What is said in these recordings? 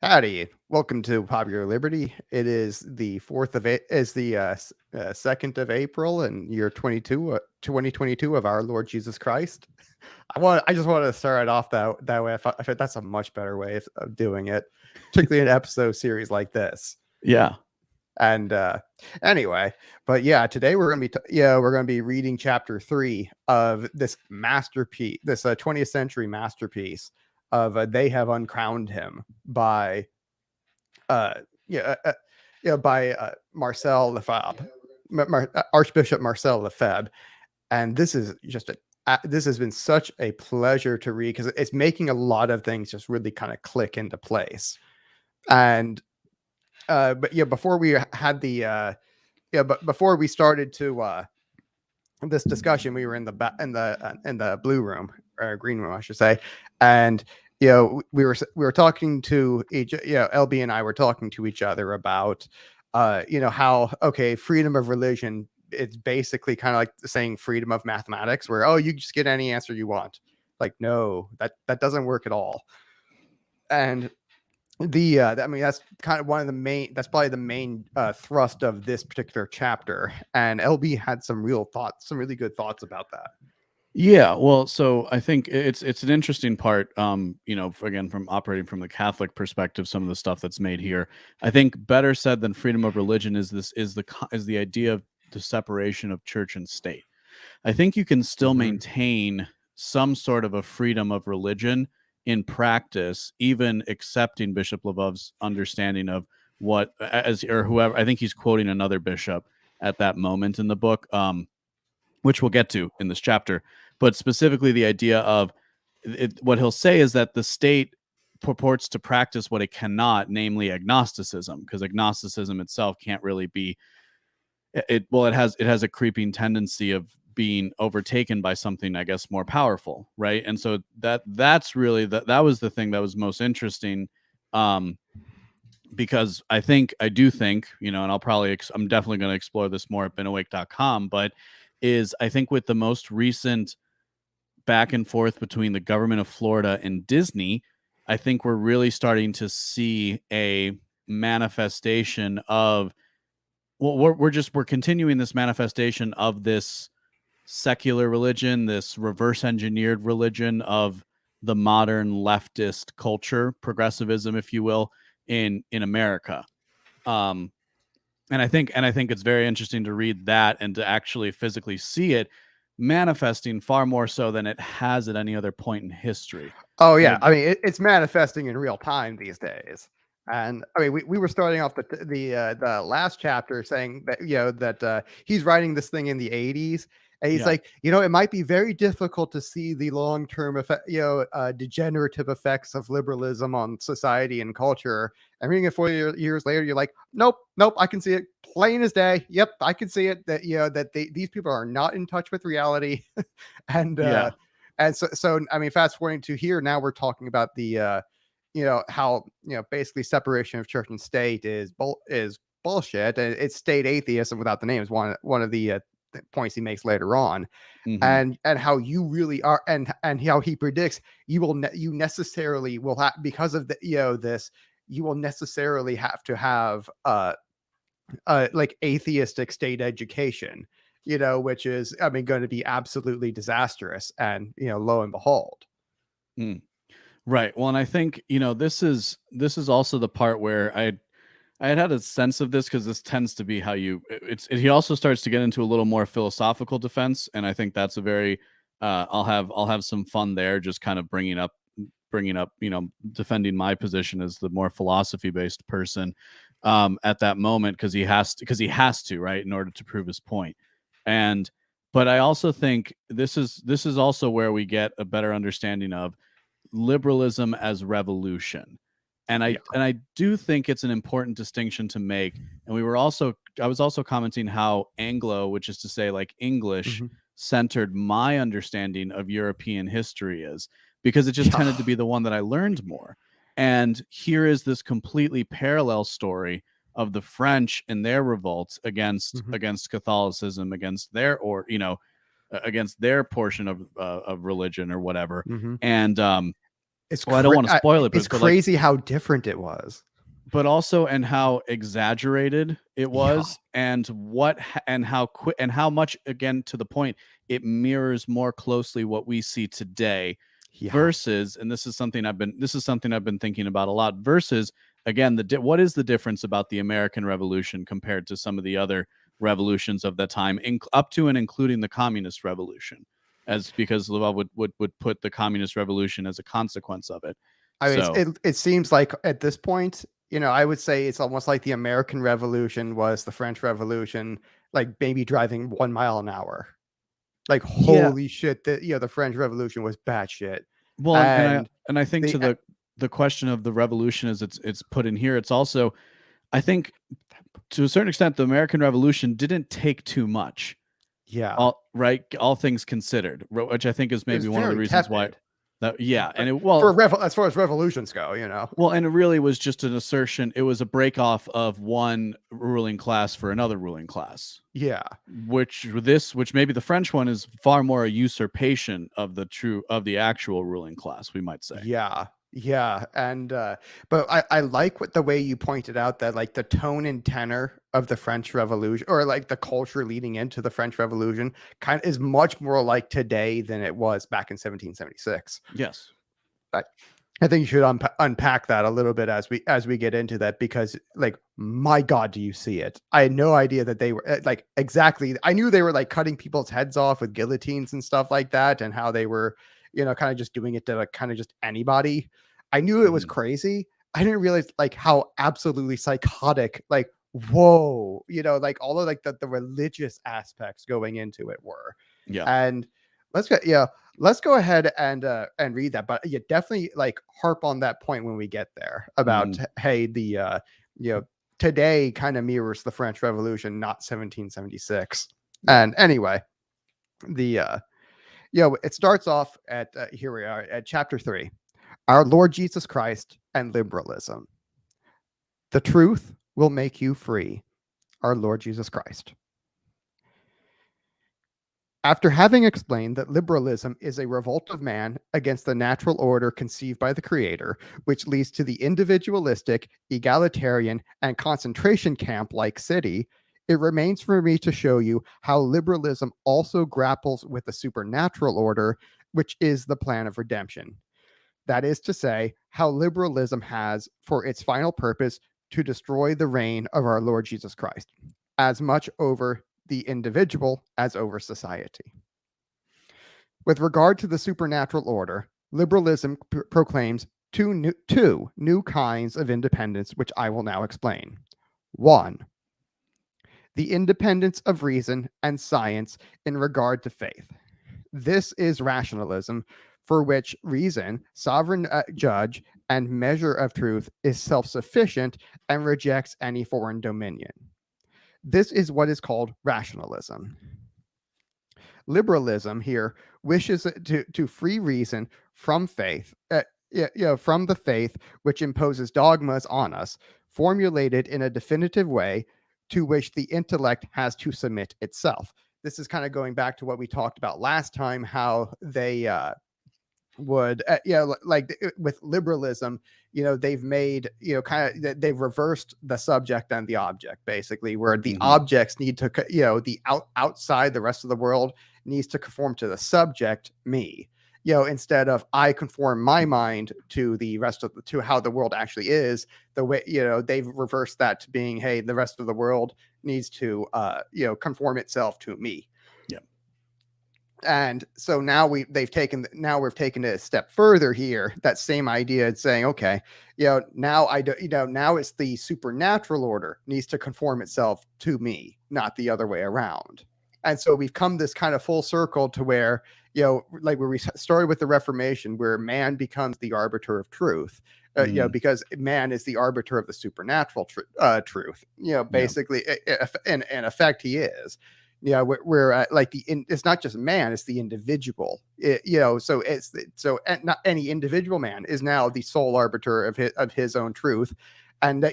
Howdy, welcome to Popular Liberty. It is the 2nd of April in year 2022 of our Lord Jesus Christ. I just want to start it off that way. I think that's a much better way of doing it, particularly in an episode series like this. Yeah. And anyway, but yeah, today we're gonna be reading chapter 3 of this masterpiece, this 20th century masterpiece of "They Have Uncrowned Him" by Marcel Lefebvre, Archbishop Marcel Lefebvre. And this is just this has been such a pleasure to read because it's making a lot of things just really kind of click into place. And but yeah, before we had but before we started to this discussion, we were in the blue room, or green room, I should say, and we were talking to LB and I were talking to each other about how freedom of religion, it's basically kind of like saying freedom of mathematics, where you just get any answer you want. Like, no, that doesn't work at all. And that's kind of that's probably the main thrust of this particular chapter. And LB had some really good thoughts about that. Yeah, well, so I think it's an interesting part, again, from operating from the Catholic perspective, some of the stuff that's made here. I think better said than freedom of religion is the idea of the separation of church and state. I think you can still maintain some sort of a freedom of religion in practice, even accepting Bishop Lefebvre's understanding of whoever. I think he's quoting another bishop at that moment in the book, which we'll get to in this chapter. But specifically, the idea of what he'll say is that the state purports to practice what it cannot, namely agnosticism, because agnosticism itself can't really be. It has a creeping tendency of being overtaken by something, I guess, more powerful, right? And so that's really that was the thing that was most interesting, because I do think, and I'm definitely going to explore this more at beenawake.com, but I think with the most recent back and forth between the government of Florida and Disney, I think we're really starting to see a manifestation of, we're continuing this manifestation of this secular religion, this reverse engineered religion of the modern leftist culture, progressivism, if you will, in America. And I think it's very interesting to read that and to actually physically see it manifesting far more so than it has at any other point in history. Oh yeah, I mean it's manifesting in real time these days. And I mean, we were starting off the last chapter saying that that he's writing this thing in the 80s, and he's like, it might be very difficult to see the long-term effect, degenerative effects of liberalism on society and culture. And reading it 4 years later, you're like, nope, I can see it plain as day. Yep, I can see it that that these people are not in touch with reality, and so I mean, fast forwarding to here, now we're talking about the how basically separation of church and state is bullshit, and it's state atheism without the name is one of the points he makes later on. And how you really are, and how he predicts you necessarily will have, because of the this, you will necessarily have to have like atheistic state education, which is, I mean, going to be absolutely disastrous. And lo and behold. Right. Well, and I think this is also the part where I had a sense of this, because this tends to be how he also starts to get into a little more philosophical defense, and I think that's a very I'll have some fun there, just kind of bringing up defending my position as the more philosophy based person at that moment, because he has to, right, in order to prove his point. But I also think this is also where we get a better understanding of liberalism as revolution. And I do think it's an important distinction to make. And I was also commenting how Anglo, which is to say like English centered, my understanding of European history is, because it just tended to be the one that I learned more. And here is this completely parallel story of the French and their revolts against Catholicism, against their, against their portion of religion or whatever. And I don't want to spoil it, but it's crazy how different it was. But also, and how exaggerated it was, and how much, again, to the point, it mirrors more closely what we see today. Versus, and this is something I've been thinking about a lot. Versus, again, what is the difference about the American Revolution compared to some of the other revolutions of that time, up to and including the Communist Revolution, because Lefebvre would put the Communist Revolution as a consequence of it. It seems like at this point, I would say it's almost like the American Revolution was the French Revolution, like maybe driving 1 mile an hour. Like, holy shit, the French Revolution was batshit. Well, and I think the question of the revolution as it's put in here, it's also, I think, to a certain extent, the American Revolution didn't take too much. Yeah. All things considered, which I think is maybe one of the reasons why. As far as revolutions go, Well, and it really was just an assertion. It was a break off of one ruling class for another ruling class. Yeah. Which maybe the French one is far more a usurpation of the actual ruling class, we might say. Yeah. Yeah. And but I like the way you pointed out that, like, the tone and tenor of the French Revolution, or like the culture leading into the French Revolution, kind of is much more like today than it was back in 1776. Yes. I think you should unpack that a little bit as we get into that, because, like, my God, do you see it? I had no idea that they were like exactly. I knew they were like cutting people's heads off with guillotines and stuff like that, and how they were, kind of just doing it to like kind of just anybody. I knew it was crazy. I didn't realize like how absolutely psychotic, like, whoa, like all of like the religious aspects going into it were. Yeah. And let's go ahead and read that. But yeah, definitely like harp on that point when we get there about, hey, the today kind of mirrors the French Revolution, not 1776. And anyway, it starts off at here we are at chapter 3, our Lord Jesus Christ and liberalism. The truth will make you free. Our Lord Jesus Christ. After having explained that liberalism is a revolt of man against the natural order conceived by the Creator, which leads to the individualistic, egalitarian, and concentration camp-like city, it remains for me to show you how liberalism also grapples with the supernatural order, which is the plan of redemption. That is to say, how liberalism has for its final purpose to destroy the reign of our Lord Jesus Christ, as much over the individual as over society. With regard to the supernatural order, liberalism proclaims two new kinds of independence, which I will now explain. 1, the independence of reason and science in regard to faith. This is rationalism, for which reason, sovereign judge and measure of truth, is self-sufficient and rejects any foreign dominion. This is what is called rationalism. Liberalism here wishes to free reason from faith, from the faith which imposes dogmas on us, formulated in a definitive way to which the intellect has to submit itself. This is kind of going back to what we talked about last time, how they would with liberalism, they've made, they've reversed the subject and the object, basically, where the objects need to, the outside, the rest of the world needs to conform to the subject, me, instead of I conform my mind to the rest of to how the world actually is. The way, they've reversed that to being, hey, the rest of the world needs to conform itself to me. And so now we've taken it a step further here. That same idea, it's saying, okay, now now it's the supernatural order needs to conform itself to me, not the other way around. And so we've come this kind of full circle to where, like where we started with the Reformation, where man becomes the arbiter of truth, because man is the arbiter of the supernatural truth. Basically, in effect, he is. We're like it's not just man, it's the individual. So not any individual man is now the sole arbiter of his own truth, and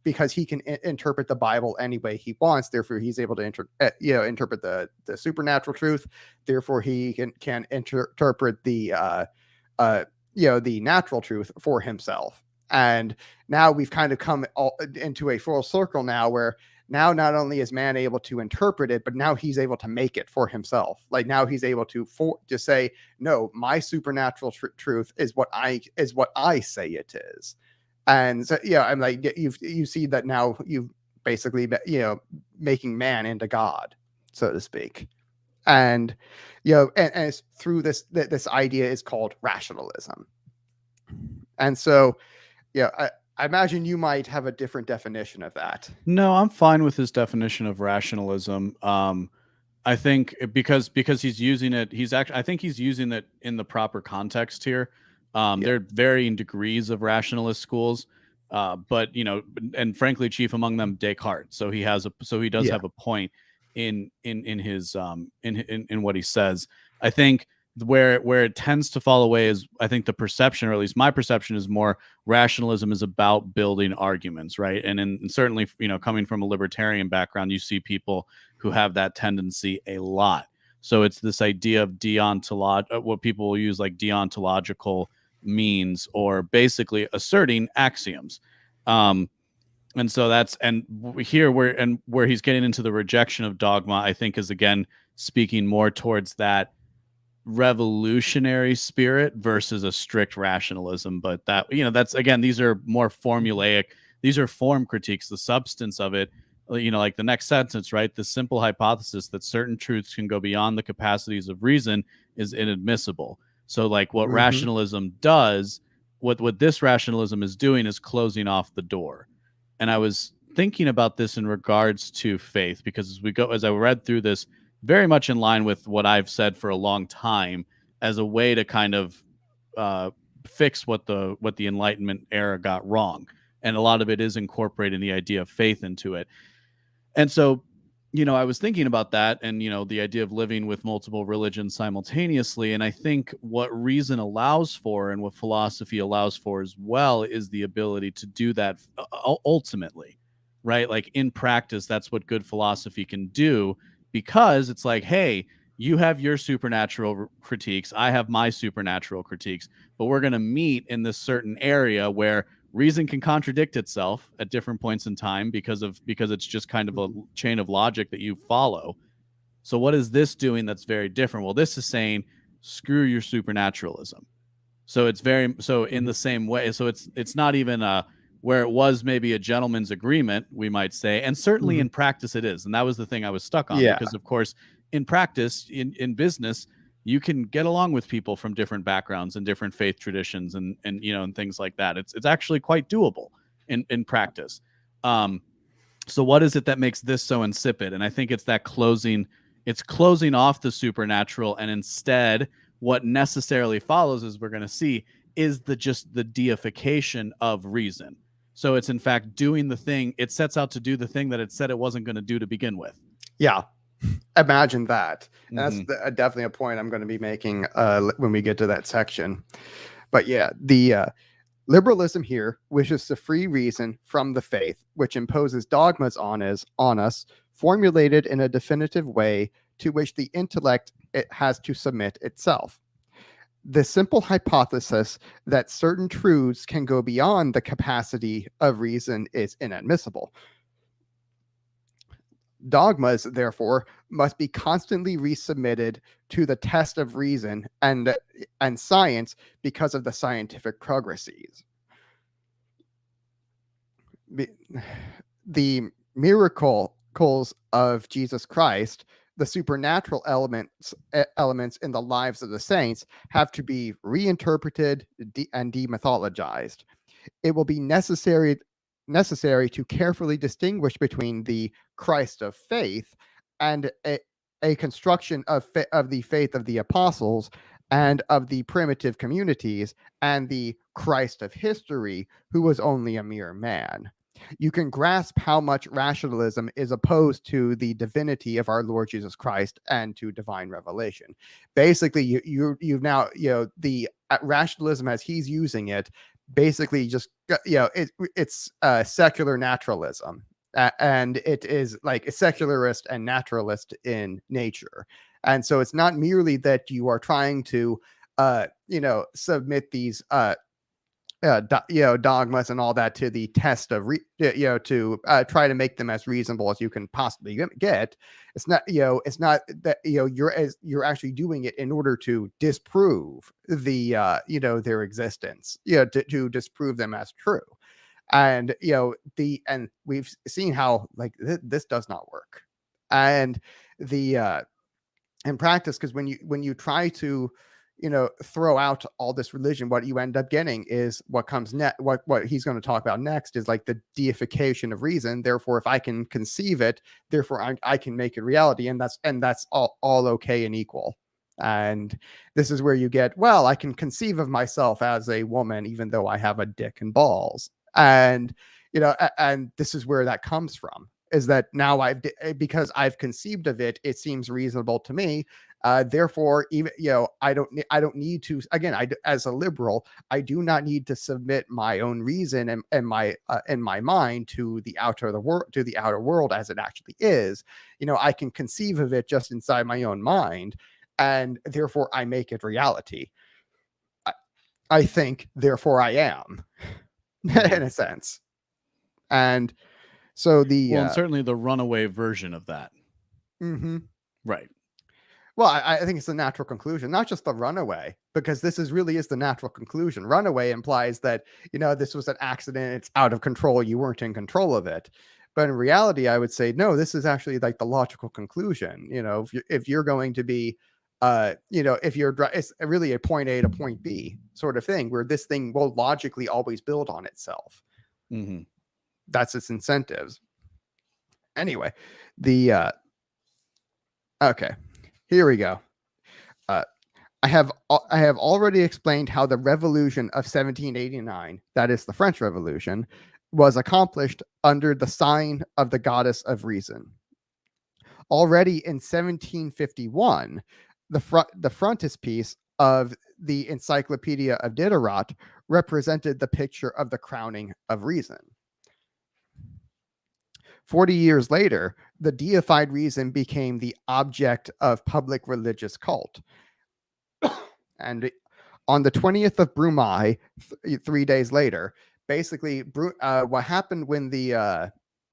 because he can interpret the Bible any way he wants. Therefore, he's able to interpret the supernatural truth. Therefore, he can interpret the the natural truth for himself. And now we've kind of come into a full circle now, where now not only is man able to interpret it, but now he's able to make it for himself. Like now he's able to say, no, my supernatural truth is what I say it is. And so, I'm like, you see that now you've basically, making man into God, so to speak. And, and it's through this idea is called rationalism. And so, I imagine you might have a different definition of that. No, I'm fine with his definition of rationalism. I think because he's using it, I think he's using it in the proper context here. There are varying degrees of rationalist schools, but and frankly, chief among them, Descartes. So he does have a point in his in what he says. I think where it tends to fall away is, I think, the perception, or at least my perception, is more rationalism is about building arguments, right? And certainly, coming from a libertarian background, you see people who have that tendency a lot. So it's this idea of what people will use like deontological means, or basically asserting axioms. And so where he's getting into the rejection of dogma, I think, is again speaking more towards that revolutionary spirit versus a strict rationalism. But that's, again, these are more formulaic. These are form critiques. The substance of it, like the next sentence, right? The simple hypothesis that certain truths can go beyond the capacities of reason is inadmissible. So like what rationalism does, what this rationalism is doing, is closing off the door. And I was thinking about this in regards to faith, because as I read through this, very much in line with what I've said for a long time, as a way to kind of fix what the Enlightenment era got wrong. And a lot of it is incorporating the idea of faith into it. And so, I was thinking about that, and, the idea of living with multiple religions simultaneously. And I think what reason allows for, and what philosophy allows for as well, is the ability to do that ultimately, right? Like in practice, that's what good philosophy can do, because it's like, hey, you have your supernatural critiques, I have my supernatural critiques, but we're going to meet in this certain area where reason can contradict itself at different points in time because it's just kind of a chain of logic that you follow. So what is this doing that's very different? Well, this is saying, screw your supernaturalism. So it's in the same way. So it's not even where it was maybe a gentleman's agreement, we might say, and certainly in practice it is. And that was the thing I was stuck on, because of course in practice, in business, you can get along with people from different backgrounds and different faith traditions and things like that. It's actually quite doable in practice. So what is it that makes this so insipid? And I think it's that closing off the supernatural, and instead what necessarily follows, as we're going to see, is just the deification of reason. So it's in fact doing the thing, it sets out to do the thing that it said it wasn't going to do to begin with. Yeah. Imagine that. And that's definitely a point I'm going to be making when we get to that section. But yeah, the liberalism here wishes to free reason from the faith, which imposes dogmas on us, formulated in a definitive way to which the intellect it has to submit itself. The simple hypothesis that certain truths can go beyond the capacity of reason is inadmissible. Dogmas, therefore, must be constantly resubmitted to the test of reason and science because of the scientific progresses. The miracles of Jesus Christ, the supernatural elements in the lives of the saints, have to be reinterpreted and demythologized. It will be necessary to carefully distinguish between the Christ of faith and a construction of the faith of the apostles and of the primitive communities, and the Christ of history, who was only a mere man. You can grasp how much rationalism is opposed to the divinity of our Lord Jesus Christ and to divine revelation. Basically, you've now, the rationalism as he's using it, basically just, it's secular naturalism. And it is like a secularist and naturalist in nature. And so it's not merely that you are trying to submit these dogmas and all that to the test of to try to make them as reasonable as you can possibly get. It's not that you're actually doing it in order to disprove their existence, to disprove them as true. And and we've seen how like this does not work. And in practice, because when you try to throw out all this religion, what you end up getting is what comes next. What he's going to talk about next is like the deification of reason. Therefore, if I can conceive it, therefore I can make it reality, and that's all okay and equal. And this is where you get, well, I can conceive of myself as a woman even though I have a dick and balls. And and this is where that comes from, is that now because I've conceived of it, it seems reasonable to me. Therefore, even I don't need to. Again, as a liberal, I do not need to submit my own reason and my mind to the outer world as it actually is. I can conceive of it just inside my own mind, and therefore I make it reality. I think, therefore I am, in a sense. And so and certainly the runaway version of that. Mm-hmm. Right. Well, I think it's the natural conclusion, not just the runaway, because this really is the natural conclusion. Runaway implies that, this was an accident. It's out of control. You weren't in control of it. But in reality, I would say, no, this is actually like the logical conclusion. If you're going to be, it's really a point A to point B sort of thing, where this thing will logically always build on itself. Mm-hmm. That's its incentives. Anyway, okay. Here we go. I have already explained how the Revolution of 1789, that is the French Revolution, was accomplished under the sign of the goddess of reason. Already in 1751, the frontispiece of the Encyclopedia of Diderot represented the picture of the crowning of reason. 40 years later, the deified reason became the object of public religious cult. And on the 20th of Brumaire, 3 days later, basically, what happened when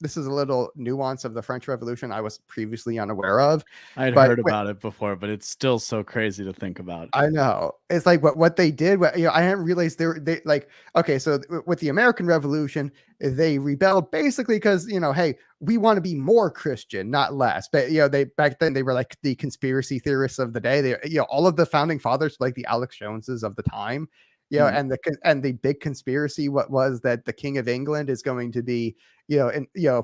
this is a little nuance of the French Revolution I was previously unaware of. I'd heard about it before, but it's still so crazy to think about. I know. It's like what they did. I hadn't realized they like, okay, so with the American Revolution, they rebelled basically because, hey, we want to be more Christian, not less. But, back then they were like the conspiracy theorists of the day. They, all of the founding fathers, like the Alex Joneses of the time, and the big conspiracy, what was that the King of England is going to be,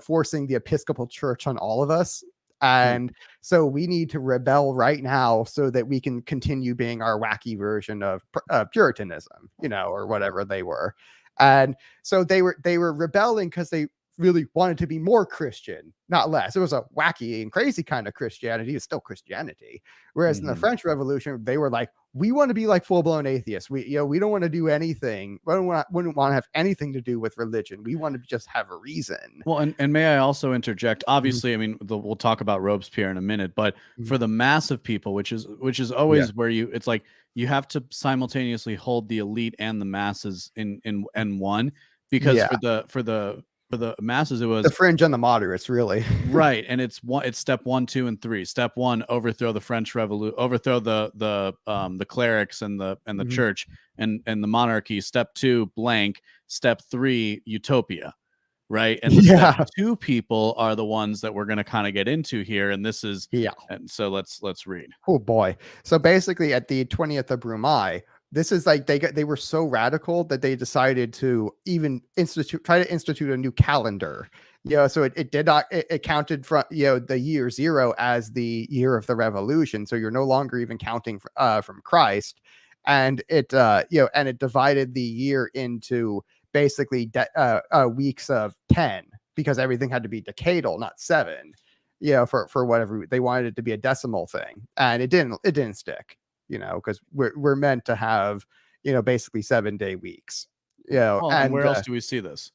forcing the Episcopal Church on all of us. And so we need to rebel right now so that we can continue being our wacky version of Puritanism, or whatever they were. And so they were rebelling because they really wanted to be more Christian, not less. It was a wacky and crazy kind of Christianity. It's still Christianity. Whereas in the French Revolution, they were like, we want to be like full-blown atheists. We don't want to do anything. We wouldn't want to have anything to do with religion. We want to just have a reason. Well, and may I also interject? Obviously, I mean, we'll talk about Robespierre in a minute, but for the mass of people, which is always where it's like you have to simultaneously hold the elite and the masses in one, because for the masses, it was the fringe and the moderates, really. Right. And it's step 1, 2, and 3. Step 1, overthrow the French Revolution, overthrow the clerics and the church and the monarchy. Step 2, blank. Step 3, utopia. Right. And the step 2 people are the ones that we're going to kind of get into here. And this is and so let's read. Oh boy. So basically at the 20th of Brumaire, this is like they were so radical that they decided to even try to institute a new calendar. So it did not, it counted from the year 0 as the year of the revolution. So you're no longer even counting from Christ, and it and it divided the year into basically weeks of 10, because everything had to be decadal, not 7. For whatever they wanted it to be a decimal thing, and it didn't stick. Because we're meant to have, basically 7-day weeks. And where else do we see this?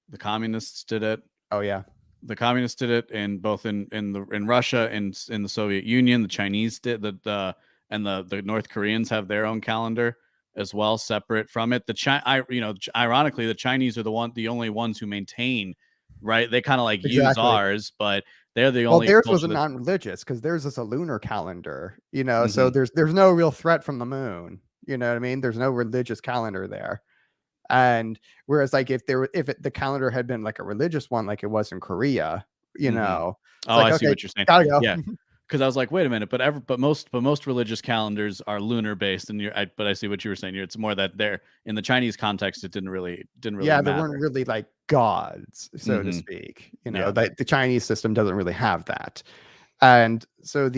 The communists did it. Oh yeah, the communists did it, in both in Russia and in the Soviet Union. The Chinese did and and the North Koreans have their own calendar as well, separate from it. Ironically, the Chinese are the only ones who maintain, right? They kind of like use ours, but they're the only. Well, theirs was a non-religious because theirs is a lunar calendar, Mm-hmm. So there's no real threat from the moon. You know what I mean? There's no religious calendar there. And whereas like if the calendar had been like a religious one, like it was in Korea, Oh, like, I see what you're saying. Gotta go. Yeah. Because I was like, wait a minute, but most religious calendars are lunar based, and but I see what you were saying. It's more that they're in the Chinese context, it didn't really yeah, matter. they weren't really like gods, so to speak. The Chinese system doesn't really have that. And so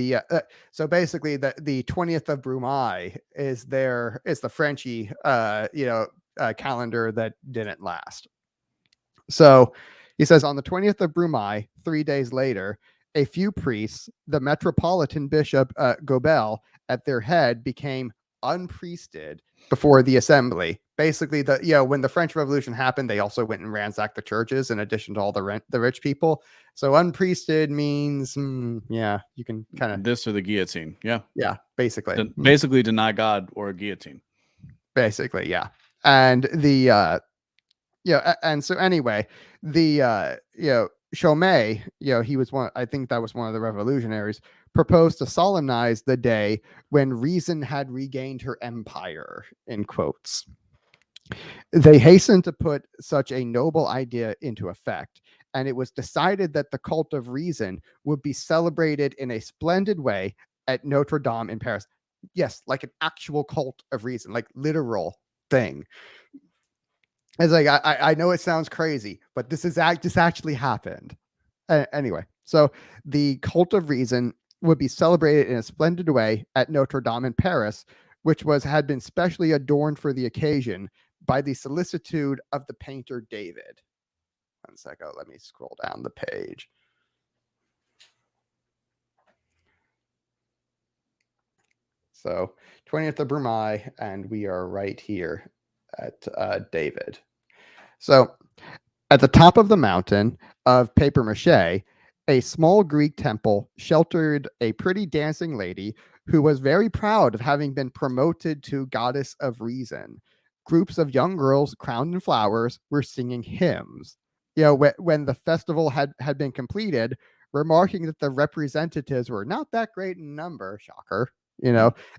so basically the 20th of Brumaire is the Frenchy calendar that didn't last. So he says on the 20th of Brumaire, 3 days later, a few priests, the Metropolitan Bishop Gobel at their head, became unpriested before the assembly. Basically, when the French Revolution happened, they also went and ransacked the churches in addition to all the rich people. So unpriested means, you can kind of this or the guillotine. Yeah, basically, basically deny God or a guillotine. Basically, yeah, and and so anyway, Chaumet, he was one. I think that was one of the revolutionaries. Proposed to solemnize the day when reason had regained her empire, in quotes. They hastened to put such a noble idea into effect, and it was decided that the cult of reason would be celebrated in a splendid way at Notre Dame in Paris. Yes, like an actual cult of reason, like literal thing. It's like, I know it sounds crazy, but this actually happened. Anyway, so the cult of reason would be celebrated in a splendid way at Notre Dame in Paris, which had been specially adorned for the occasion by the solicitude of the painter David. 1 second, let me scroll down the page. So 20th of Brumaire, and we are right here at David. So at the top of the mountain of paper mache, a small Greek temple sheltered a pretty dancing lady who was very proud of having been promoted to goddess of reason. Groups of young girls crowned in flowers were singing hymns. When the festival had been completed, remarking that the representatives were not that great in number, shocker,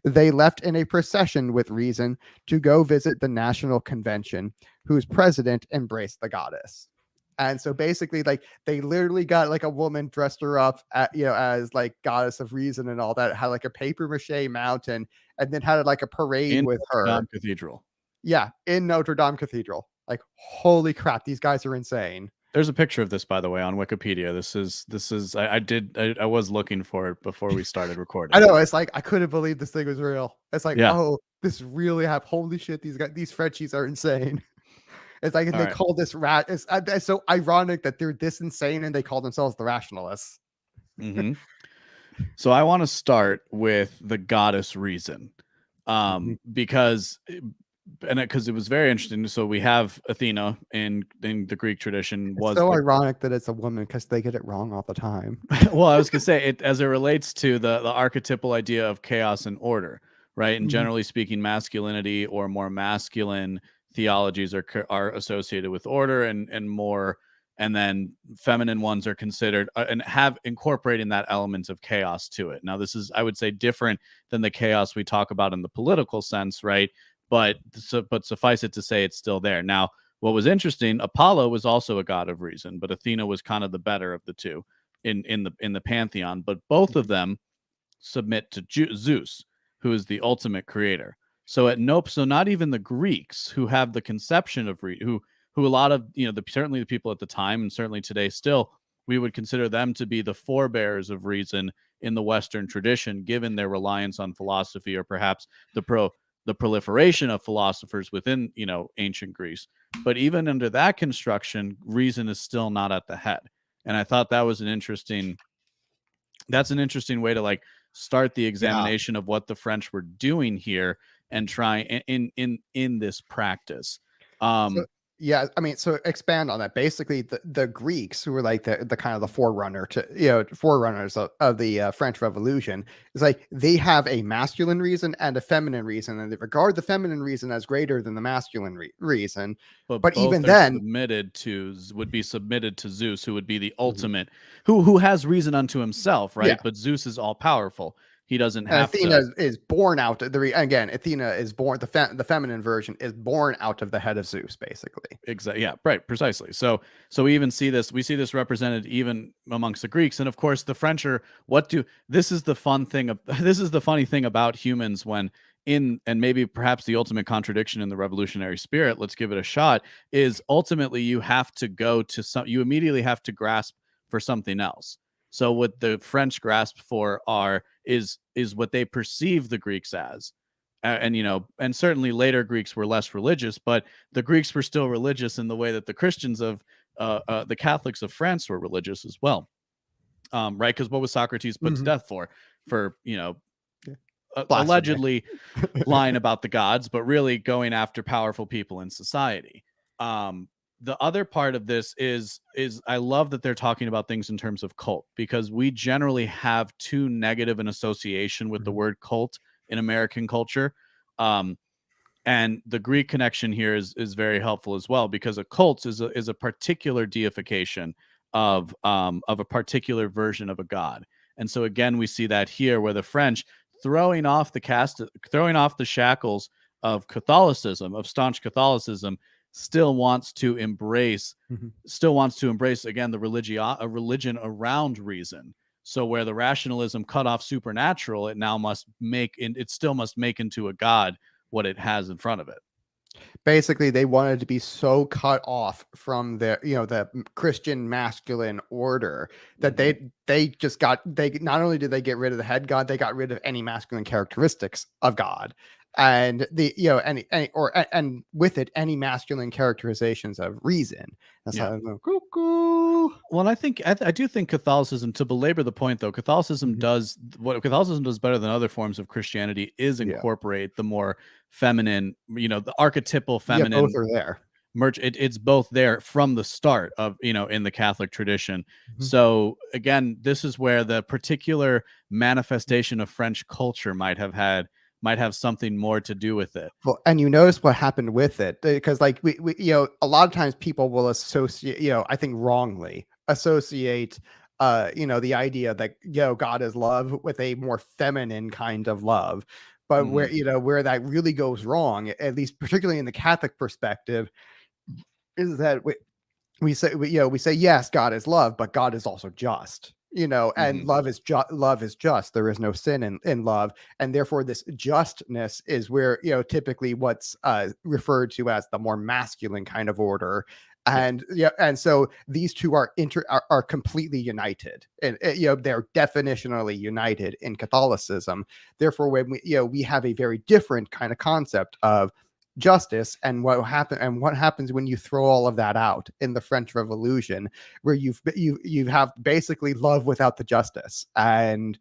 they left in a procession with reason to go visit the National Convention, whose president embraced the goddess. And so basically, like, they literally got like a woman, dressed her up as like goddess of reason and all that, had like a paper mache mountain, and then had like a parade with her. Notre Dame Cathedral. Yeah, in Notre Dame Cathedral. Like, holy crap, these guys are insane. There's a picture of this, by the way, on Wikipedia. This is I was looking for it before we started recording. I know, it's like, I couldn't believe this thing was real. It's like, oh, this really happened. Holy shit, these Frenchies are insane. It's like, and they call this it's so ironic that they're this insane and they call themselves the Rationalists. Mm-hmm. So I want to start with the goddess reason, because it was very interesting. So we have Athena in the Greek tradition. It's so ironic that it's a woman because they get it wrong all the time. Well, I was gonna say it as it relates to the archetypal idea of chaos and order, right? And generally speaking, masculinity or more masculine theologies are associated with order and more, and then feminine ones are considered and have incorporating that element of chaos to it. Now, this is, I would say, different than the chaos we talk about in the political sense, right? But suffice it to say, it's still there. Now, what was interesting, Apollo was also a god of reason, but Athena was kind of the better of the two in the pantheon. But both of them submit to Zeus, who is the ultimate creator. So not even the Greeks, who have the conception of who a lot of certainly the people at the time and certainly today still, we would consider them to be the forebears of reason in the Western tradition, given their reliance on philosophy or perhaps the proliferation of philosophers within ancient Greece. But even under that construction, reason is still not at the head. And I thought that was an interesting way to like start the examination of what the French were doing here and try in this practice. Yeah, I mean, so expand on that. Basically, the Greeks, who were like the kind of the forerunner to forerunners of the French Revolution, is like they have a masculine reason and a feminine reason, and they regard the feminine reason as greater than the masculine reason. But But both even are then, would be submitted to Zeus, who would be the Mhm. ultimate, who has reason unto himself, Yeah, right? But Zeus is all powerful. He doesn't and have Athena to. is born out of again. Athena is born the feminine version is born out of the head of Zeus, basically. Exactly. Yeah. Right. Precisely. So we even see this. We see this represented even amongst the Greeks, and of course the French are. What do this is the fun thing. This is the funny thing about humans when in and maybe perhaps the ultimate contradiction in the revolutionary spirit. Let's give it a shot. Is ultimately you have to go to some. You immediately have to grasp for something else. So what the French grasp for is what they perceive the Greeks as. And and certainly later Greeks were less religious, but the Greeks were still religious in the way that the Christians of the Catholics of France were religious as well, right? Because what was Socrates put to Mhm. death for Yeah. Blasphemy. allegedly lying about the gods, but really going after powerful people in society. The other part of this is I love that they're talking about things in terms of cult, because we generally have too negative an association with the Mhm. word cult in American culture. Um, and the Greek connection here is very helpful as well, because a cult is a particular deification of a particular version of a god. And so again, we see that here where the French throwing off the shackles of Catholicism, of staunch Catholicism, still wants to embrace Mhm. again a religion around reason. So where the rationalism cut off supernatural, it still must make into a god what it has in front of it. Basically, they wanted to be so cut off from the Christian masculine order that Mhm. they just they not only did they get rid of the head god, they got rid of any masculine characteristics of God, and and with it any masculine characterizations of reason. That's Yeah. how I go, cuckoo. Well, I do think Catholicism, to belabor the point though, Mhm. what Catholicism does better than other forms of Christianity is Yeah, incorporate the more feminine, the archetypal yeah, both feminine are there. it's both there from the start of, in the Catholic tradition. Mhm. So again, this is where the particular manifestation of French culture might have something more to do with it. Well, and you notice what happened with it, because like we a lot of times people will associate, I think wrongly associate, the idea that God is love with a more feminine kind of love, but Mhm. where that really goes wrong, at least particularly in the Catholic perspective, is that we say yes, God is love, but God is also just. And Mhm. love is just. There is no sin in love, and therefore this justness is where typically what's referred to as the more masculine kind of order. Yeah. And and so these two are completely united, and they're definitionally united in Catholicism. Therefore, when we have a very different kind of concept of justice, and what happens when you throw all of that out in the French Revolution, where you have basically love without the justice, and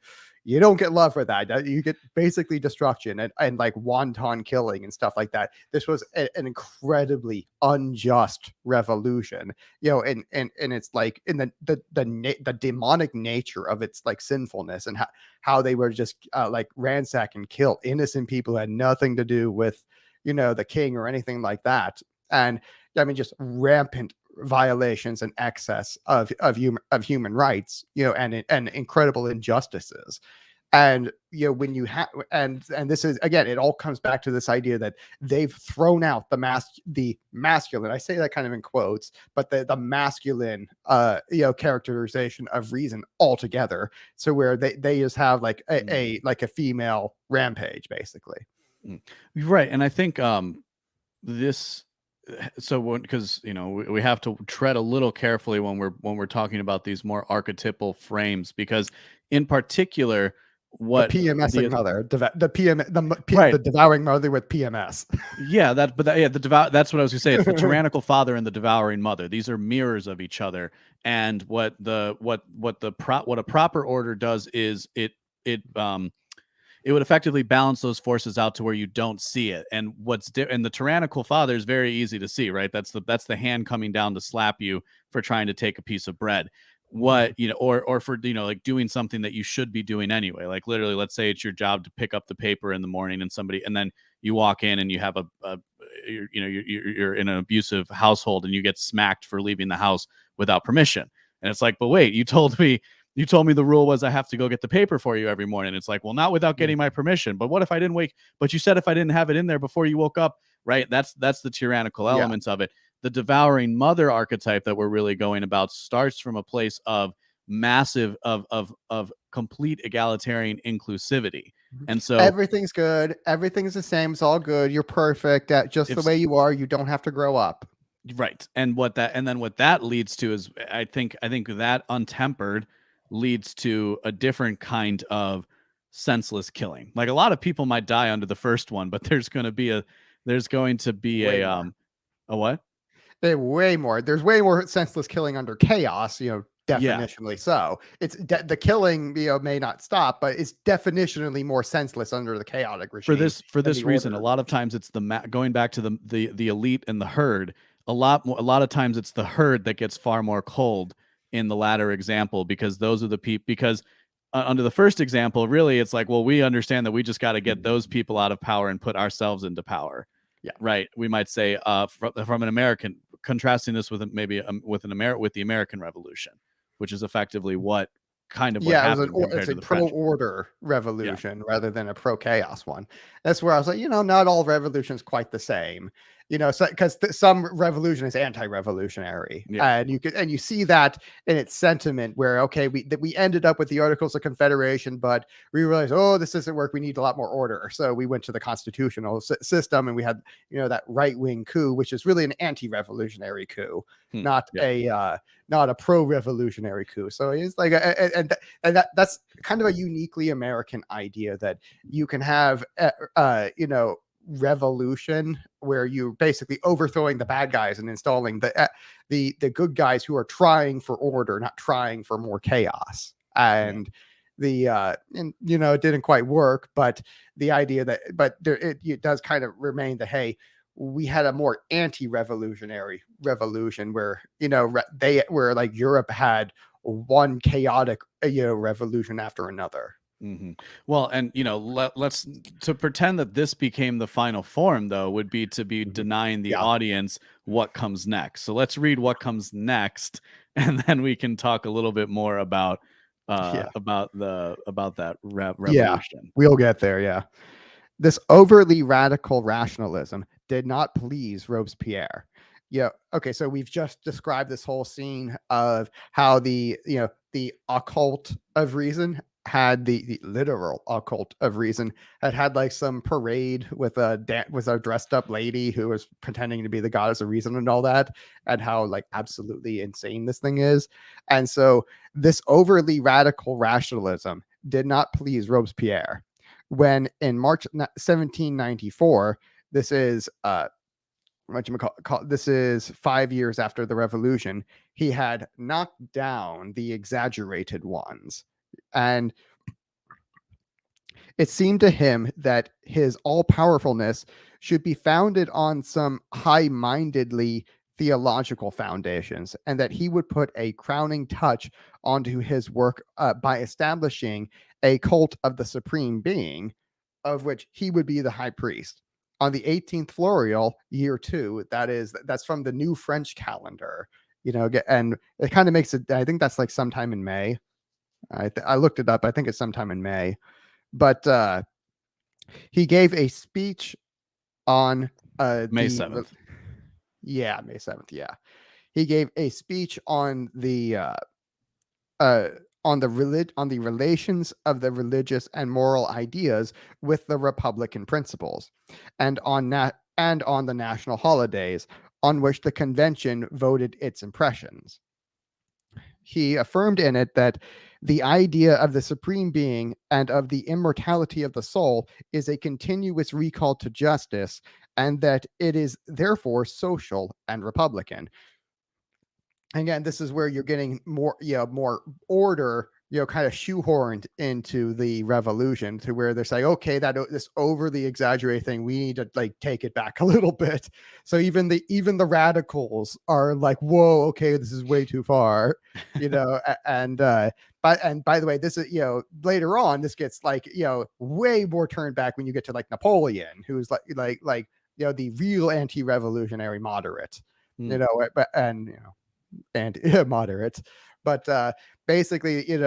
you don't get love for that. You get basically destruction and like wanton killing and stuff like that. This was an incredibly unjust revolution, and it's like in the demonic nature of its like sinfulness, and how they were just like ransack and kill innocent people who had nothing to do with the king or anything like that. And I mean, just rampant violations and excess of human rights, and incredible injustices. And when you have and this is again, it all comes back to this idea that they've thrown out the masculine, I say that kind of in quotes, but the masculine characterization of reason altogether. So where they just have like Mm. a female rampage, basically. Mm. Right. And I think this so because we have to tread a little carefully when we're talking about these more archetypal frames, because in particular The what PMSing the mother, the right. devouring mother with PMS. Yeah, that's what I was gonna say. It's the tyrannical father and the devouring mother. These are mirrors of each other. And what a proper order does is it it would effectively balance those forces out to where you don't see it. And and the tyrannical father is very easy to see, right? That's the hand coming down to slap you for trying to take a piece of bread. What, or for, like doing something that you should be doing anyway. Like literally, let's say it's your job to pick up the paper in the morning, and then you walk in and you have you're in an abusive household and you get smacked for leaving the house without permission. And it's like, but wait, you told me the rule was I have to go get the paper for you every morning. It's like, well, not without getting my permission. But what if I didn't but you said if I didn't have it in there before you woke up, right? That's the tyrannical elements of it. The devouring mother archetype that we're really going about starts from a place of massive of complete egalitarian inclusivity. And so everything's good, everything's the same, it's all good, you're perfect at just the way you are, you don't have to grow up. Right. And what that leads to is I think that untempered leads to a different kind of senseless killing. Like a lot of people might die under the first one, but there's going to be a what? There's way more senseless killing under chaos, definitionally. So it's the killing, may not stop, but it's definitionally more senseless under the chaotic regime. For this reason, a lot of times it's going back to the elite and the herd. A lot of times it's the herd that gets far more cold in the latter example, because those are the people. Because under the first example, really, it's like, well, we understand that we just got to get those people out of power and put ourselves into power. Yeah. Right. We might say from an American, contrasting this with with the American Revolution, which is effectively what happened. It's a pro-order revolution rather than a pro-chaos one. That's where I was like, not all revolutions quite the same. Because some revolution is anti-revolutionary, and you see that in its sentiment, where we ended up with the Articles of Confederation, but we realized, this doesn't work. We need a lot more order, so we went to the constitutional system, and we had that right-wing coup, which is really an anti-revolutionary coup, not a pro-revolutionary coup. So it's like, that's kind of a uniquely American idea, that you can have revolution where you're basically overthrowing the bad guys and installing the good guys who are trying for order, not trying for more chaos. And it didn't quite work, but the idea that it does kind of remain that, hey, we had a more anti-revolutionary revolution where where like Europe had one chaotic revolution after another. Mm-hmm. Well, and let's to pretend that this became the final form, though, would be to be denying the audience what comes next. So let's read what comes next, and then we can talk a little bit more about that revolution. Yeah, we'll get there. Yeah, this overly radical rationalism did not please Robespierre. Yeah. Okay. So we've just described this whole scene of how the occult of reason had the literal occult of reason had like some parade with a dressed up lady who was pretending to be the goddess of reason and all that, and how like absolutely insane this thing is. And so this overly radical rationalism did not please Robespierre, when in March 1794, this is this is 5 years after the revolution, he had knocked down the exaggerated ones. And it seemed to him that his all-powerfulness should be founded on some high-mindedly theological foundations, and that he would put a crowning touch onto his work by establishing a cult of the Supreme Being, of which he would be the high priest. On the 18th Florial, year 2, that's from the new French calendar, and it kind of makes it, I think that's like sometime in May. I looked it up. I think it's sometime in May. But he gave a speech on May 7th. May 7th. Yeah. He gave a speech on the relations of the religious and moral ideas with the Republican principles, and on the national holidays on which the convention voted its impressions. He affirmed in it that the idea of the Supreme Being and of the immortality of the soul is a continuous recall to justice, and that it is therefore social and Republican. Again, this is where you're getting more order kind of shoehorned into the revolution, to where they're saying, okay, that this overly exaggerated thing, we need to like take it back a little bit. So even the radicals are like, whoa, okay, this is way too far, and by the way, this is, later on, this gets like, way more turned back when you get to like Napoleon, who's like the real anti-revolutionary moderate, and moderate, but basically, you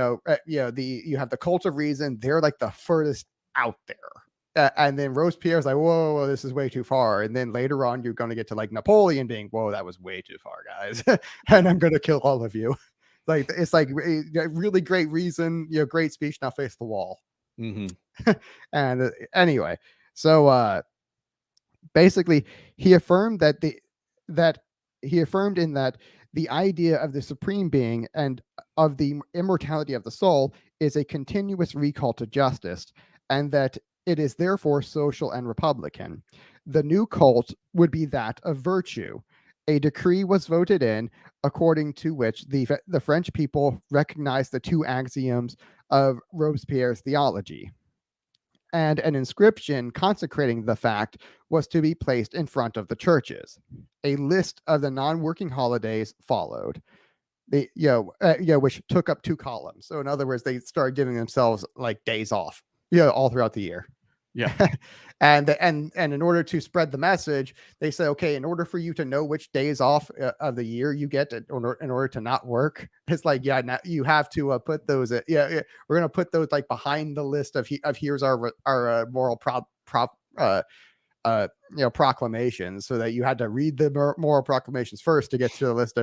have the cult of reason. They're like the furthest out there. And then Robespierre's like, whoa, this is way too far. And then later on, you're going to get to like Napoleon being, whoa, that was way too far, guys. And I'm going to kill all of you. Like, it's like a really great reason, great speech. Now face the wall. Mm-hmm. And anyway, so basically, he affirmed in that the idea of the supreme being and of the immortality of the soul is a continuous recall to justice, and that it is therefore social and republican. The new cult would be that of virtue. A decree was voted in, according to which the French people recognized the two axioms of Robespierre's theology, and an inscription consecrating the fact was to be placed in front of the churches. A list of the non-working holidays followed, which took up 2 columns. So in other words, they started giving themselves like days off, all throughout the year. Yeah. and in order to spread the message, they say, okay, in order for you to know which days off of the year you get in order to not work, it's like, now you have to put those we're going to put those like behind the list of here's our moral proclamations, so that you had to read the moral proclamations first to get to the list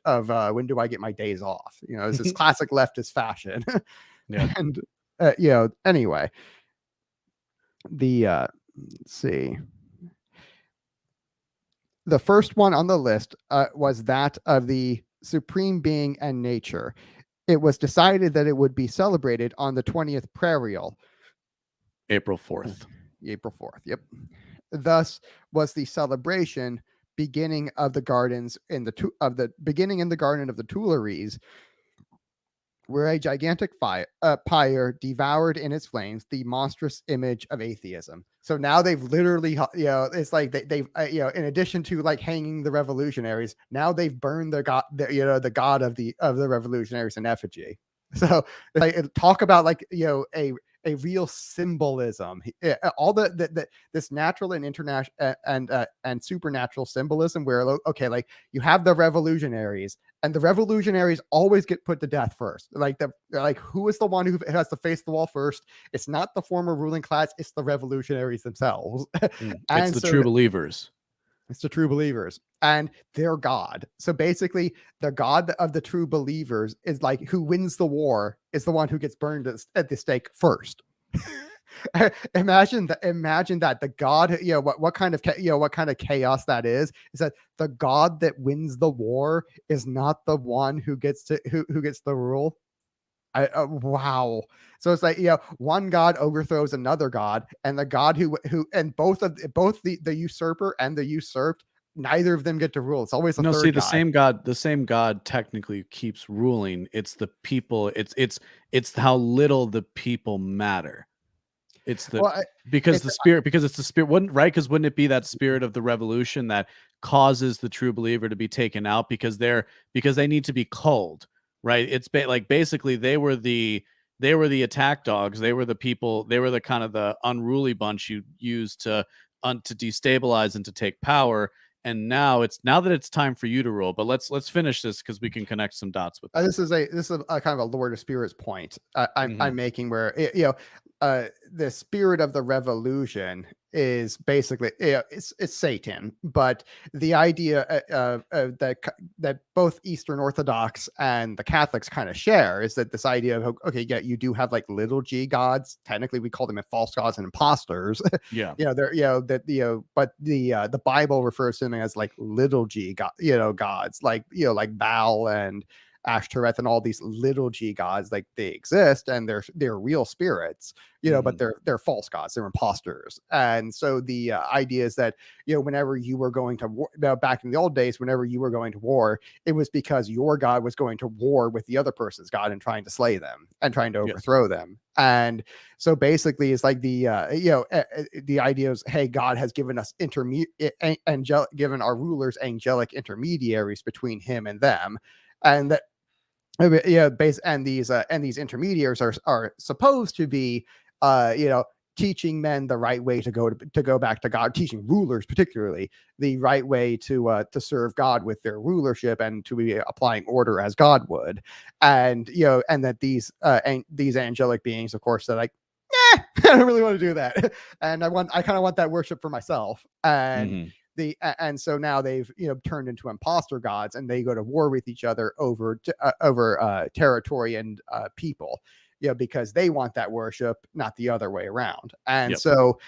of when do I get my days off. It's this classic leftist fashion. Yeah. And anyway, the let's see, the first one on the list was that of the supreme being and nature. It was decided that it would be celebrated on the 20th prairial, April 4th. Yep. Thus was the celebration beginning of the gardens beginning in the garden of the Tuileries, where a gigantic pyre devoured in its flames the monstrous image of atheism. So now they've literally, it's like they've, in addition to like hanging the revolutionaries, now they've burned the god, the god of the revolutionaries in effigy. So like, talk about like, a real symbolism, all this natural and international and supernatural symbolism, where okay, like you have the revolutionaries, and the revolutionaries always get put to death first. Like who is the one who has to face the wall first? It's not the former ruling class, it's the revolutionaries themselves. It's the true believers. It's the true believers and their God. So basically, the God of the true believers is like, who wins the war is the one who gets burned at the stake first. Imagine that the God, what kind of chaos that is that the God that wins the war is not the one who gets to who gets the rule. Wow. So it's like, one God overthrows another God, and the God who and both the usurper and the usurped, neither of them get to rule. It's always a third see, God. the same God technically keeps ruling. It's the people. It's how little the people matter. It's the because it's the spirit wouldn't, right? Because wouldn't it be that spirit of the revolution that causes the true believer to be taken out because they need to be culled, right? It's basically they were the attack dogs. They were the people. They were the kind of the unruly bunch you used to destabilize and to take power. And now that it's time for you to rule. But let's finish this because we can connect some dots with that. This is a kind of a Lord of Spirits point I'm making, where the spirit of the revolution is basically it's Satan, but the idea that both Eastern Orthodox and the Catholics kind of share is that this idea of, okay, yeah, you do have like little g gods. Technically, we call them false gods and imposters. Yeah, but the Bible refers to them as like little g gods, like like Baal and Ashtoreth and all these little g gods, like they exist and they're real spirits, but they're false gods, they're imposters. And so the idea is that, whenever you were going to war, back in the old days, whenever you were going to war, it was because your god was going to war with the other person's god and trying to slay them and trying to overthrow them. And so basically it's like the idea is, hey, God has given us given our rulers angelic intermediaries between him and them, and that and these intermediaries are supposed to be teaching men the right way to go back to God, teaching rulers particularly the right way to serve God with their rulership and to be applying order as God would. And and that these angelic beings, of course, are like, I don't really want to do that. And I kind of want that worship for myself. And and so now they've turned into imposter gods, and they go to war with each other over territory and people, because they want that worship, not the other way around. And so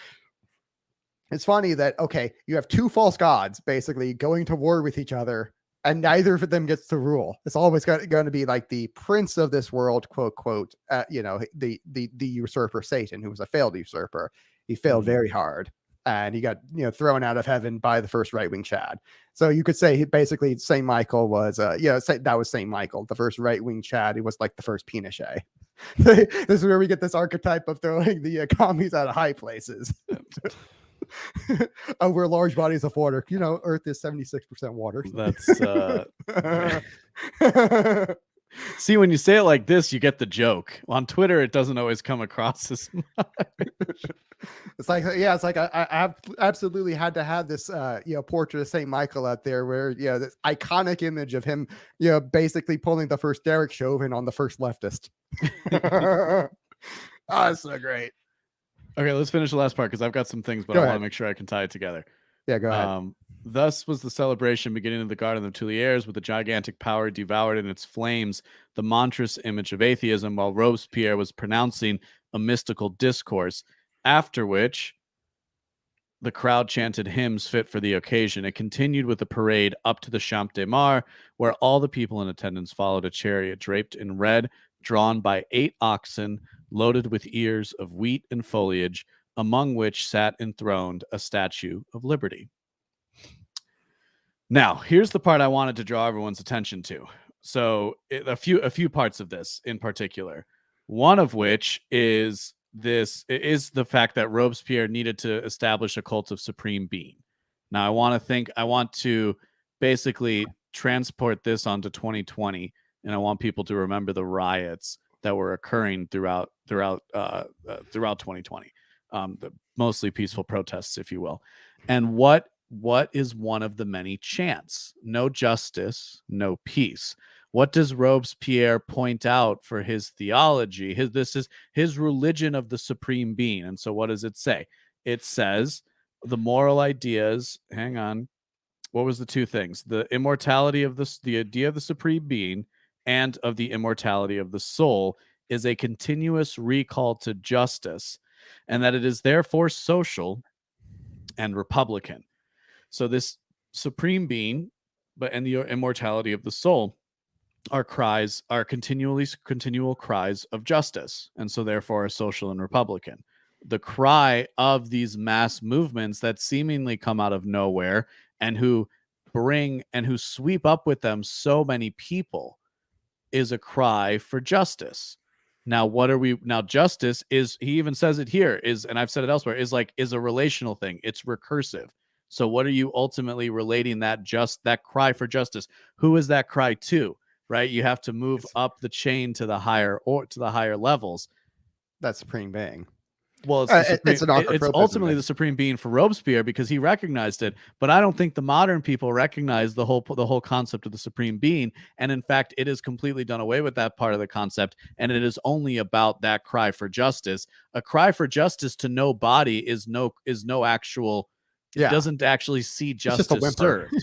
it's funny that, okay, you have two false gods basically going to war with each other, and neither of them gets to rule. It's always going to be like the prince of this world, quote, the usurper Satan, who was a failed usurper. He failed very hard, and he got thrown out of heaven by the first right-wing Chad. So you could say basically Saint Michael was that was Saint Michael, the first right-wing Chad. He was like the first Pinochet. This is where we get this archetype of throwing the commies out of high places over large bodies of water. Earth is 76% water. That's see, when you say it like this, you get the joke. On Twitter, it doesn't always come across as much. It's like I absolutely had to have this portrait of Saint Michael out there, where this iconic image of him basically pulling the first Derek Chauvin on the first leftist. That's so great. Okay, let's finish the last part, because I've got some things, but I want to make sure I can tie it together. Yeah, go ahead. Thus was the celebration beginning of the Garden of Tuileries, with the gigantic power devoured in its flames, the monstrous image of atheism, while Robespierre was pronouncing a mystical discourse, after which the crowd chanted hymns fit for the occasion. It continued with the parade up to the Champ de Mars, where all the people in attendance followed a chariot draped in red, drawn by 8 oxen, loaded with ears of wheat and foliage, among which sat enthroned a statue of liberty. Now, here's the part I wanted to draw everyone's attention to. So a few parts of this in particular, one of which is the fact that Robespierre needed to establish a cult of supreme being. Now, I want to basically transport this onto 2020, and I want people to remember the riots that were occurring throughout 2020, the mostly peaceful protests, if you will. And what is one of the many chants? No justice, no peace. What does Robespierre point out for his theology? This is his religion of the supreme being. And so what does it say? It says the moral ideas. Hang on. What was the two things? The immortality of the idea of the supreme being and of the immortality of the soul is a continuous recall to justice, and that it is therefore social and republican. So this supreme being, and the immortality of the soul are continual cries of justice, and so therefore are social and republican. The cry of these mass movements that seemingly come out of nowhere and who sweep up with them so many people is a cry for justice. Now, justice is, he even says it here, is, and I've said it elsewhere, is a relational thing. It's recursive. So what are you ultimately relating that cry for justice? Who is that cry to? Right? You have to move up the chain to the higher levels. That supreme being. Well, it's ultimately the supreme being for Robespierre, because he recognized it. But I don't think the modern people recognize the whole concept of the supreme being. And in fact, it is completely done away with that part of the concept. And it is only about that cry for justice. A cry for justice to no body is no actual. It doesn't actually see justice served,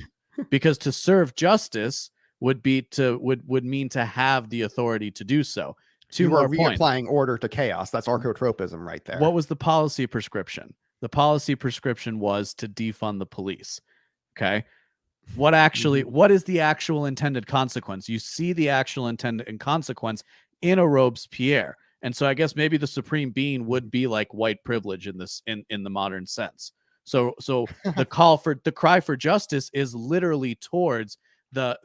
because to serve justice would mean to have the authority to do so. You are reapplying order to chaos. That's arcotropism right there. What was the policy prescription? The policy prescription was to defund the police. Okay. what is the actual intended consequence? You see the actual intended consequence in a Robespierre. And so I guess maybe the supreme being would be like white privilege in this, in the modern sense. So the cry for justice is literally towards the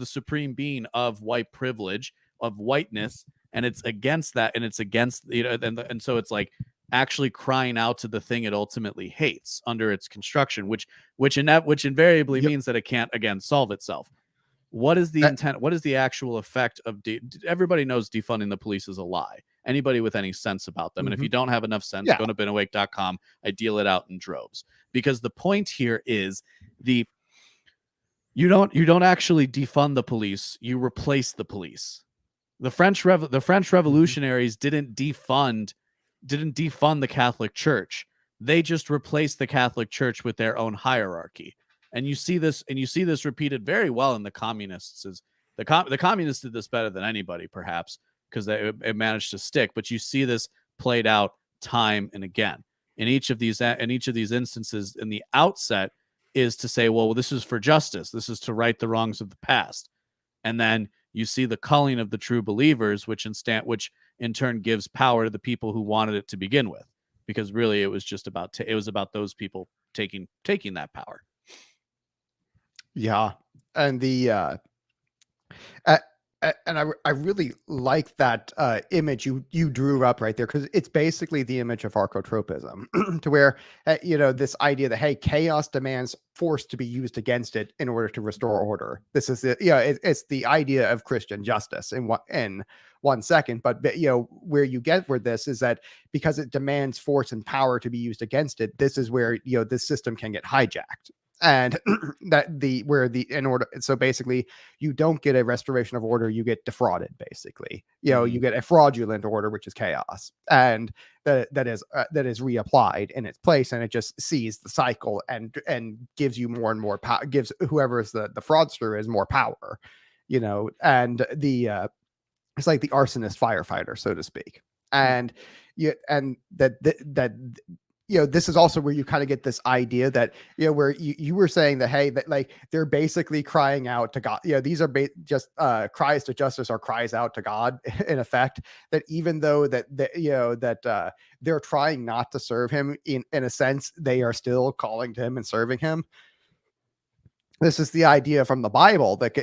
supreme being of white privilege, of whiteness, and it's against that, and it's against, and so it's like actually crying out to the thing it ultimately hates under its construction, which invariably means that it can't again solve itself. What is the intent? What is the actual effect of everybody knows defunding the police is a lie. Anybody with any sense about them. And if you don't have enough sense, go to binawake.com. I deal it out in droves, because the point here is you don't actually defund the police, you replace the police. The French revolutionaries didn't defund the Catholic Church. They just replaced the Catholic Church with their own hierarchy. And you see this repeated very well in the communists. The communists did this better than anybody, perhaps, because it managed to stick. But you see this played out time and again in each of these instances. In the outset is to say, well, this is for justice. This is to right the wrongs of the past. And then you see the culling of the true believers, which in turn gives power to the people who wanted it to begin with, because really it was just about those people taking that power. And I really like that image you drew up right there, because it's basically the image of arcotropism, to where this idea that, hey, chaos demands force to be used against it in order to restore order. This is it's the idea of Christian justice in 1 second. But where you get where this is that because it demands force and power to be used against it, this is where this system can get hijacked. And so basically you don't get a restoration of order, you get defrauded. Basically, you get a fraudulent order, which is chaos, and that is reapplied in its place, and it just sees the cycle and gives you more and more power, gives whoever is the fraudster is more power, and it's like the arsonist firefighter, so to speak. And this is also where you kind of get this idea that, where you were saying that, hey, that like they're basically crying out to God. These are just cries to justice, or cries out to God, in effect, that even though that they're trying not to serve him in a sense, they are still calling to him and serving him. This is the idea from the Bible that,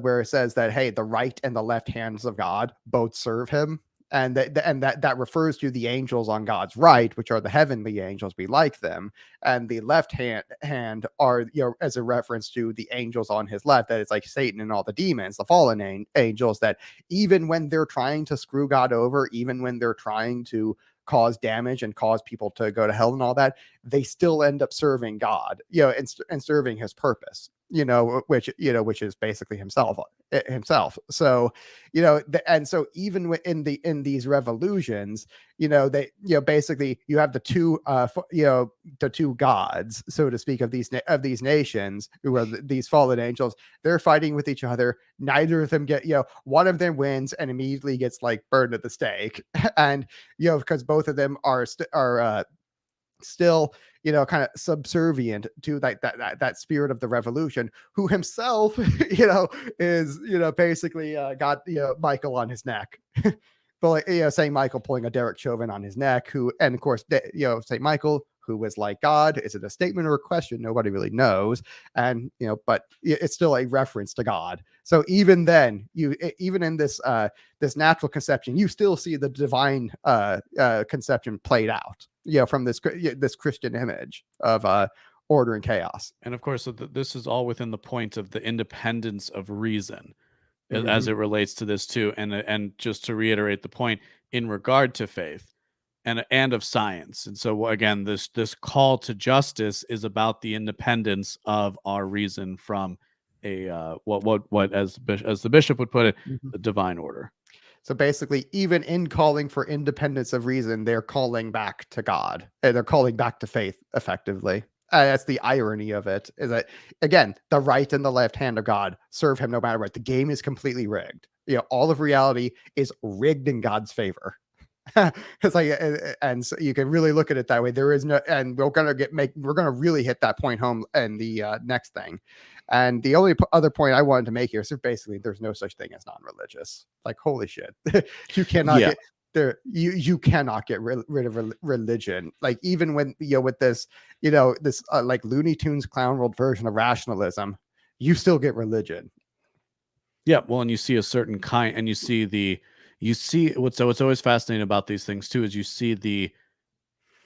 where it says that, hey, the right and the left hands of God both serve him. And that refers to the angels on God's right, which are the heavenly angels, we like them, and the left hand are as a reference to the angels on his left, that it's like Satan and all the demons, the fallen angels, that even when they're trying to screw God over, even when they're trying to cause damage and cause people to go to hell and all that, they still end up serving God, and serving his purpose, which is basically himself. So, and so even in these revolutions, they, basically you have the two gods, so to speak, of these nations, who are these fallen angels. They're fighting with each other. Neither of them get, one of them wins and immediately gets like burned at the stake. And, because both of them are still, kind of subservient to that spirit of the revolution, who himself, is, basically got, Michael on his neck. But like, St. Michael pulling a Derek Chauvin on his neck, and of course, St. Michael, who was like God. Is it a statement or a question? Nobody really knows. And, but it's still a reference to God. So even then, even in this natural conception, you still see the divine conception played out, from this Christian image of order and chaos. And of course, this is all within the point of the independence of reason, as it relates to this too. And just to reiterate the point in regard to faith and of science. And so again, this call to justice is about the independence of our reason from a what as the bishop would put it, the divine order. So basically, even in calling for independence of reason, they're calling back to God. They're calling back to faith, effectively. That's the irony of it, is that, again, the right and the left hand of God serve him no matter what. The game is completely rigged. All of reality is rigged in God's favor. It's like, and so you can really look at it that way. There is no, and we're gonna really hit that point home in the next thing. And the only other point I wanted to make here is basically there's no such thing as non-religious. Like, holy shit, you cannot get there. You cannot get rid of religion. Like, even when, with this, this like Looney Tunes clown world version of rationalism, you still get religion. Yeah, well, and you see a certain kind, and you see what's always fascinating about these things too is you see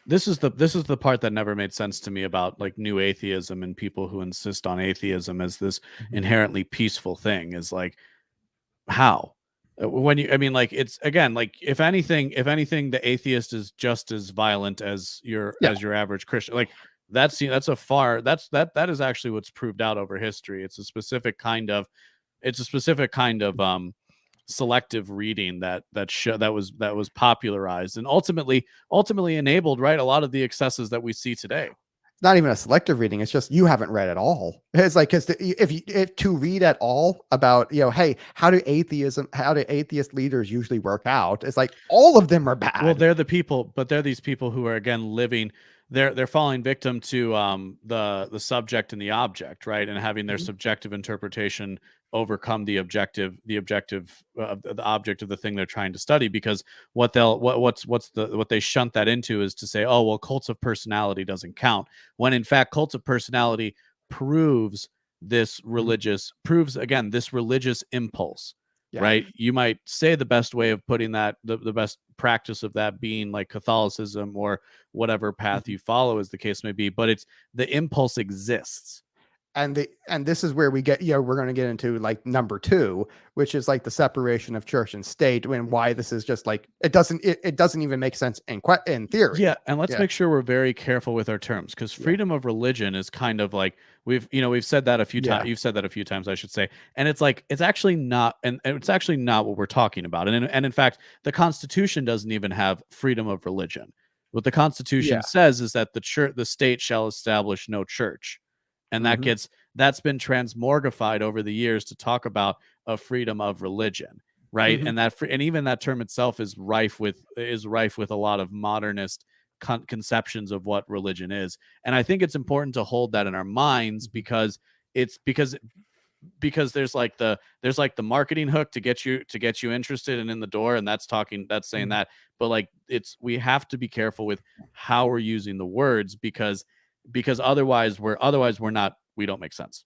this is the part that never made sense to me about like new atheism and people who insist on atheism as this inherently peaceful thing is like, how? When I mean, like, it's again, like, if anything, the atheist is just as violent as your average Christian. Like, that is actually what's proved out over history. It's a specific kind of selective reading that was popularized and ultimately enabled, right, a lot of the excesses that we see today. Not even a selective reading. It's just you haven't read at all. It's like, because if to read at all about, hey, how do atheist leaders usually work out? It's like all of them are bad. Well, they're these people who are, again, living. They're falling victim to the subject and the object, right, and having their subjective interpretation overcome the objective of the object of the thing they're trying to study. Because what they shunt that into is to say, oh, well, cults of personality doesn't count, when in fact cults of personality proves this religious impulse. Yeah. Right. You might say the best way of putting that, the best practice of that being like Catholicism or whatever path you follow, as the case may be, but it's the impulse exists. And this is where we get, we're going to get into like number 2, which is like the separation of church and state, and why this is just like, it doesn't even make sense in theory. Yeah. And let's make sure we're very careful with our terms, because freedom of religion is kind of like, we've said that a few times. You've said that a few times, I should say. And it's like, it's actually not what we're talking about. And in fact, the Constitution doesn't even have freedom of religion. What the Constitution says is that the state shall establish no church. And that's been transmorgified over the years to talk about a freedom of religion, right? And and even that term itself is rife with a lot of modernist conceptions of what religion is. And I think it's important to hold that in our minds, because there's like the marketing hook to get you interested and in the door, and that's saying that. But like, we have to be careful with how we're using the words, because otherwise we don't make sense.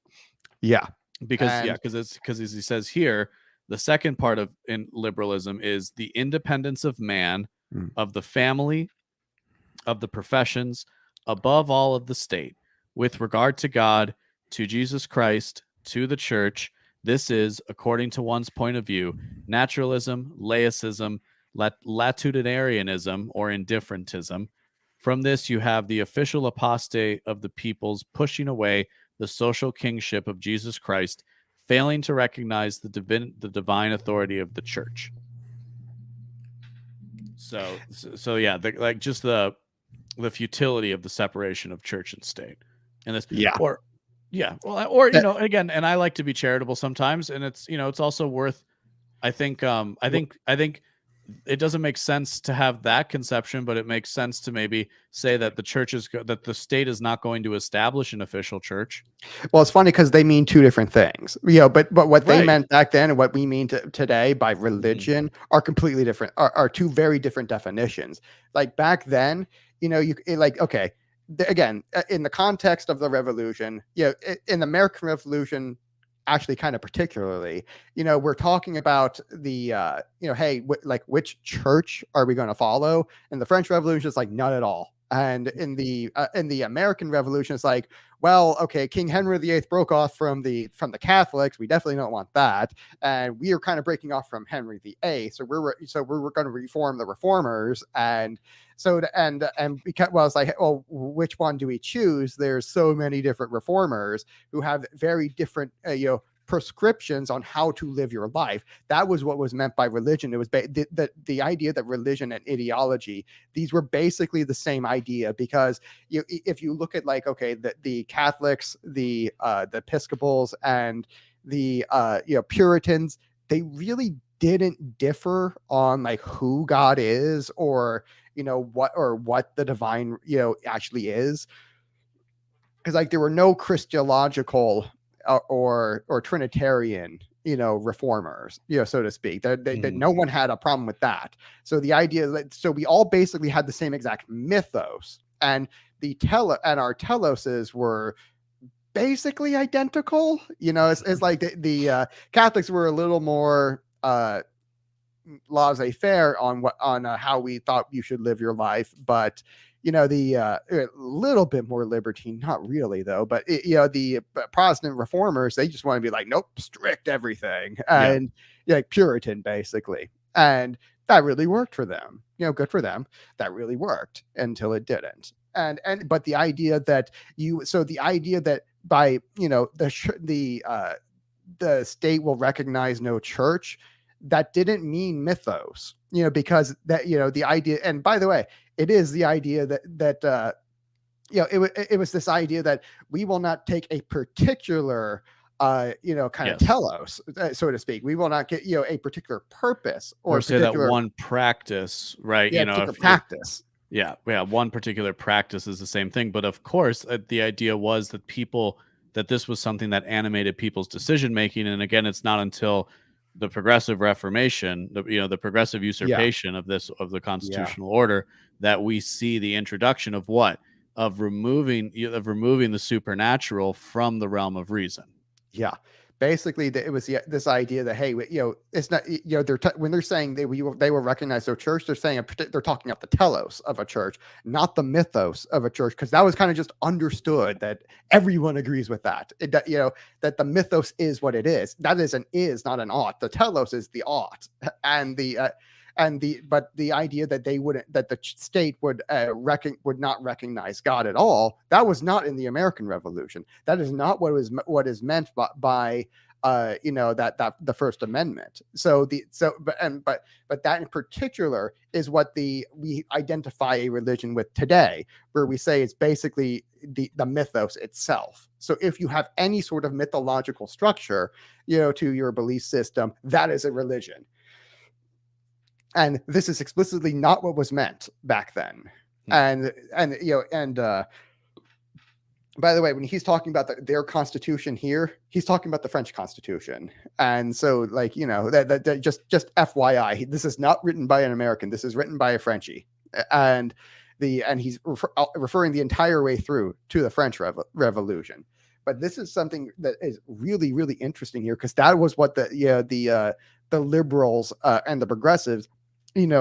Yeah. Because as he says here, the second part in liberalism is the independence of man, of the family, of the professions, above all of the state, with regard to God, to Jesus Christ, to the church. This is, according to one's point of view, naturalism, laicism, latitudinarianism, or indifferentism. From this, you have the official apostate of the peoples pushing away the social kingship of Jesus Christ, failing to recognize the divine authority of the church. So yeah, just the futility of the separation of church and state, and this, again, and I like to be charitable sometimes, and it's also worth. I think it doesn't make sense to have that conception, but it makes sense to maybe say that that the state is not going to establish an official church. Well, it's funny because they mean two different things, but what they meant back then and what we mean today by religion are completely different, are two very different definitions. Like back then, again, in the context of the revolution, in the American Revolution, actually kind of particularly, we're talking about the, hey, which church are we going to follow? And the French Revolution is like, none at all. And in the American Revolution, it's like, well, okay, King Henry VIII broke off from the Catholics. We definitely don't want that, and we are kind of breaking off from Henry VIII. So we're going to reform the reformers, and because, well, it's like, well, which one do we choose? There's so many different reformers who have very different, prescriptions on how to live your life. That was what was meant by religion. It was the idea that religion and ideology, these were basically the same idea, because if you look at the Catholics, the Episcopals, and the Puritans, they really didn't differ on who God is, or what the divine actually is, because there were no Christological or Trinitarian, reformers, so to speak. That no one had a problem with that. So the idea that we all basically had the same exact mythos, and our teloses were basically identical. It's like the Catholics were a little more laissez-faire on how we thought you should live your life, but the a little bit more libertine, not really though, but the Protestant reformers, they just want to be like, nope, strict everything, and like Puritan basically, and that really worked for them. Good for them. That really worked until it didn't. But the idea that by the state will recognize no church, that didn't mean mythos, because that the idea, and by the way, it is the idea that it was this idea that we will not take a particular kind of telos, so to speak. We will not get a particular purpose or say that one practice, right? Practice. One particular practice is the same thing, but of course, the idea was that this was something that animated people's decision making, and again, it's not until the Progressive Reformation, the progressive usurpation of the constitutional order, that we see the introduction of removing the supernatural from the realm of reason. Yeah. Basically, it was this idea that, hey, it's not, when they're saying they will recognize their church, they're saying they're talking about the telos of a church, not the mythos of a church, because that was kind of just understood that everyone agrees with that. That the mythos is what it is. That is an is, not an ought. The telos is the ought, but the idea that the state would not recognize God at all, that was not in the American Revolution. That is not what is meant by the First Amendment. But that in particular is what we identify a religion with today, where we say it's basically the mythos itself. So if you have any sort of mythological structure, to your belief system, that is a religion. And this is explicitly not what was meant back then. And by the way, when he's talking about their constitution here, he's talking about the French Constitution. And so, that just FYI, this is not written by an American. This is written by a Frenchie, and he's referring the entire way through to the French Revolution. But this is something that is really, really interesting here, because that was what the liberals and the progressives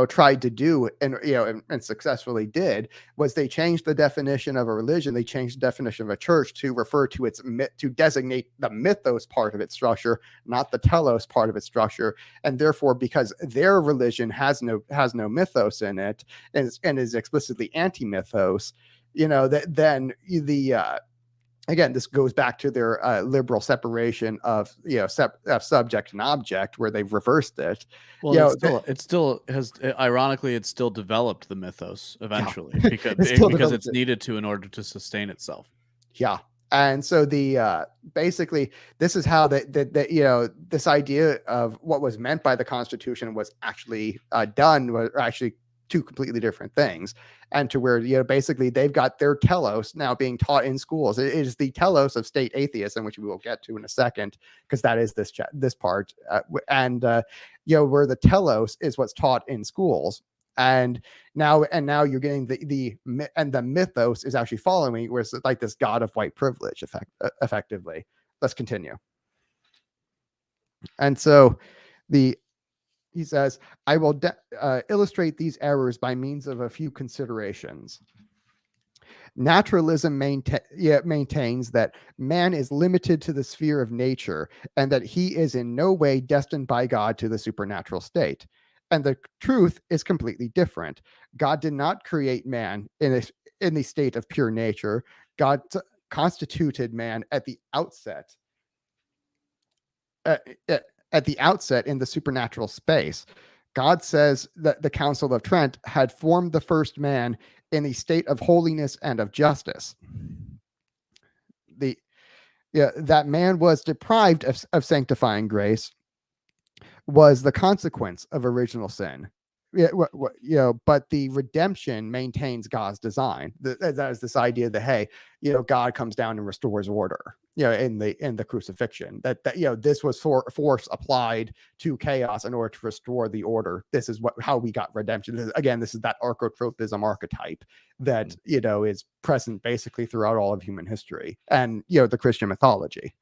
tried to do, and successfully did, was they changed the definition of a religion. They changed the definition of a church to refer to to designate the mythos part of its structure, not the telos part of its structure. And therefore, because their religion has no mythos in it, and is explicitly anti-mythos, again, this goes back to their liberal separation of subject and object, where they've reversed it. Well, it still has. Ironically, it's still developed the mythos eventually, because it's needed to in order to sustain itself. Yeah, and so basically this is how this idea of what was meant by the Constitution was actually done, was actually two completely different things. And to where, basically they've got their telos now being taught in schools. It is the telos of state atheism, which we will get to in a second, because that is this part. Where the telos is what's taught in schools. And now you're getting the mythos is actually following, where it's like this God of white privilege effectively. Let's continue. And so he says, I will illustrate these errors by means of a few considerations. Naturalism maintains that man is limited to the sphere of nature, and that he is in no way destined by God to the supernatural state. And the truth is completely different. God did not create man in the state of pure nature. God constituted man at the outset. At the outset in the supernatural space. God says that the Council of Trent had formed the first man in a state of holiness and of justice. That man was deprived of sanctifying grace was the consequence of original sin. Yeah, but the redemption maintains God's design. That is this idea that, hey, God comes down and restores order. In the crucifixion, that this was force applied to chaos in order to restore the order. This is how we got redemption. Again, this is that arcotropism archetype that is present basically throughout all of human history and the Christian mythology.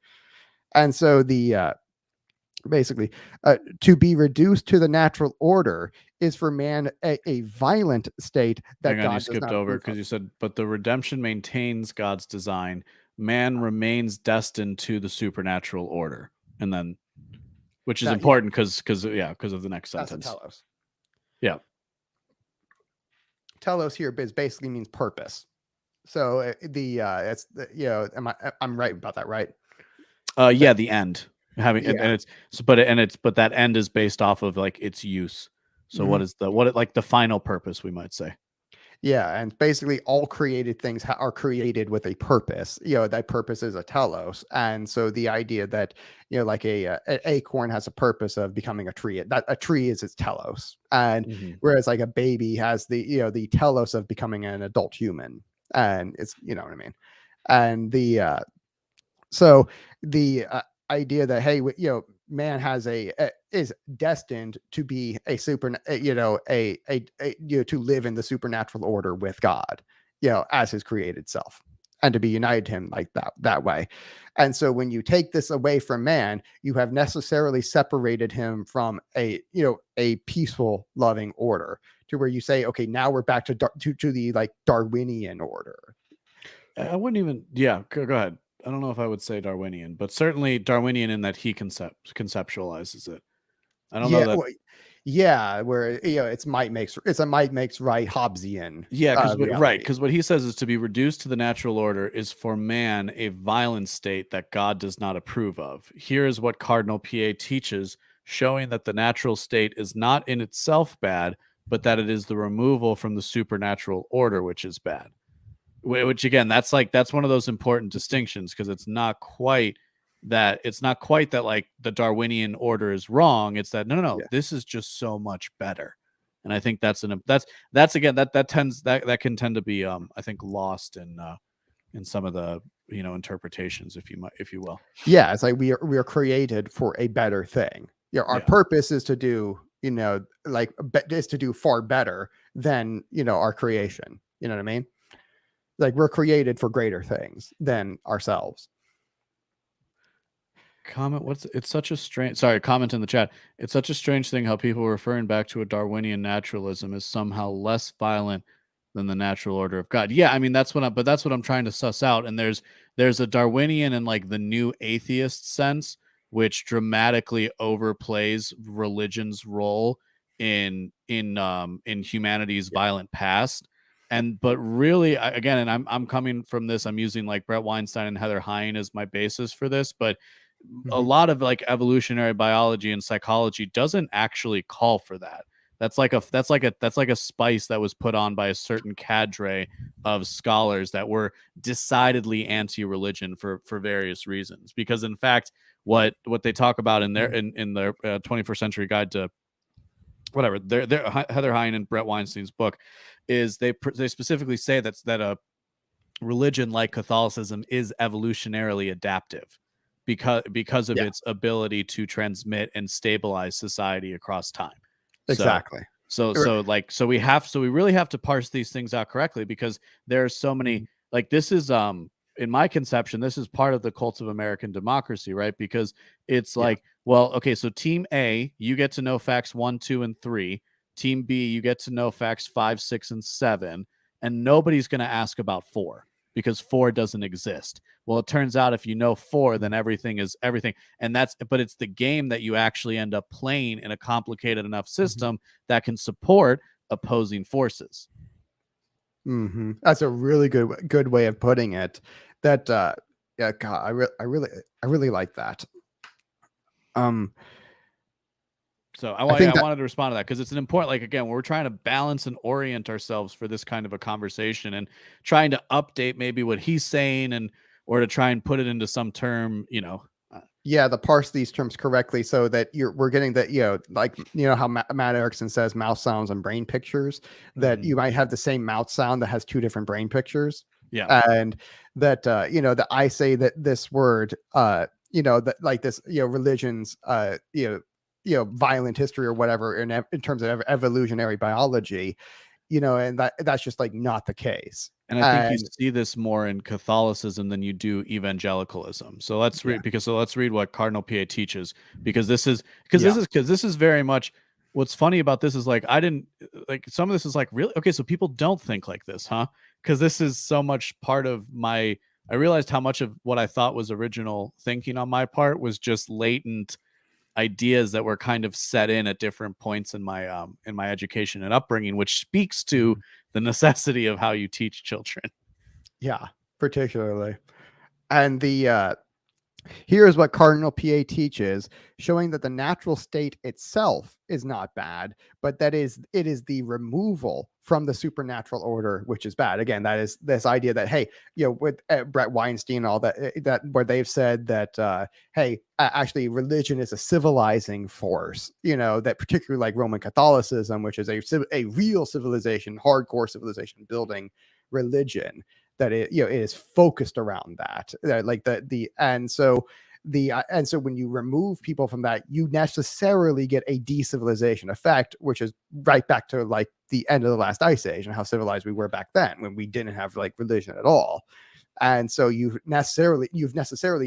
And so basically to be reduced to the natural order is for man a violent state that Hang on, God you does skipped not over approve because of. you said, but the redemption maintains God's design. Man remains destined to the supernatural order. And then, which is important because of the next That's sentence. a telos. Yeah. Telos here basically means purpose. So I'm right about that, right? Yeah, the end. But that end is based off of like its use. So what is the final purpose, we might say? Yeah, and basically all created things are created with a purpose. That purpose is a telos, and so the idea that like an acorn has a purpose of becoming a tree. That a tree is its telos, and whereas like a baby has the telos of becoming an adult human, and it's what I mean, and the idea that, hey, man has is destined to be a super, to live in the supernatural order with God, as his created self, and to be united to him like that way. And so when you take this away from man, you have necessarily separated him from a peaceful, loving order, to where you say, okay, now we're back to the like Darwinian order. I wouldn't even. Yeah, go ahead. I don't know if I would say Darwinian, but certainly Darwinian in that he conceptualizes it. I don't know that. Where it's a might makes right Hobbesian. Yeah, because what he says is to be reduced to the natural order is for man a violent state that God does not approve of. Here is what Cardinal PA teaches, showing that the natural state is not in itself bad, but that it is the removal from the supernatural order which is bad. Which again, that's one of those important distinctions, because it's not quite that like the Darwinian order is wrong. It's that no, this is just so much better. And I think that's again that can tend to be I think lost in some of the interpretations, if you will. Yeah, it's like we are created for a better thing. Our purpose is to do is to do far better than our creation. You know what I mean? Like we're created for greater things than ourselves. Comment in the chat. It's such a strange thing how people referring back to a Darwinian naturalism is somehow less violent than the natural order of God. Yeah, I mean that's what I'm trying to suss out. And there's a Darwinian and like the new atheist sense, which dramatically overplays religion's role in humanity's violent past. But really, again, and I'm coming from this, I'm using like Brett Weinstein and Heather Hine as my basis for this, but a lot of like evolutionary biology and psychology doesn't actually call for that. That's like a spice that was put on by a certain cadre of scholars that were decidedly anti-religion for various reasons. Because in fact, what they talk about in their 21st Century Guide to whatever, their Heather Hine and Brett Weinstein's book is they specifically say that a religion like Catholicism is evolutionarily adaptive because of its ability to transmit and stabilize society across time. Exactly. So we really have to parse these things out correctly, because there are so many, like this is in my conception, this is part of the cult of American democracy, right? Because it's like, well, okay, so team A, you get to know facts 1, 2, and 3. Team B, you get to know facts 5, 6, and 7, and nobody's going to ask about 4 because 4 doesn't exist. Well, it turns out if you know 4, then everything is everything. But it's the game that you actually end up playing in a complicated enough system that can support opposing forces. That's a really good way of putting it. That God, I really like that. So I wanted to respond to that, because it's an important, like, again, we're trying to balance and orient ourselves for this kind of a conversation and trying to update maybe what he's saying or to try and put it into some term, Yeah, to parse these terms correctly so that we're getting that, like, how Matt Erickson says mouth sounds and brain pictures, that you might have the same mouth sound that has two different brain pictures. Yeah. And that, that I say that this word, that like this, religions, violent history or whatever in terms of evolutionary biology, and that's just like not the case. And I think you see this more in Catholicism than you do evangelicalism. So let's read let's read what Cardinal PA teaches, because this is very much what's funny about this is like I didn't like some of this is like really okay, so people don't think like this, huh? Because this is so much part of I realized how much of what I thought was original thinking on my part was just latent ideas that were kind of set in at different points in my education and upbringing, which speaks to the necessity of how you teach children. Yeah, particularly. And here's what Cardinal PA teaches, showing that the natural state itself is not bad, but it is the removal from the supernatural order which is bad. Again, that is this idea that, hey, with Brett Weinstein and all that where they've said that, hey, actually religion is a civilizing force, that particularly like Roman Catholicism, which is a real civilization, hardcore civilization building religion, that it is focused around that, like and so when you remove people from that, you necessarily get a decivilizations effect, which is right back to like the end of the last ice age and how civilized we were back then when we didn't have like religion at all. And so you've necessarily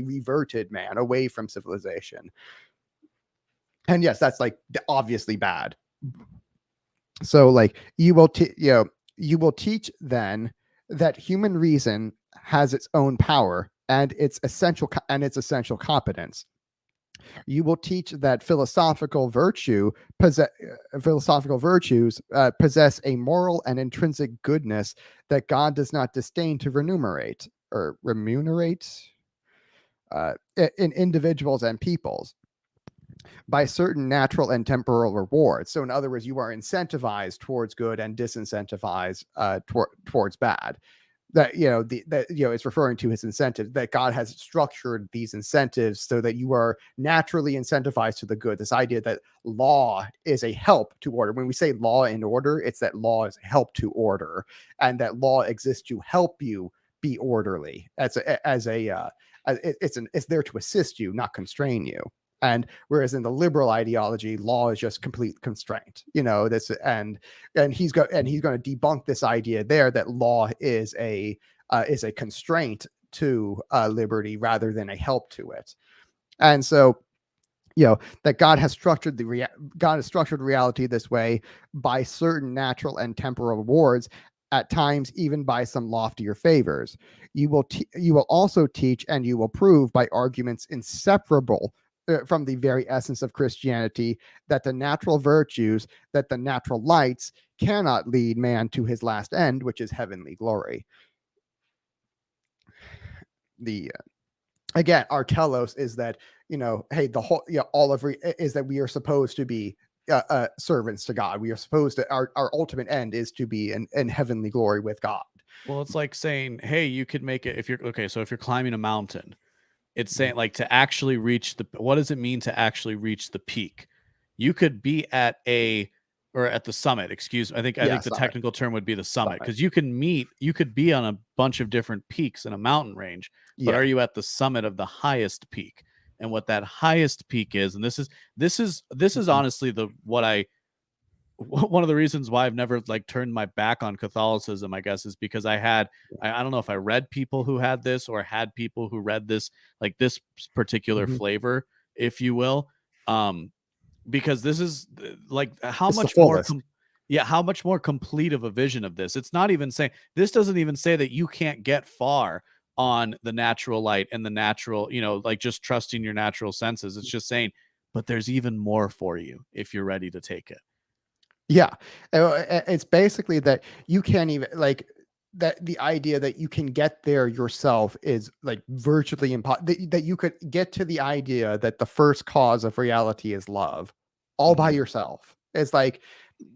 reverted man away from civilization. And yes, that's like obviously bad. So like you will teach then that human reason has its own power and its essential competence. You will teach that philosophical virtues possess a moral and intrinsic goodness that God does not disdain to remunerate in individuals and peoples by certain natural and temporal rewards. So in other words, you are incentivized towards good and disincentivized towards bad. That it's referring to his incentives, that God has structured these incentives so that you are naturally incentivized to the good. This idea that law is a help to order. When we say law and order, it's that law is a help to order, and that law exists to help you be orderly. It's there to assist you, not constrain you. And whereas in the liberal ideology, law is just complete constraint, and he's going to debunk this idea there that law is a constraint to liberty rather than a help to it. And so, that God has structured reality this way by certain natural and temporal rewards, at times even by some loftier favors. You will also teach and you will prove by arguments inseparable from the very essence of Christianity that the natural virtues, that the natural lights cannot lead man to his last end, which is heavenly glory. Again, our telos is that, hey, the whole, is that we are supposed to be servants to God. We are supposed to, our ultimate end is to be in heavenly glory with God. Well, it's like saying, hey, you could make it if you're so if you're climbing a mountain, it's saying like to actually reach what does it mean to actually reach the peak? You could be at the summit, excuse me. I think the technical term would be the summit, because you could be on a bunch of different peaks in a mountain range, but are you at the summit of the highest peak? And what that highest peak is, and this is honestly one of the reasons why I've never like turned my back on Catholicism, I guess, is because I don't know if I read people who had this or had people who read this, like this particular flavor, if you will. Because this is like how much more complete of a vision of this. It's not even saying, this doesn't even say that you can't get far on the natural light and the natural, like just trusting your natural senses. It's just saying, but there's even more for you if you're ready to take it. Yeah, it's basically that you can't even like that. The idea that you can get there yourself is like virtually impossible. That you could get to the idea that the first cause of reality is love all by yourself. It's like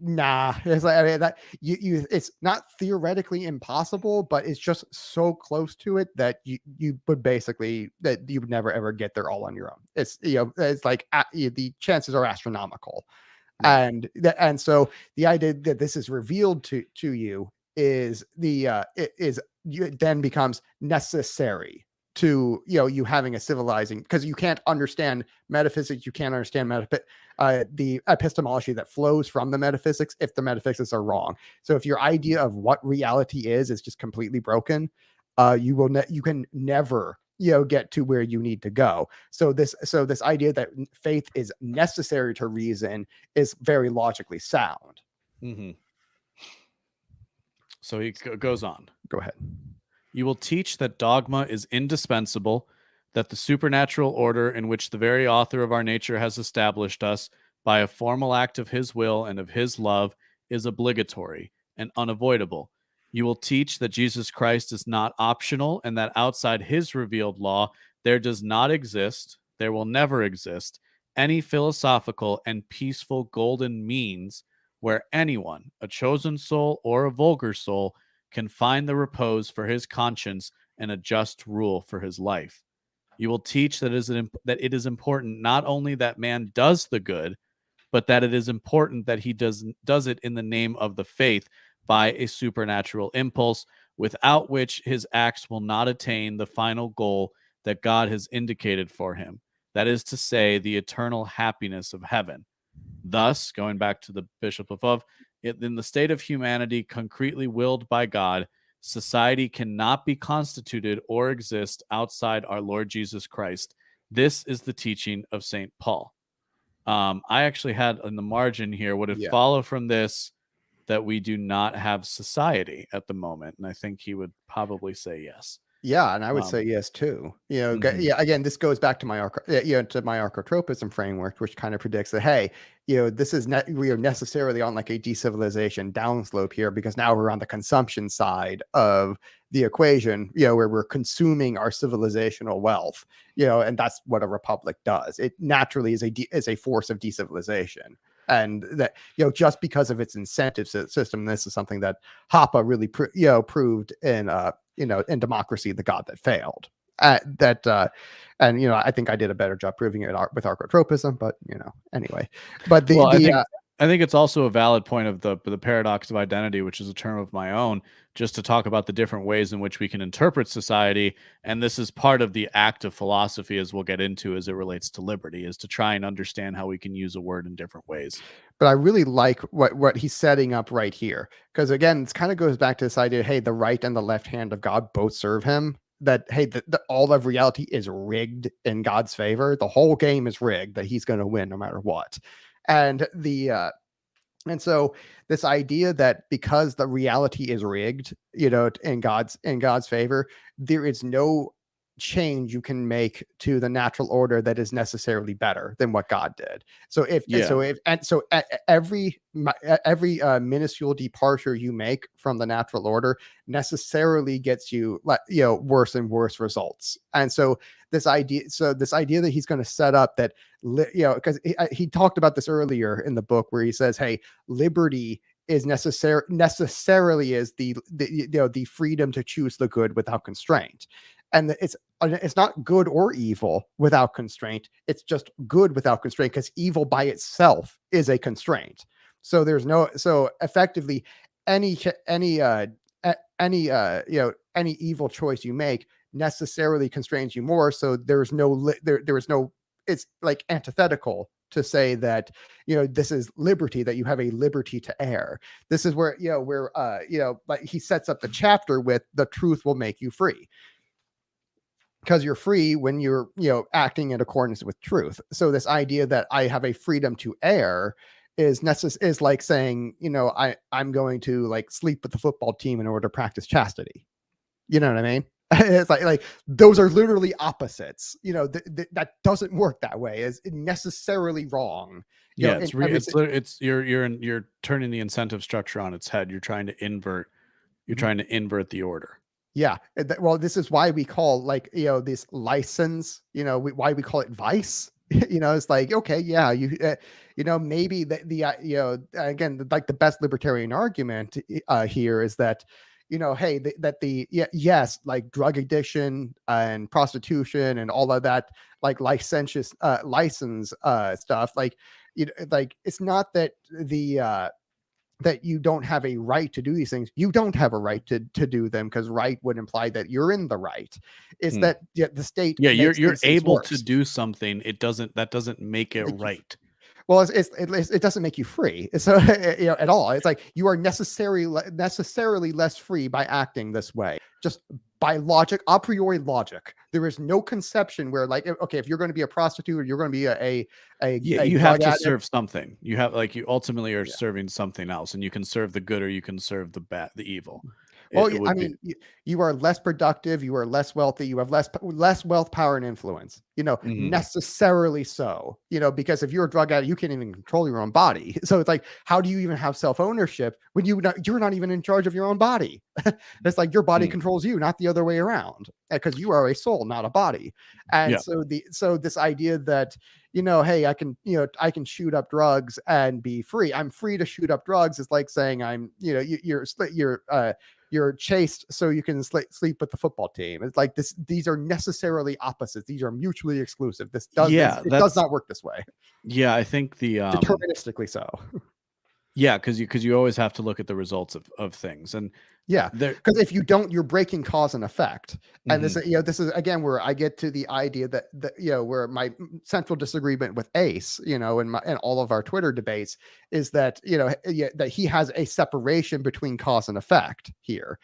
Nah, it's like, I mean, that it's not theoretically impossible, but it's just so close to it that you would basically that you would never ever get there all on your own. It's it's like the chances are astronomical, Right. and so the idea that this is revealed to you is it then becomes necessary to you having a civilizing, because you can't understand metaphysics, you can't understand the epistemology that flows from the metaphysics if the metaphysics are wrong. So if your idea of what reality is just completely broken, you can never get to where you need to go. So this idea that faith is necessary to reason is very logically sound. Mm-hmm. So he goes on. Go ahead. You will teach that dogma is indispensable, that the supernatural order in which the very author of our nature has established us by a formal act of his will and of his love is obligatory and unavoidable. You will teach that Jesus Christ is not optional and that outside his revealed law, there does not exist, there will never exist, any philosophical and peaceful golden means where anyone, a chosen soul or a vulgar soul, can find the repose for his conscience and a just rule for his life. You will teach that it is important not only that man does the good, but that it is important that he does it in the name of the faith by a supernatural impulse, without which his acts will not attain the final goal that God has indicated for him. That is to say, the eternal happiness of heaven. Thus, going back to the Bishop above, in the state of humanity concretely willed by God, society cannot be constituted or exist outside our Lord Jesus Christ. This is the teaching of St. Paul. I actually had in the margin here, would it follow from this that we do not have society at the moment? And I think he would probably say yes. Yeah, and I would say yes too. Yeah. Again, this goes back to my arcotropism framework, which kind of predicts that hey, this is we are necessarily on like a decivilization downslope here, because now we're on the consumption side of the equation. Where we're consuming our civilizational wealth. And that's what a republic does. It naturally is a force of decivilization. And that just because of its incentive system, this is something that Hoppe really proved in in Democracy, the God That Failed. And I think I did a better job proving it with arcotropism, but anyway. But I think it's also a valid point of the paradox of identity, which is a term of my own, just to talk about the different ways in which we can interpret society. And this is part of the act of philosophy, as we'll get into as it relates to liberty, is to try and understand how we can use a word in different ways. But I really like what he's setting up right here, because again, it kind of goes back to this idea, hey, the right and the left hand of God both serve him. That hey, all of reality is rigged in God's favor. The whole game is rigged, that he's going to win no matter what. And so this idea that because the reality is rigged, in God's favor, there is no change you can make to the natural order that is necessarily better than what God did. So every minuscule departure you make from the natural order necessarily gets you worse and worse results. And so this idea that he's going to set up that because he talked about this earlier in the book, where he says, hey, liberty is necessarily is the freedom to choose the good without constraint. And it's not good or evil without constraint. It's just good without constraint, because evil by itself is a constraint. So effectively any evil choice you make necessarily constrains you more. So there is no, it's like antithetical to say that, this is liberty, that you have a liberty to err. This is where, like he sets up the chapter with the truth will make you free. Because you're free when you're, acting in accordance with truth. So this idea that I have a freedom to err is like saying, I'm going to like sleep with the football team in order to practice chastity. You know what I mean? It's like those are literally opposites. That doesn't work that way. It's necessarily wrong. You're turning the incentive structure on its head. You're trying to invert the order. Yeah. Well, this is why we call this license, why we call it vice. It's like, okay, yeah, maybe the again, like the best libertarian argument here is that, hey, yes, like drug addiction and prostitution and all of that, like licentious license stuff, like, like it's not that that you don't have a right to do these things. You don't have a right to do them, because right would imply that you're in the right. It's that the state, you're able to do something. That doesn't make it right. Well, it doesn't make you free. So at all. It's like you are necessarily less free by acting this way. Just by logic, a priori logic. There is no conception where, like, okay, if you're going to be a prostitute or you're going to be you have to serve something. You have, like, you ultimately are serving something else, and you can serve the good or you can serve the bad, the evil. Well, I mean, you are less productive, you are less wealthy, you have less wealth, power, and influence, necessarily so, because if you're a drug addict, you can't even control your own body. So it's like, how do you even have self-ownership when you're not even in charge of your own body? It's like your body controls you, not the other way around, because you are a soul, not a body. And so this idea that, hey, I can shoot up drugs and be free. I'm free to shoot up drugs. Is like saying I'm, you're chaste so you can sleep with the football team. It's like this. These are necessarily opposites. These are mutually exclusive. It does not work this way. Yeah, I think deterministically so. Yeah, because you always have to look at the results of things, and because if you don't, you're breaking cause and effect. And this is again where I get to the idea that where my central disagreement with Ace, in all of our Twitter debates, is that that he has a separation between cause and effect here.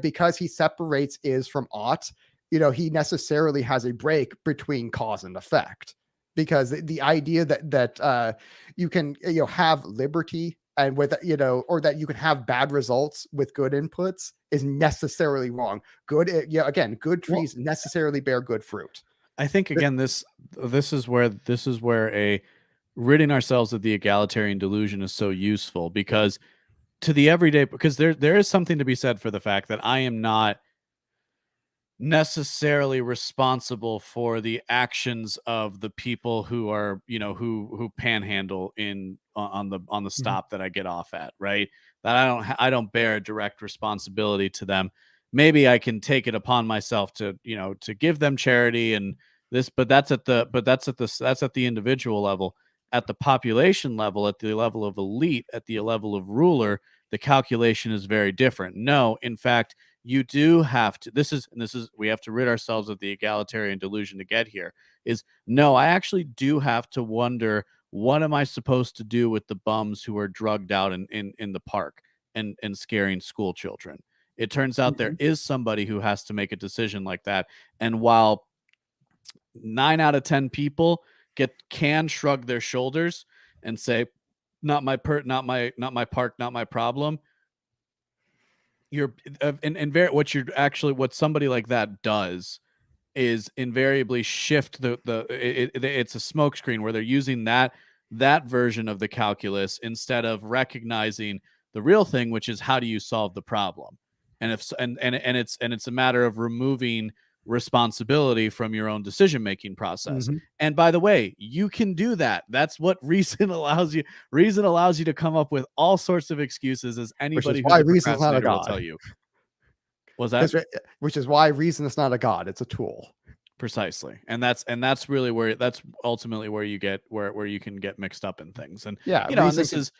Because he separates is from ought. He necessarily has a break between cause and effect, because the idea that you can have liberty and with or that you can have bad results with good inputs is necessarily wrong. Good trees necessarily bear good fruit. I think again this is where a ridding ourselves of the egalitarian delusion is so useful, because to the everyday, because there is something to be said for the fact that I am not necessarily responsible for the actions of the people who are who panhandle on the stop that I get off at, right? That I don't bear a direct responsibility to them. Maybe I can take it upon myself to to give them charity and this, but that's at the individual level. At the population level, at the level of elite, at the level of ruler, the calculation is very different. No, in fact, you do have to, we have to rid ourselves of the egalitarian delusion to get here, I actually do have to wonder, what am I supposed to do with the bums who are drugged out in the park and scaring school children? It turns out there is somebody who has to make a decision like that. And while 9 out of 10 people can shrug their shoulders and say, not my park, not my problem, what somebody like that does is invariably shift it's a smokescreen where they're using that version of the calculus instead of recognizing the real thing, which is how do you solve the problem. And it's a matter of removing responsibility from your own decision-making process. And by the way, you can do that. That's what reason allows you. Reason allows you to come up with all sorts of excuses, as anybody who's a procrastinator will tell you. Was that? Which is why reason is not a god. It's a tool. Precisely. And that's really where, that's ultimately where you get where you can get mixed up in things. And and this is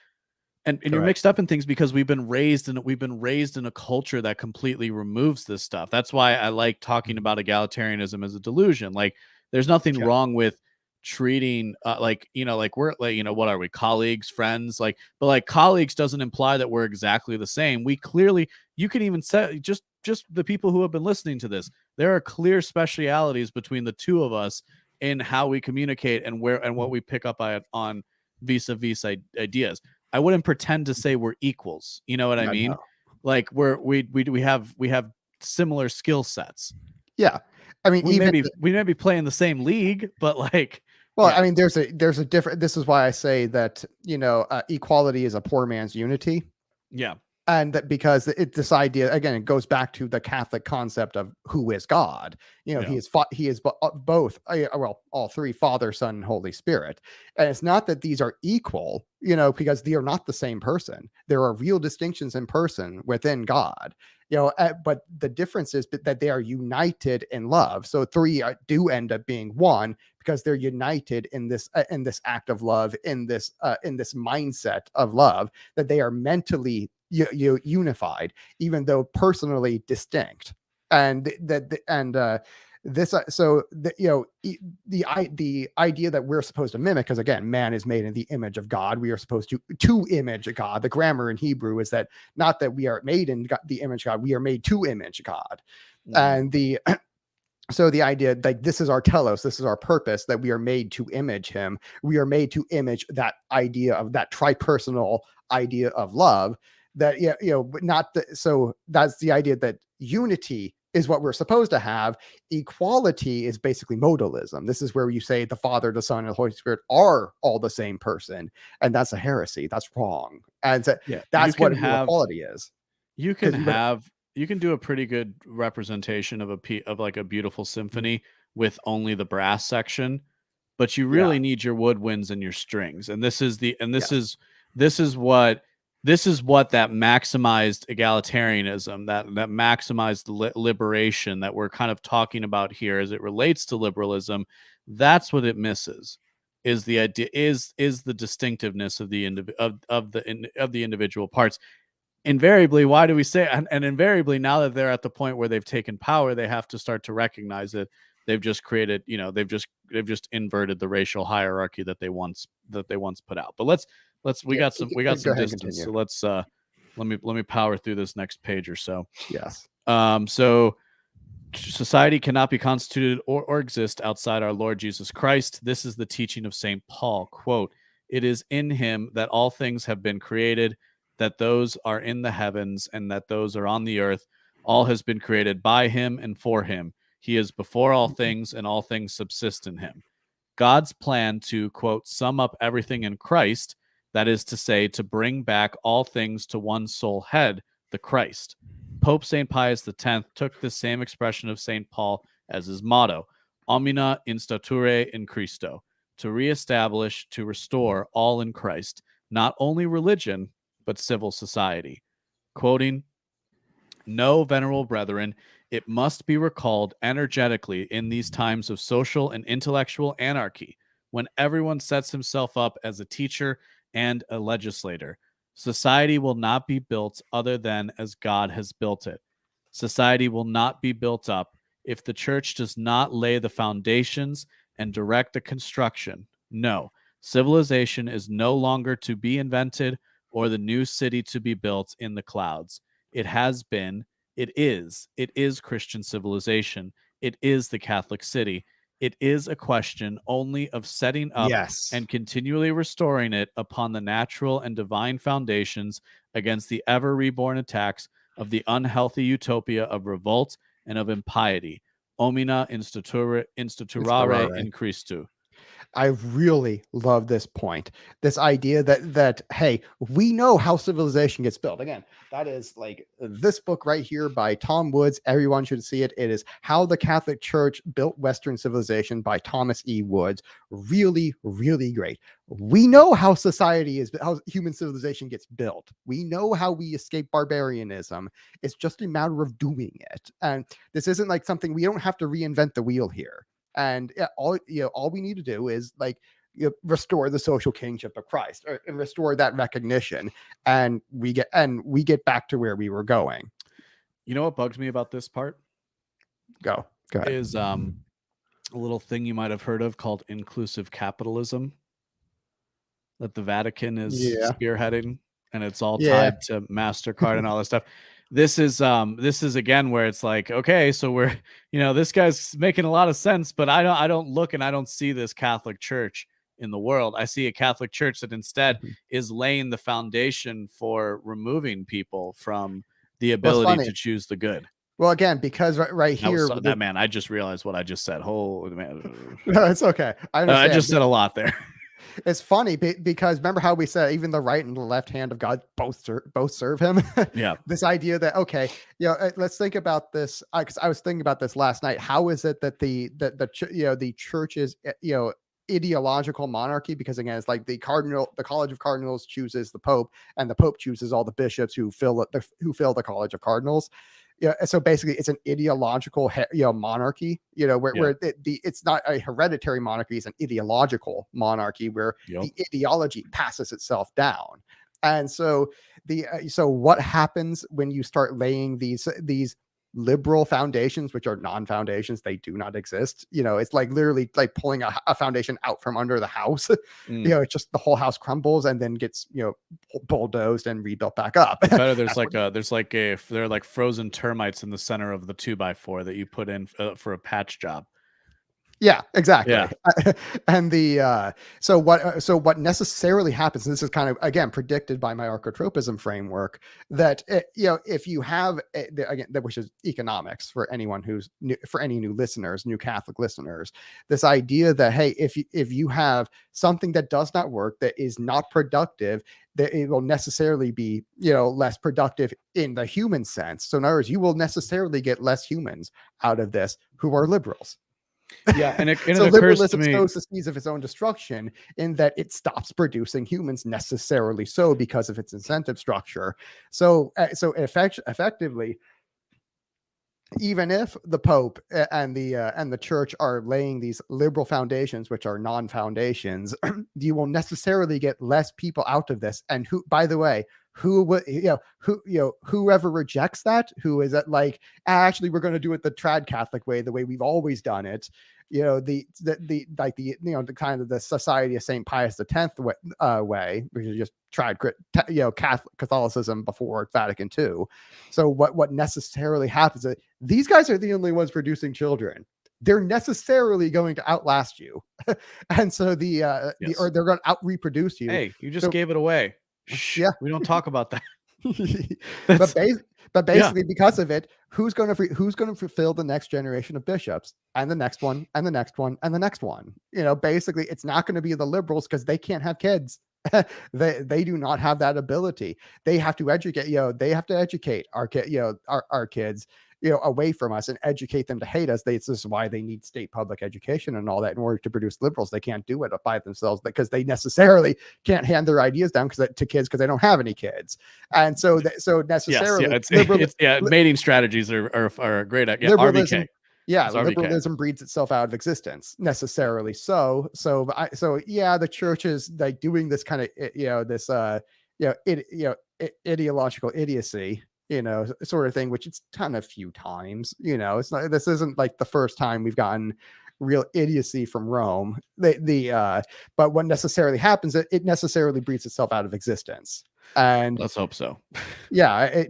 and you're mixed up in things because we've been raised in a culture that completely removes this stuff. That's why I like talking about egalitarianism as a delusion. Like, there's nothing wrong with treating what are we, colleagues, friends, but like colleagues doesn't imply that we're exactly the same. You can even say, just the people who have been listening to this, there are clear specialities between the two of us in how we communicate and what we pick up on vis-a-vis ideas. I wouldn't pretend to say we're equals. You know what I mean? No. Like we have similar skill sets. Yeah. I mean, we may be playing the same league, but like, I mean, there's a different, this is why I say that, equality is a poor man's unity. Yeah. and that because this idea, again, it goes back to the Catholic concept of who is God. He is both, well, all three: Father, Son, and Holy Spirit. And it's not that these are equal, because they are not the same person. There are real distinctions in person within God, but the difference is that they are united in love. So three do end up being one because they're united in this act of love, in this mindset of love, that they are mentally unified, even though personally distinct. And the idea that we're supposed to mimic, because again, man is made in the image of God. We are supposed to image God. The grammar in Hebrew is that not that we are made in the image of God, we are made to image God. And so the idea, like, this is our telos, this is our purpose, that we are made to image him. We are made to image that idea of that tripersonal idea of love. That but not so that's the idea that unity is what we're supposed to have. Equality is basically modalism. This is where you say the Father, the Son, and the Holy Spirit are all the same person, and that's a heresy. That's wrong. And so that's what equality is. You can do a pretty good representation of like a beautiful symphony with only the brass section, but you really need your woodwinds and your strings. And this is what that maximized egalitarianism, that maximized liberation that we're kind of talking about here as it relates to liberalism, that's what it misses. Is the idea is the distinctiveness of the individual parts. Invariably, why do we say, and invariably, now that they're at the point where they've taken power, they have to start to recognize that they've just created, they've just inverted the racial hierarchy that they once put out. But we got some distance. So let's let me power through this next page or so. Yes. So society cannot be constituted or exist outside our Lord Jesus Christ. This is the teaching of St. Paul. Quote, "It is in him that all things have been created, that those are in the heavens and that those are on the earth. All has been created by him and for him. He is before all things, and all things subsist in him." God's plan to, quote, "sum up everything in Christ," that is to say, to bring back all things to one sole head, the Christ. Pope St. Pius X took the same expression of St. Paul as his motto, "Omnia instauratore in Christo," to reestablish, to restore all in Christ, not only religion, but civil society. Quoting, "No, venerable brethren, it must be recalled energetically in these times of social and intellectual anarchy, when everyone sets himself up as a teacher and a legislator. Society will not be built other than as God has built it. Society will not be built up if the church does not lay the foundations and direct the construction. No, civilization is no longer to be invented or the new city to be built in the clouds. It has been, it is Christian civilization. It is the Catholic city. It is a question only of setting up and continually restoring it upon the natural and divine foundations against the ever reborn attacks of the unhealthy utopia of revolt and of impiety. Omnia institurare in Christu." I really love this point. This idea that hey, we know how civilization gets built. Again, that is like this book right here by Tom Woods. Everyone should see it. It is How the Catholic Church Built Western Civilization by Thomas E. Woods. Really, really great. We know how how human civilization gets built. We know how we escape barbarianism. It's just a matter of doing it. And this isn't like something, we don't have to reinvent the wheel here. And all we need to do is restore the social kingship of Christ, and restore that recognition, and we get back to where we were going. You know what bugs me about this part? Go ahead. Is a little thing you might have heard of called inclusive capitalism that the Vatican is spearheading, and it's all tied to MasterCard and all this stuff. This is again where it's like, okay, so we're, this guy's making a lot of sense, but I don't look and I don't see this Catholic Church in the world. I see a Catholic Church that instead is laying the foundation for removing people from the ability to choose the good. Well, again, because right here, man, I just realized what I just said. Holy man, no, it's okay. I understand. I just said a lot there. It's funny because remember how we said even the right and the left hand of God both serve him. Yeah. This idea that, okay, let's think about this, because I was thinking about this last night. How is it that the church's ideological monarchy, because again, it's like the College of Cardinals chooses the Pope, and the Pope chooses all the bishops who fill the College of Cardinals. So basically it's an ideological monarchy, where it's not a hereditary monarchy, it's an ideological monarchy where the ideology passes itself down. And so so what happens when you start laying these liberal foundations, which are non-foundations? They do not exist. It's like literally like pulling a foundation out from under the house. It's just the whole house crumbles and then gets bulldozed and rebuilt back up. Better there are like frozen termites in the center of the 2x4 that you put in for a patch job. Yeah, exactly. Yeah. And so what necessarily happens, and this is kind of again predicted by my arcotropism framework, that if you have again, which is economics for anyone who's new, for any new Catholic listeners, this idea that, hey, if you have something that does not work, that is not productive, that it will necessarily be less productive in the human sense. So in other words, you will necessarily get less humans out of this who are liberals. Yeah, and so liberalism sows the seeds of its own destruction in that it stops producing humans necessarily, so because of its incentive structure. So effectively, even if the Pope and the Church are laying these liberal foundations, which are non-foundations, you will necessarily get less people out of this. And who, by the way, whoever rejects that, who is at like, actually, we're going to do it the trad Catholic way, the way we've always done it. The kind of the Society of St. Pius X way, which is just tried Catholicism before Vatican II. So what necessarily happens is these guys are the only ones producing children. They're necessarily going to outlast you, and so or they're going to out reproduce you. Hey, you just gave it away. Shh, yeah, we don't talk about that. but basically, because of it, who's going to fulfill the next generation of bishops, and the next one, and the next one, and the next one? Basically, it's not going to be the liberals because they can't have kids. they do not have that ability. They have to educate. They have to educate our kids. Away from us and educate them to hate us. This is why they need state public education and all that in order to produce liberals. They can't do it by themselves because they necessarily can't hand their ideas down to kids because they don't have any kids. And so necessarily, mating strategies are great at liberalism. RBK. Liberalism breeds itself out of existence necessarily. So the church is like doing this kind of ideological idiocy, sort of thing, which it's done a few times. It's not, this isn't like the first time we've gotten real idiocy from Rome. But what necessarily happens, it necessarily breeds itself out of existence. And let's hope so. Yeah.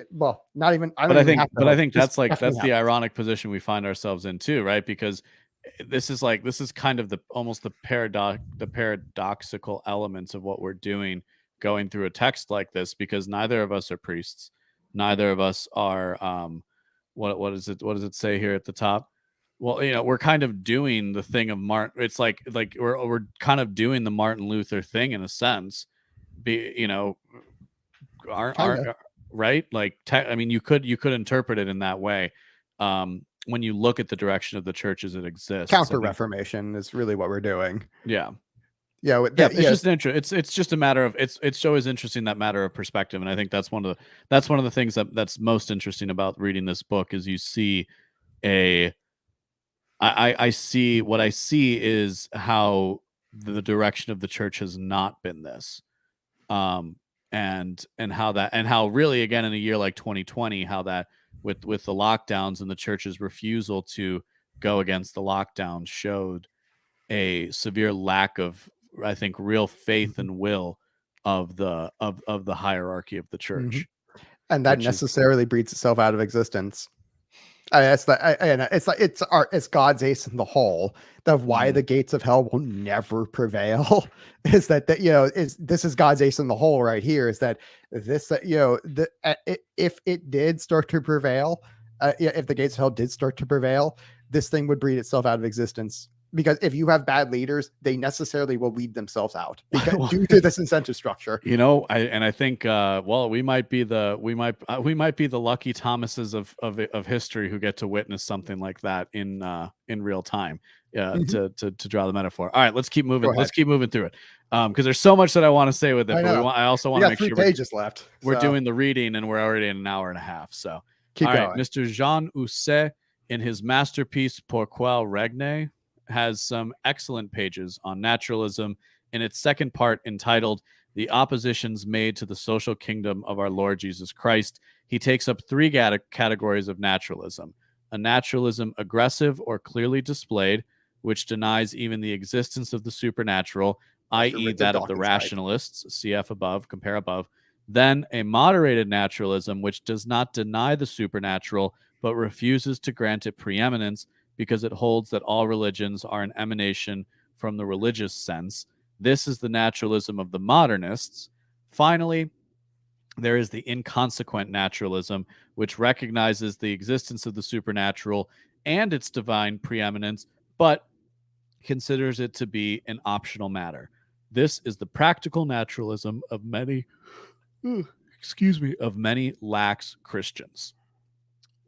Well, not even. I think that's the ironic position we find ourselves in too, right? Because this is kind of almost the paradoxical elements of what we're doing, going through a text like this, because neither of us are priests. Neither of us are what does it say here at the top? Well, we're kind of doing the thing of Martin. It's like we're kind of doing the Martin Luther thing in a sense. Right? Like, I mean, you could interpret it in that way. When you look at the direction of the church as it exists, Counter-Reformation is really what we're doing. Yeah. It's it's just a matter of it's always interesting, that matter of perspective, and I think that's one of the things that's most interesting about reading this book is you see I see what I see is how the direction of the church has not been this, and how really, again, in a year like 2020, how that with the lockdowns and the church's refusal to go against the lockdown showed a severe lack of, I think, real faith and will of the hierarchy of the church, and that necessarily breeds itself out of existence. It's God's ace in the hole of why the gates of hell will never prevail. Is that this is God's ace in the hole right here? Is that this if it did start to prevail, if the gates of hell did start to prevail, this thing would breed itself out of existence because if you have bad leaders, they necessarily will weed themselves out because due to this incentive structure. I think we might be the lucky Thomases of history who get to witness something like that in real time. To draw the metaphor. All right, let's keep moving. Let's keep moving through it because there's so much that I want to say with it. I also want to make sure 3 pages left. We're doing the reading, and we're already in an hour and a half. So keep going. Mr. Jean Housset, in his masterpiece Pourquoi Régner, has some excellent pages on naturalism in its second part entitled The Oppositions Made to the Social Kingdom of Our Lord Jesus Christ. He takes up 3 categories of naturalism: a naturalism aggressive or clearly displayed, which denies even the existence of the supernatural, i.e. that of the rationalists, cf. above, compare above. Then a moderated naturalism, which does not deny the supernatural, but refuses to grant it preeminence because it holds that all religions are an emanation from the religious sense. This is the naturalism of the modernists. Finally, there is the inconsequent naturalism, which recognizes the existence of the supernatural and its divine preeminence, but considers it to be an optional matter. This is the practical naturalism of many lax Christians.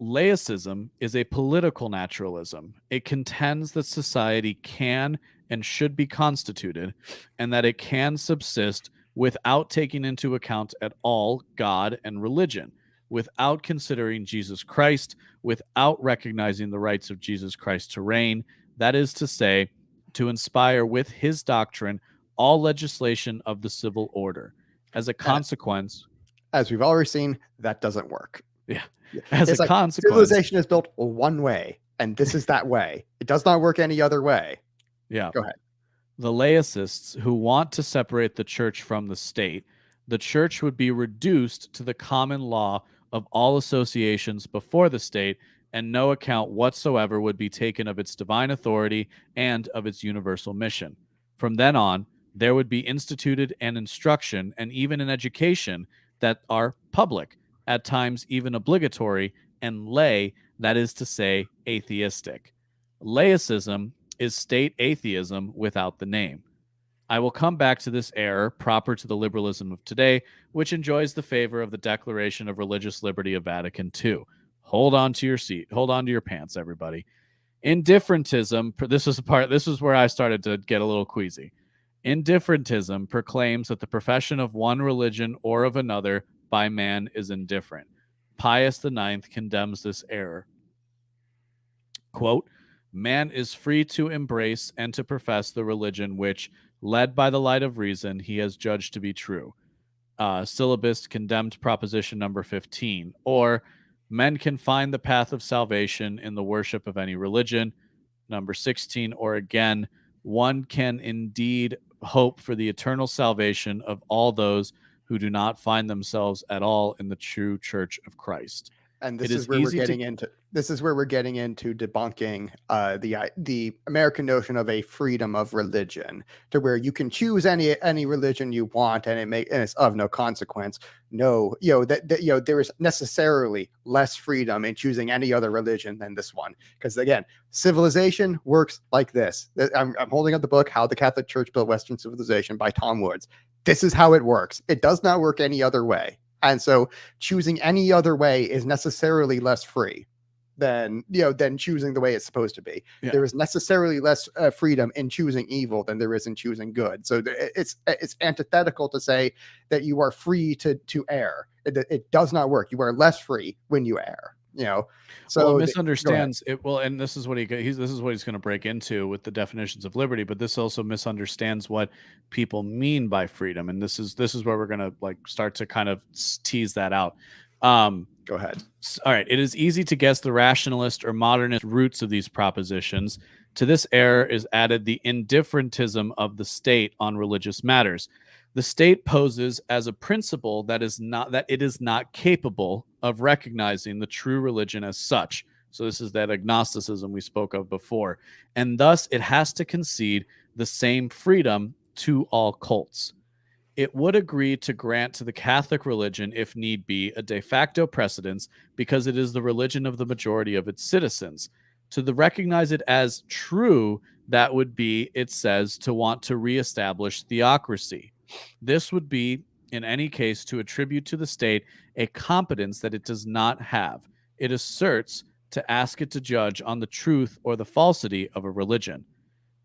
Laicism is a political naturalism. It contends that society can and should be constituted, and that it can subsist without taking into account at all God and religion, without considering Jesus Christ, without recognizing the rights of Jesus Christ to reign, that is to say, to inspire with his doctrine all legislation of the civil order. As a consequence, as we've already seen, that doesn't work. Yeah. As a consequence, civilization is built one way, and this is that way. It does not work any other way. Yeah. Go ahead. The laicists who want to separate the church from the state, the church would be reduced to the common law of all associations before the state, and no account whatsoever would be taken of its divine authority and of its universal mission. From then on, there would be instituted an instruction and even an education that are public, at times even obligatory, and lay, that is to say, atheistic. Laicism is state atheism without the name. I will come back to this error proper to the liberalism of today, which enjoys the favor of the Declaration of Religious Liberty of Vatican II. Hold on to your seat. Hold on to your pants, everybody. Indifferentism, this is where I started to get a little queasy. Indifferentism proclaims that the profession of one religion or of another by man is indifferent. Pius IX condemns this error. Quote, man is free to embrace and to profess the religion which, led by the light of reason, he has judged to be true. Syllabus condemned proposition number 15. Or, men can find the path of salvation in the worship of any religion. Number 16. Or again, one can indeed hope for the eternal salvation of all those who do not find themselves at all in the true Church of Christ. And this is where we're getting into debunking the American notion of a freedom of religion, to where you can choose any religion you want and it's of no consequence. No, there is necessarily less freedom in choosing any other religion than this one, because again, civilization works like this. I'm holding up the book How the Catholic Church Built Western Civilization by Tom Woods. This is how it works. It does not work any other way. And so choosing any other way is necessarily less free than choosing the way it's supposed to be. Yeah. There is necessarily less freedom in choosing evil than there is in choosing good. So it's antithetical to say that you are free to err. It does not work. You are less free when you err. So it misunderstands it. Well, and this is what he's going to break into with the definitions of liberty, but this also misunderstands what people mean by freedom. And this is where we're going to start to kind of tease that out. Go ahead. All right. It is easy to guess the rationalist or modernist roots of these propositions. To this error is added the indifferentism of the state on religious matters. The state poses as a principle that it is not capable of recognizing the true religion as such. So this is that agnosticism we spoke of before. And thus it has to concede the same freedom to all cults. It would agree to grant to the Catholic religion, if need be, a de facto precedence because it is the religion of the majority of its citizens. To recognize it as true that would be, it says, to want to reestablish theocracy. This would be, in any case, to attribute to the state a competence that it does not have. It asserts to ask it to judge on the truth or the falsity of a religion.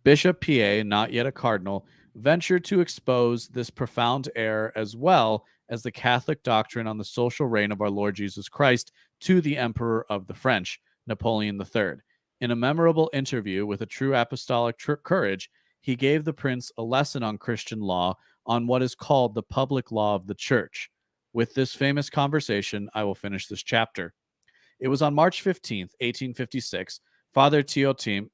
Bishop Pa, not yet a cardinal, ventured to expose this profound error as well as the Catholic doctrine on the social reign of our Lord Jesus Christ to the Emperor of the French, Napoleon III. In a memorable interview with a true apostolic courage, he gave the prince a lesson on Christian law on what is called the public law of the church. With this famous conversation, I will finish this chapter. It was on March 15th, 1856, Father Theotime,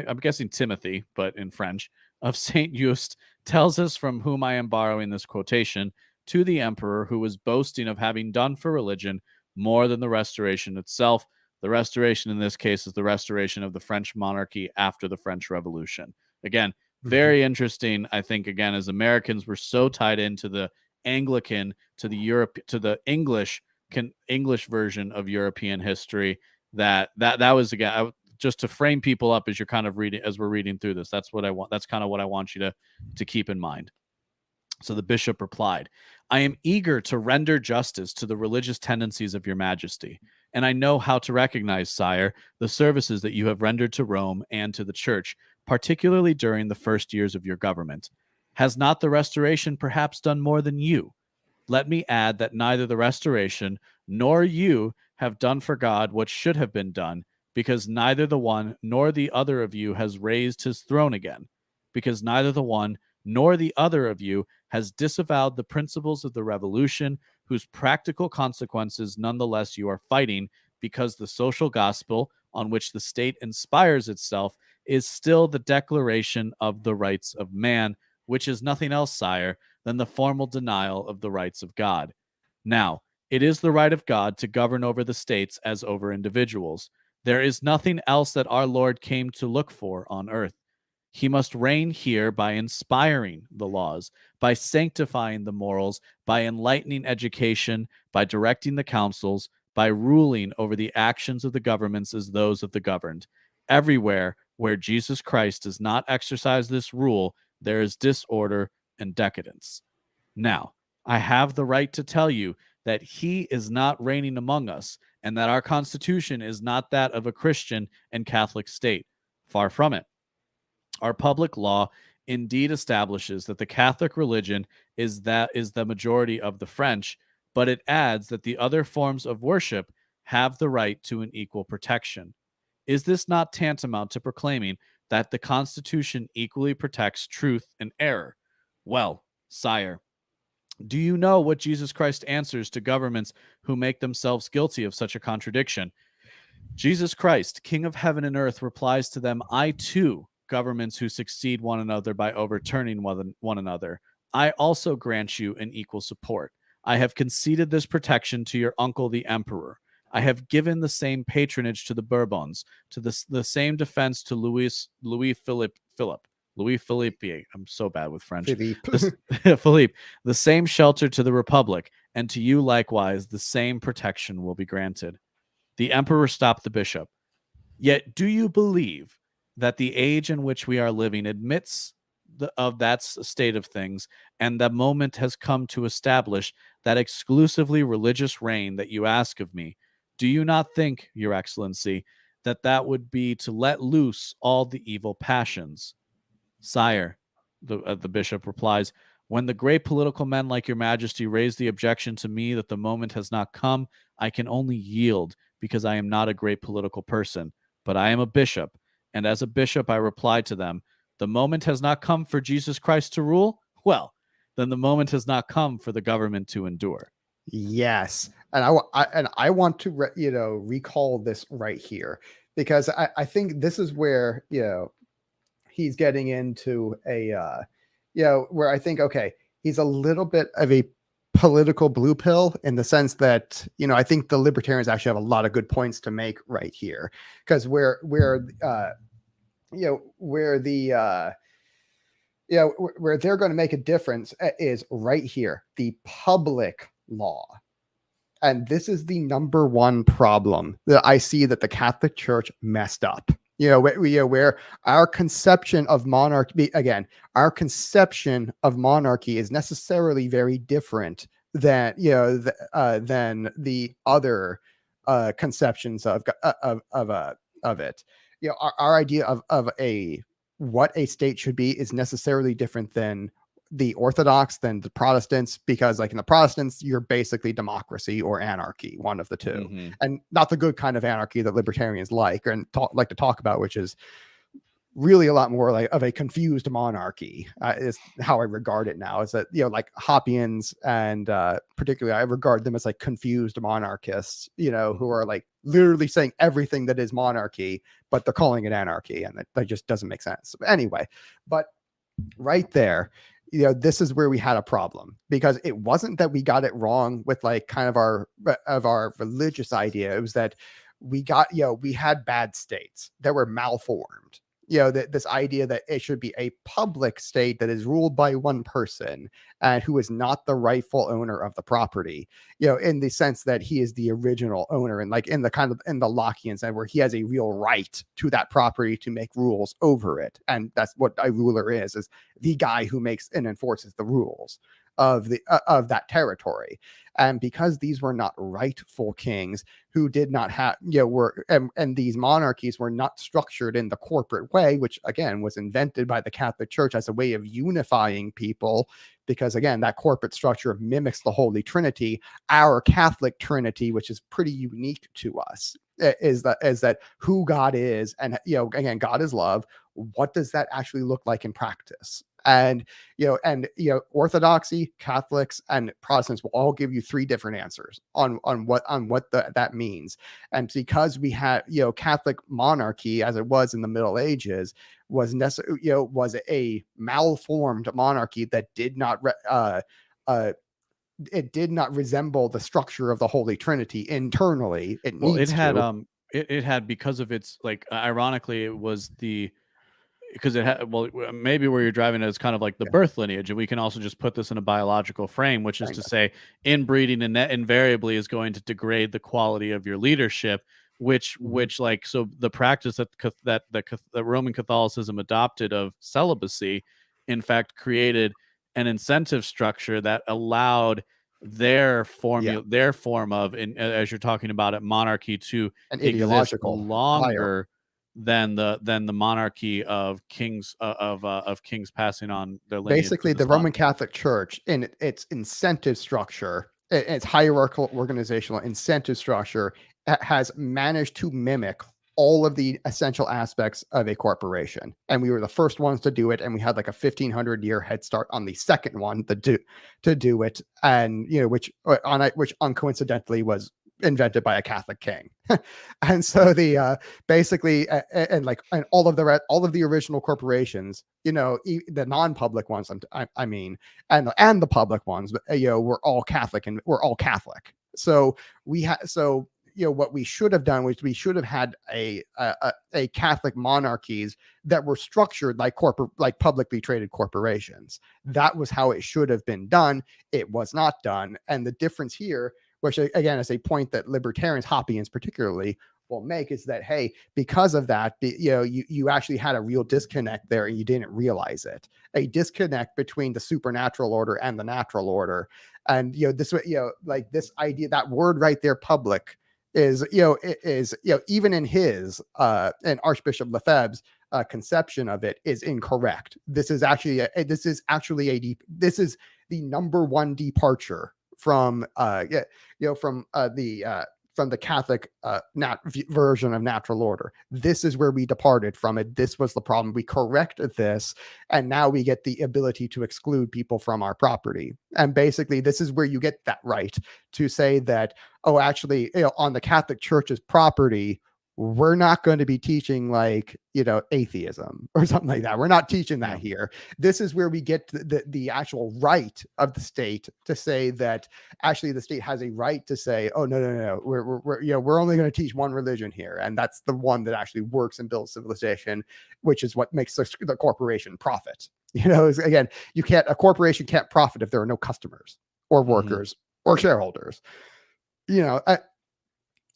I'm guessing Timothy, but in French, of St. Just tells us, from whom I am borrowing this quotation, to the emperor, who was boasting of having done for religion more than the restoration itself. The restoration in this case is the restoration of the French monarchy after the French Revolution. Again, very interesting. I think, again, as Americans, we're so tied into the Anglican, to the English version of European history that was, again, just to frame people up as you're kind of reading, as we're reading through this. That's what I want. That's kind of what I want you to keep in mind. So the bishop replied, I am eager to render justice to the religious tendencies of your majesty, and I know how to recognize, sire, the services that you have rendered to Rome and to the church, particularly during the first years of your government. Has not the Restoration perhaps done more than you? Let me add that neither the Restoration nor you have done for God what should have been done, because neither the one nor the other of you has raised his throne again, because neither the one nor the other of you has disavowed the principles of the Revolution, whose practical consequences nonetheless you are fighting, because the social gospel on which the state inspires itself is still the declaration of the rights of man, which is nothing else, sire, than the formal denial of the rights of God. Now, it is the right of God to govern over the states as over individuals. There is nothing else that our Lord came to look for on earth. He must reign here by inspiring the laws, by sanctifying the morals, by enlightening education, by directing the councils, by ruling over the actions of the governments as those of the governed. Everywhere where Jesus Christ does not exercise this rule, there is disorder and decadence. Now, I have the right to tell you that he is not reigning among us, and that our Constitution is not that of a Christian and Catholic state. Far from it. Our public law indeed establishes that the Catholic religion is the majority of the French, but it adds that the other forms of worship have the right to an equal protection. Is this not tantamount to proclaiming that the Constitution equally protects truth and error? Well, sire, do you know what Jesus Christ answers to governments who make themselves guilty of such a contradiction? Jesus Christ, King of heaven and earth, replies to them, I too, governments who succeed one another by overturning one another, I also grant you an equal support. I have conceded this protection to your uncle the emperor. I have given the same patronage to the Bourbons, to the same defense to Louis Philippe. I'm so bad with French. Philippe, the same shelter to the Republic, and to you likewise the same protection will be granted. The emperor stopped the bishop. Yet do you believe that the age in which we are living admits of that state of things, and the moment has come to establish that exclusively religious reign that you ask of me? Do you not think, Your Excellency, that would be to let loose all the evil passions? Sire, the bishop replies, when the great political men like your majesty raise the objection to me that the moment has not come, I can only yield, because I am not a great political person, but I am a bishop, and as a bishop I reply to them, the moment has not come for Jesus Christ to rule? Well, then the moment has not come for the government to endure. Yes, and I want to recall this right here, because I think this is where he's getting into a where I think, okay, he's a little bit of a political blue pill, in the sense that I think the libertarians actually have a lot of good points to make right here, because where they're going to make a difference is right here, the public law. And this is the number one problem that I see that the Catholic Church messed up. where our conception of monarchy, again, our conception of monarchy is necessarily very different than than the other conceptions of it. Our idea of what a state should be is necessarily different than the Orthodox, than the Protestants, because like in the Protestants, you're basically democracy or anarchy, one of the two, and not the good kind of anarchy that libertarians like like to talk about, which is really a lot more like of a confused monarchy, is how I regard it now. Is that, like Hoppians and particularly I regard them as like confused monarchists, who are like literally saying everything that is monarchy, but they're calling it anarchy, and that just doesn't make sense. But anyway, but right there, this is where we had a problem, because it wasn't that we got it wrong with like kind of our religious idea. It was that we had bad states that were malformed. This idea that it should be a public state that is ruled by one person and who is not the rightful owner of the property, in the sense that he is the original owner, and like in the Lockean sense, where he has a real right to that property to make rules over it. And that's what a ruler is the guy who makes and enforces the rules of that territory. And because these were not rightful kings who did not have, and these monarchies were not structured in the corporate way, which again was invented by the Catholic Church as a way of unifying people, because again, that corporate structure mimics the Holy Trinity. Our Catholic Trinity, which is pretty unique to us, is that who God is. And, again, God is love. What does that actually look like in practice? And Orthodoxy, Catholics, and Protestants will all give you three different answers on what that means. And because we had, Catholic monarchy, as it was in the Middle Ages, was a malformed monarchy that did not it did not resemble the structure of the Holy Trinity internally. It had, because of its, like, ironically, it was because it had, maybe where you're driving is kind of like the birth lineage, and we can also just put this in a biological frame, which is to say inbreeding invariably is going to degrade the quality of your leadership, which like, so the practice that Roman Catholicism adopted of celibacy, in fact, created an incentive structure that allowed their form of, as you're talking about it, monarchy to exist longer than the monarchy of kings of kings passing on their lineage. Basically, the Roman Catholic Church, in its incentive structure, its hierarchical organizational incentive structure, has managed to mimic all of the essential aspects of a corporation. And we were the first ones to do it, and we had like a 1,500-year head start on the second one to do it, and which uncoincidentally was invented by a Catholic king. And so the basically and all of the original corporations, the non-public ones, I mean, and the public ones, were all Catholic, and we're all Catholic. So what we should have done was we should have had a Catholic monarchies that were structured like publicly traded corporations. That was how it should have been done. It was not done. And the difference here, which again is a point that libertarians, Hoppians particularly, will make, is that, hey, because of that, you actually had a real disconnect there, and you didn't realize it. A disconnect between the supernatural order and the natural order. And this like this idea, that word right there, public, is even in his and Archbishop Lefebvre's conception of it, is incorrect. This is the number one departure from the Catholic version of natural order. This is where we departed from it. This was the problem. We corrected this, and now we get the ability to exclude people from our property. And basically, this is where you get that right to say that, oh, actually, on the Catholic Church's property, we're not going to be teaching atheism or something like that. We're not teaching that here. This is where we get the actual right of the state to say that actually the state has a right to say, oh, no, we're only going to teach one religion here, and that's the one that actually works and builds civilization, which is what makes the corporation profit. Again, a corporation can't profit if there are no customers or workers or shareholders.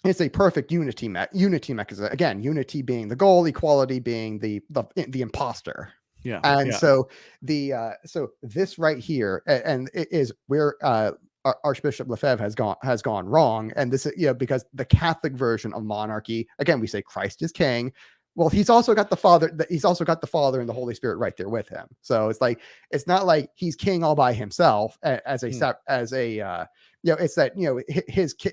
it's a perfect unity mechanism. Again, unity being the goal, equality being the imposter. Yeah. And Yeah. so so this right here, and it is where Archbishop Lefebvre has gone wrong. And this is, because the Catholic version of monarchy, again, we say Christ is king. Well, he's also got the Father. He's also got the Father and the Holy Spirit right there with him. So it's like, it's not like he's king all by himself it's that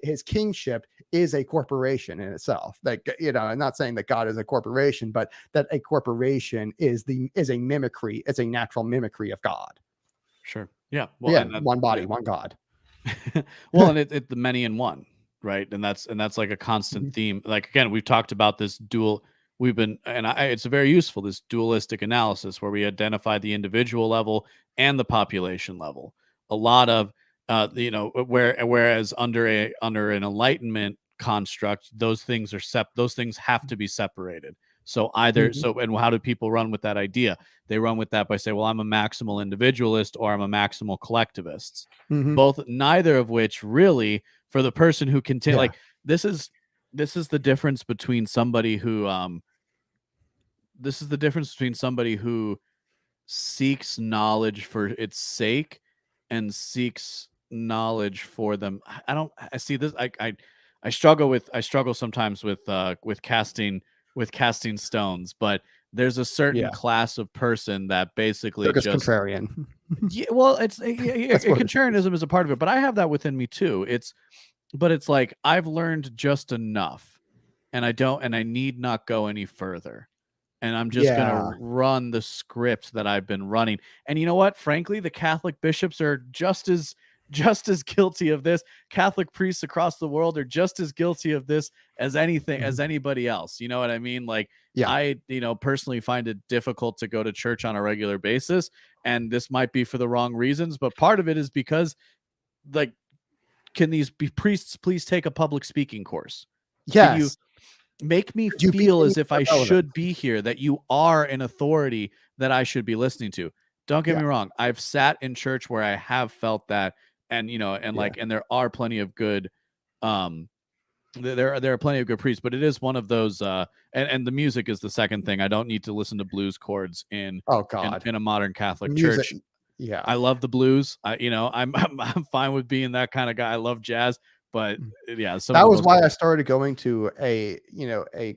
his kingship is a corporation in itself. Like, I'm not saying that God is a corporation, but that a corporation is a mimicry. It's a natural mimicry of God. Sure. Yeah. Well, yeah, one body, one God. Well, and it the many in one, right? And that's like a constant theme. Like, again, we've talked about this dual. It's very useful, this dualistic analysis where we identify the individual level and the population level. A lot of whereas under an enlightenment construct, those things have to be separated. So and how do people run with that idea? They run with that by saying, well, I'm a maximal individualist or I'm a maximal collectivist. Neither of which really, for the person who can like, this is the difference between somebody who seeks knowledge for its sake and seeks knowledge for them. I see this. I struggle sometimes with casting stones, but there's a certain class of person that basically just contrarian. Yeah, well, contrarianism is a part of it, but I have that within me too. But it's like, I've learned just enough, and I need not go any further. And I'm just going to run the script that I've been running. And you know what? Frankly, the Catholic bishops are just as guilty of this. Catholic priests across the world are just as guilty of this as anybody else. You know what I mean? Like, I, personally find it difficult to go to church on a regular basis. And this might be for the wrong reasons, but part of it is because, like, can these priests please take a public speaking course? Yes. Can you make me feel as if I should be here, that you are an authority that I should be listening to? Don't get me wrong. I've sat in church where I have felt that, and and there are plenty of good there are plenty of good priests, but it is one of those and the music is the second thing. I don't need to listen to blues chords in a modern Catholic church. Yeah, I love the blues. I'm fine with being that kind of guy. I love jazz. But yeah, that was why I started going to a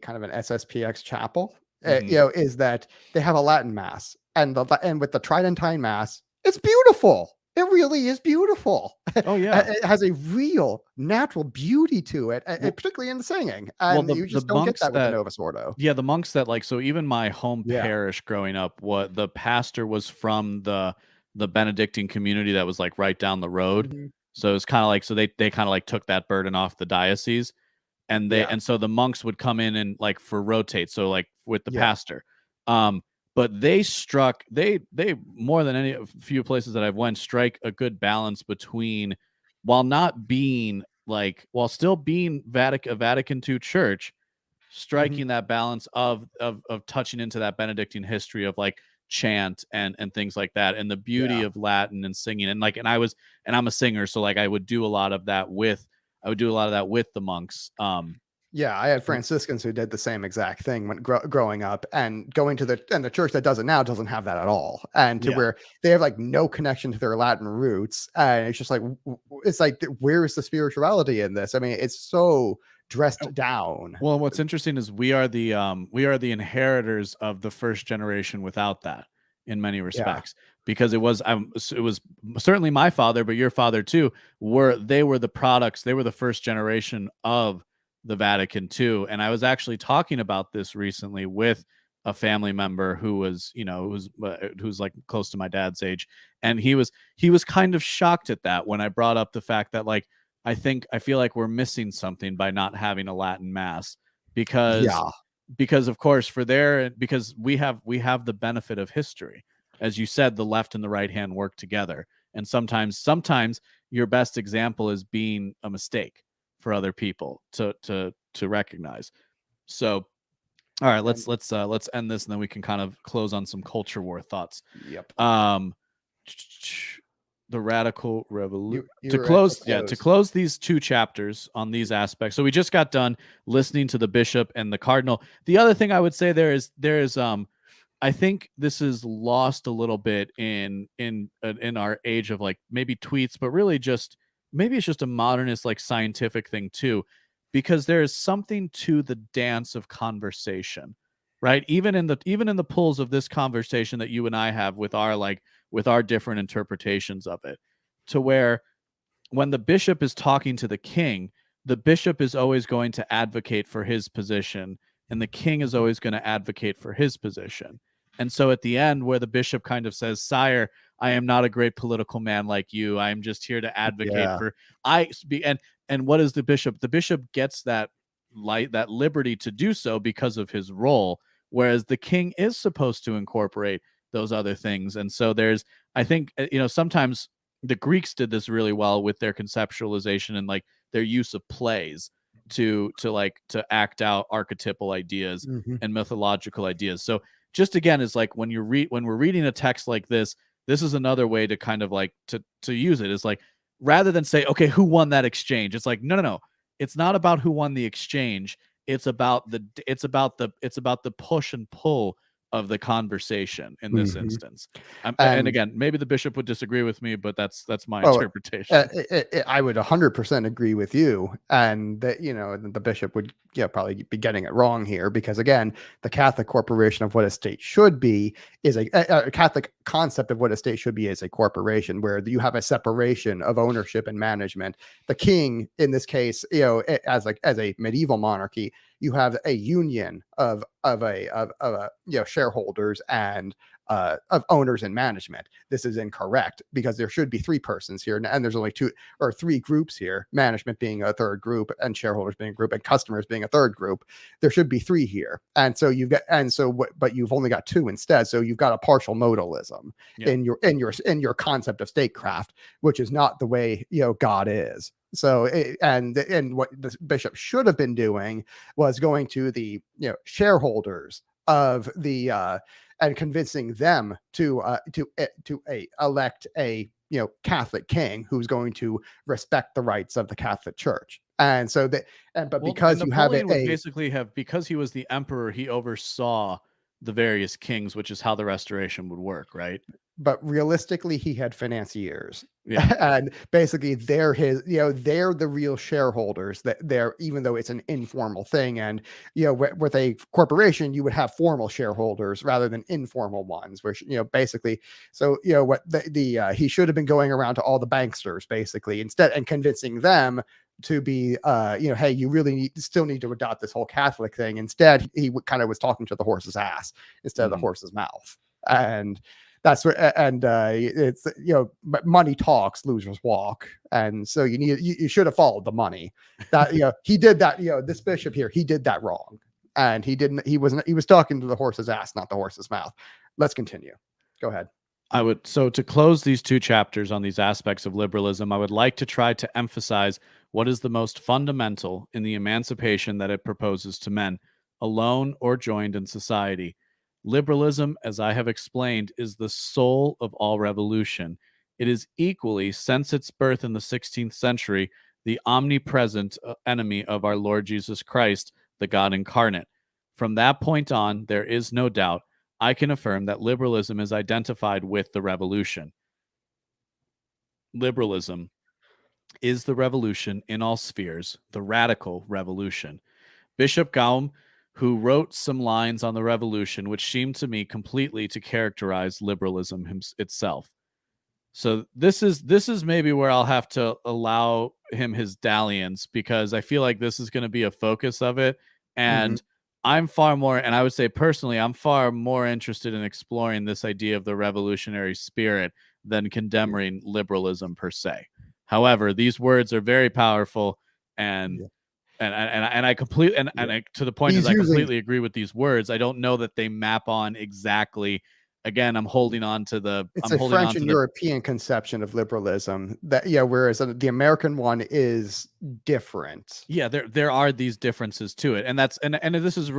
kind of an SSPX chapel. Is that they have a Latin mass, and with the Tridentine mass, it's beautiful. It really is beautiful. Oh yeah, it has a real natural beauty to it, particularly in the singing. And you just don't get that with the Novus Ordo. Yeah, the monks so even my home parish growing up, the pastor was from the Benedictine community that was like right down the road. So it's kind of like, they kind of like took that burden off the diocese, and and so the monks would come in and like for rotate. So like with the pastor, but they more than any few places that I've went, strike a good balance between, while still being a Vatican II church, striking that balance of touching into that Benedictine history of like chant and things like that, and the beauty of Latin and singing, and I'm a singer, so like I would do a lot of that with the monks. I had Franciscans who did the same exact thing when growing up, and going to the church that does it now doesn't have that at all, and where they have like no connection to their Latin roots, and it's just like, where is the spirituality in this? I mean, it's so dressed down. Well, what's interesting is we are the inheritors of the first generation without that, in many respects, because it was certainly my father, but your father too, they were the first generation of the Vatican II. And I was actually talking about this recently with a family member who was who's like close to my dad's age, and he was kind of shocked at that when I brought up the fact that, like, I feel like we're missing something by not having a Latin mass, because of course because we have the benefit of history. As you said, the left and the right hand work together, and sometimes your best example is being a mistake for other people to recognize. So all right, let's end this, and then we can kind of close on some culture war thoughts. the radical revolution You to were at close. the Yeah, to close. close these 2 chapters on these aspects. So we just got done listening to the bishop and the cardinal. The other thing I would say there is I think this is lost a little bit in our age of like maybe tweets, but really just maybe it's just a modernist like scientific thing too, because there is something to the dance of conversation, right? Even in the pulls of this conversation that you and I have with our different interpretations of it, to where when the bishop is talking to the king, the bishop is always going to advocate for his position, and the king is always going to advocate for his position. And so at the end, where the bishop kind of says, "Sire, I am not a great political man like you. I am just here to advocate Yeah. for I be." And what is the bishop? The bishop gets that liberty to do so because of his role, whereas the king is supposed to incorporate those other things. And so I think, sometimes the Greeks did this really well with their conceptualization and like their use of plays to act out archetypal ideas Mm-hmm. and mythological ideas. So just again is like when we're reading a text like this is another way to kind of like to use it. Is like, rather than say, okay, who won that exchange, it's like, no, it's not about who won the exchange. It's about the push and pull of the conversation in this Mm-hmm. instance. And And again, maybe the bishop would disagree with me, but that's my oh, interpretation. I would 100% agree with you, and that the bishop would probably be getting it wrong here, because again, the Catholic corporation of what a state should be is a Catholic concept of what a state should be is a corporation where you have a separation of ownership and management. The king, in this case, as a medieval monarchy, you have a union of shareholders and of owners and management. This is incorrect, because there should be 3 persons here, and there's only 2 or 3 groups here, management being a third group and shareholders being a group and customers being a third group. There should be 3 here. And so but you've only got 2 instead. So you've got a partial modalism in your concept of statecraft, which is not the way God is. So and what the bishop should have been doing was going to the shareholders of the and convincing them to elect a Catholic king who's going to respect the rights of the Catholic Church. And so because you have Napoleon would basically have, because he was the emperor, he oversaw the various kings, which is how the restoration would work, right? But realistically, he had financiers, yeah. And basically they're they're the real shareholders. That they're, even though it's an informal thing, and with a corporation you would have formal shareholders rather than informal ones, where basically, so what he should have been going around to all the banksters basically instead and convincing them to be hey, you really still need to adopt this whole Catholic thing. Instead, he kind of was talking to the horse's ass instead of the horse's mouth. And that's where, and it's money talks, losers walk. And so you should have followed the money. That he did that. This bishop here, he did that wrong, and he was talking to the horse's ass, not the horse's mouth. Let's continue. Go ahead. So to close these 2 chapters on these aspects of liberalism, I would like to try to emphasize what is the most fundamental in the emancipation that it proposes to men, alone or joined in society. Liberalism, as I have explained, is the soul of all revolution. It is equally, since its birth in the 16th century, the omnipresent enemy of our Lord Jesus Christ, the God incarnate. From that point on, there is no doubt, I can affirm that liberalism is identified with the revolution. Liberalism is the revolution in all spheres, the radical revolution. Bishop Gaume, who wrote some lines on the revolution, which seemed to me completely to characterize liberalism itself. So this is maybe where I'll have to allow him his dalliance, because I feel like this is going to be a focus of it. And I'm far more, and I would say personally, I'm far more interested in exploring this idea of the revolutionary spirit than condemning liberalism per se. However, these words are very powerful, and I completely to the point is I completely agree with these words. I don't know that they map on exactly. Again, I'm holding on to the. It's I'm a holding French on to and the European conception of liberalism that whereas the American one is different. Yeah, there are these differences to it, and that's and this is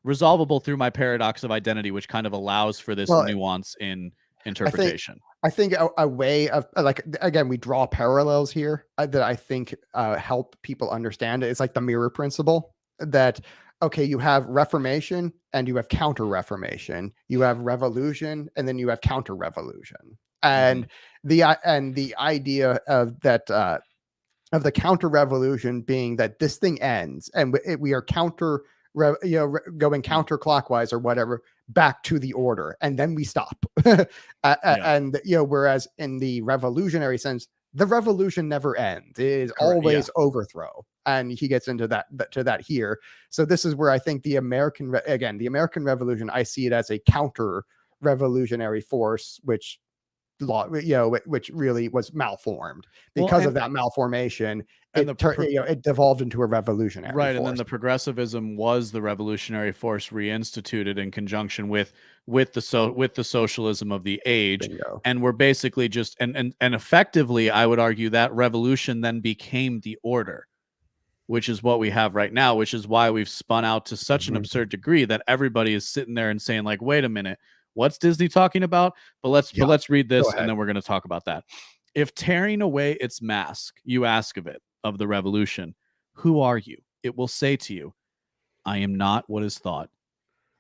resolvable through my paradox of identity, which kind of allows for this nuance in interpretation. I think a way of, like, again, we draw parallels here that I think help people understand it. It's like the mirror principle that, okay, you have Reformation and you have Counter-Reformation, you have revolution, and then you have Counter-Revolution. And the idea of that, of the Counter-Revolution being that this thing ends and we are going counterclockwise or whatever back to the order, and then we stop. And whereas in the revolutionary sense, the revolution never ends. It is always overthrow, and he gets into that here. So this is where I think the American Revolution, I see it as a counter-revolutionary force, which really was malformed because of that malformation. It devolved into a revolutionary force. And then the progressivism was the revolutionary force reinstituted in conjunction with the socialism of the age. Bingo. And we're basically just and effectively, I would argue that revolution then became the order, which is what we have right now, which is why we've spun out to such an absurd degree that everybody is sitting there and saying, like, wait a minute, what's Disney talking about? But let's read this, and then we're going to talk about that. If tearing away its mask, you ask of the revolution, who are you? It will say to you, I am not what is thought.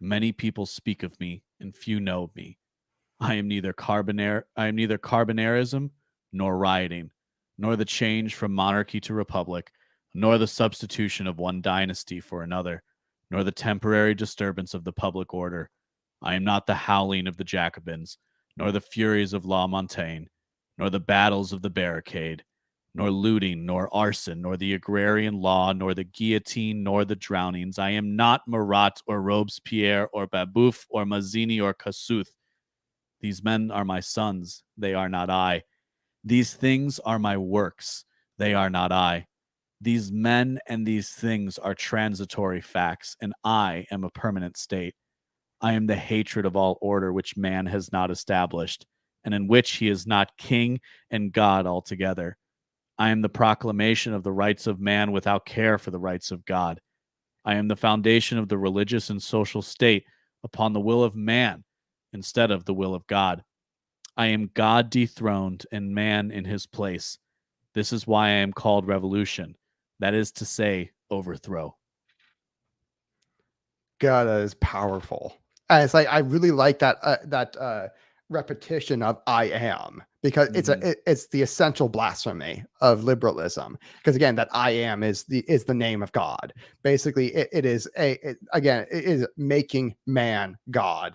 Many people speak of me, and few know me. I am neither Carbonarism nor rioting, nor the change from monarchy to republic, nor the substitution of one dynasty for another, nor the temporary disturbance of the public order. I am not the howling of the Jacobins, nor the furies of La Montagne, nor the battles of the barricade, nor looting, nor arson, nor the agrarian law, nor the guillotine, nor the drownings. I am not Marat or Robespierre or Babeuf or Mazzini or Kossuth. These men are my sons, they are not I. These things are my works, they are not I. These men and these things are transitory facts, and I am a permanent state. I am the hatred of all order which man has not established, and in which he is not king and God altogether. I am the proclamation of the rights of man without care for the rights of God. I am the foundation of the religious and social state upon the will of man instead of the will of God. I am God dethroned and man in his place. This is why I am called revolution. That is to say, overthrow. God, that is powerful. And it's like, I really like that repetition of I am, because it's the essential blasphemy of liberalism. Because again, that I am is the name of God. Basically, it is making man God,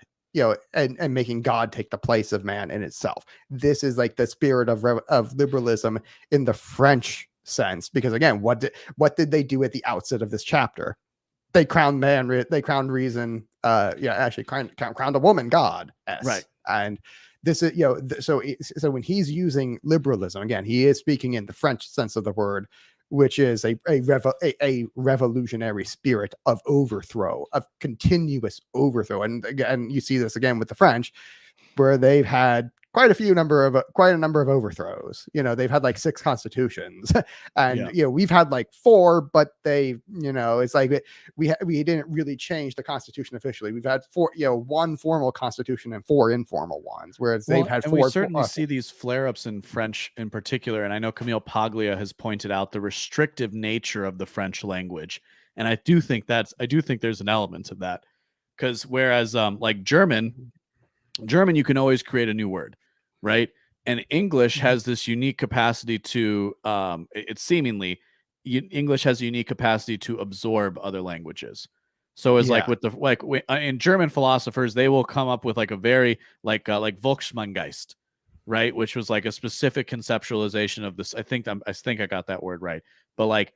and making God take the place of man in itself. This is like the spirit of liberalism in the French sense. Because again, what did they do at the outset of this chapter? They crowned reason. Crowned a woman God. Right. And this is, so when he's using liberalism, again, he is speaking in the French sense of the word, which is a revolutionary spirit of overthrow, of continuous overthrow. And again, you see this again with the French, where they've had quite a number of overthrows. They've had like 6 constitutions, and we've had like 4, but they, it's like we didn't really change the constitution officially. We've had 4, 1 formal constitution and 4 informal ones, whereas they've had 4. We certainly see these flare-ups in French in particular, and I know Camille Paglia has pointed out the restrictive nature of the French language, and I do think there's an element of that, because whereas like German, you can always create a new word, right? And English has this unique capacity to English has a unique capacity to absorb other languages. So it's like in German philosophers, they will come up with like a very like Volksmangeist, right? Which was like a specific conceptualization of this. I think I got that word right. But like,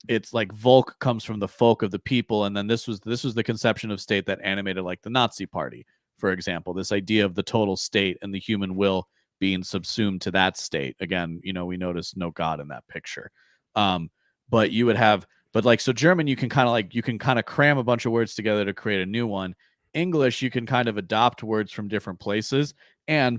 it's like Volk comes from the folk of the people. And then this was the conception of state that animated like the Nazi Party, for example, this idea of the total state and the human will being subsumed to that state. Again, we notice no God in that picture. But you would have, so German, you can kind of cram a bunch of words together to create a new one. English, you can kind of adopt words from different places, and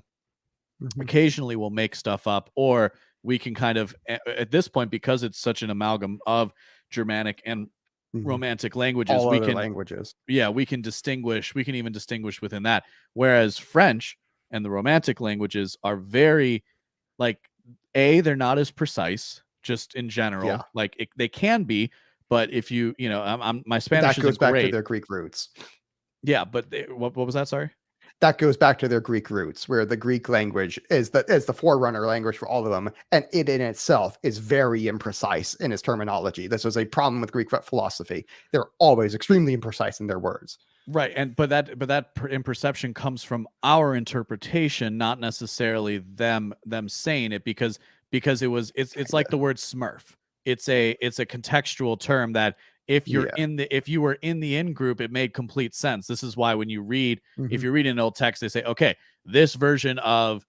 occasionally we'll make stuff up, or we can kind of, at this point, because it's such an amalgam of Germanic and Romantic languages, languages. We can even distinguish within that. Whereas French, and the Romantic languages are very, like, they're not as precise, just in general. Yeah. Like they can be, but if you know, my Spanish that goes isn't back great. to their Greek roots. Yeah, but what was that? Sorry. That goes back to their Greek roots, where the Greek language is the forerunner language for all of them, and it in itself is very imprecise in its terminology. This was a problem with Greek philosophy. They're always extremely imprecise in their words. Right, and but that imperception comes from our interpretation, not necessarily them saying it, because it's like the word Smurf. It's a contextual term that if you were in the in group, it made complete sense. This is why when you read, if you're reading an old text, they say, okay, this version of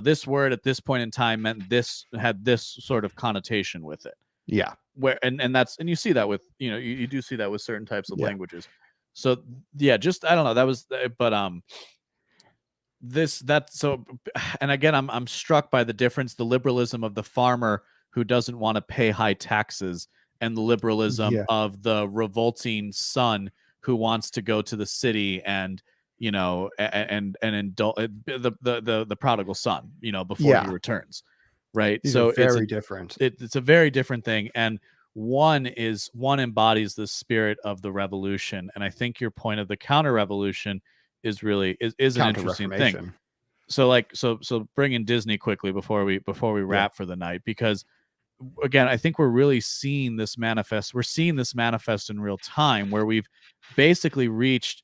this word at this point in time meant this, had this sort of connotation with it. Yeah. Where and that's, and you see that with you do see that with certain types of languages. So yeah, just I don't know. That was, but so, and again, I'm struck by the difference, the liberalism of the farmer who doesn't want to pay high taxes, and the liberalism of the revolting son who wants to go to the city and and indulge the prodigal son before he returns, right? These so are very different. It's a very different thing, and one embodies the spirit of the revolution, and I think your point of the counter revolution is really is an interesting thing. So bring in Disney quickly before we wrap for the night, because again, I think we're really seeing this manifest. We're seeing this manifest in real time, where we've basically reached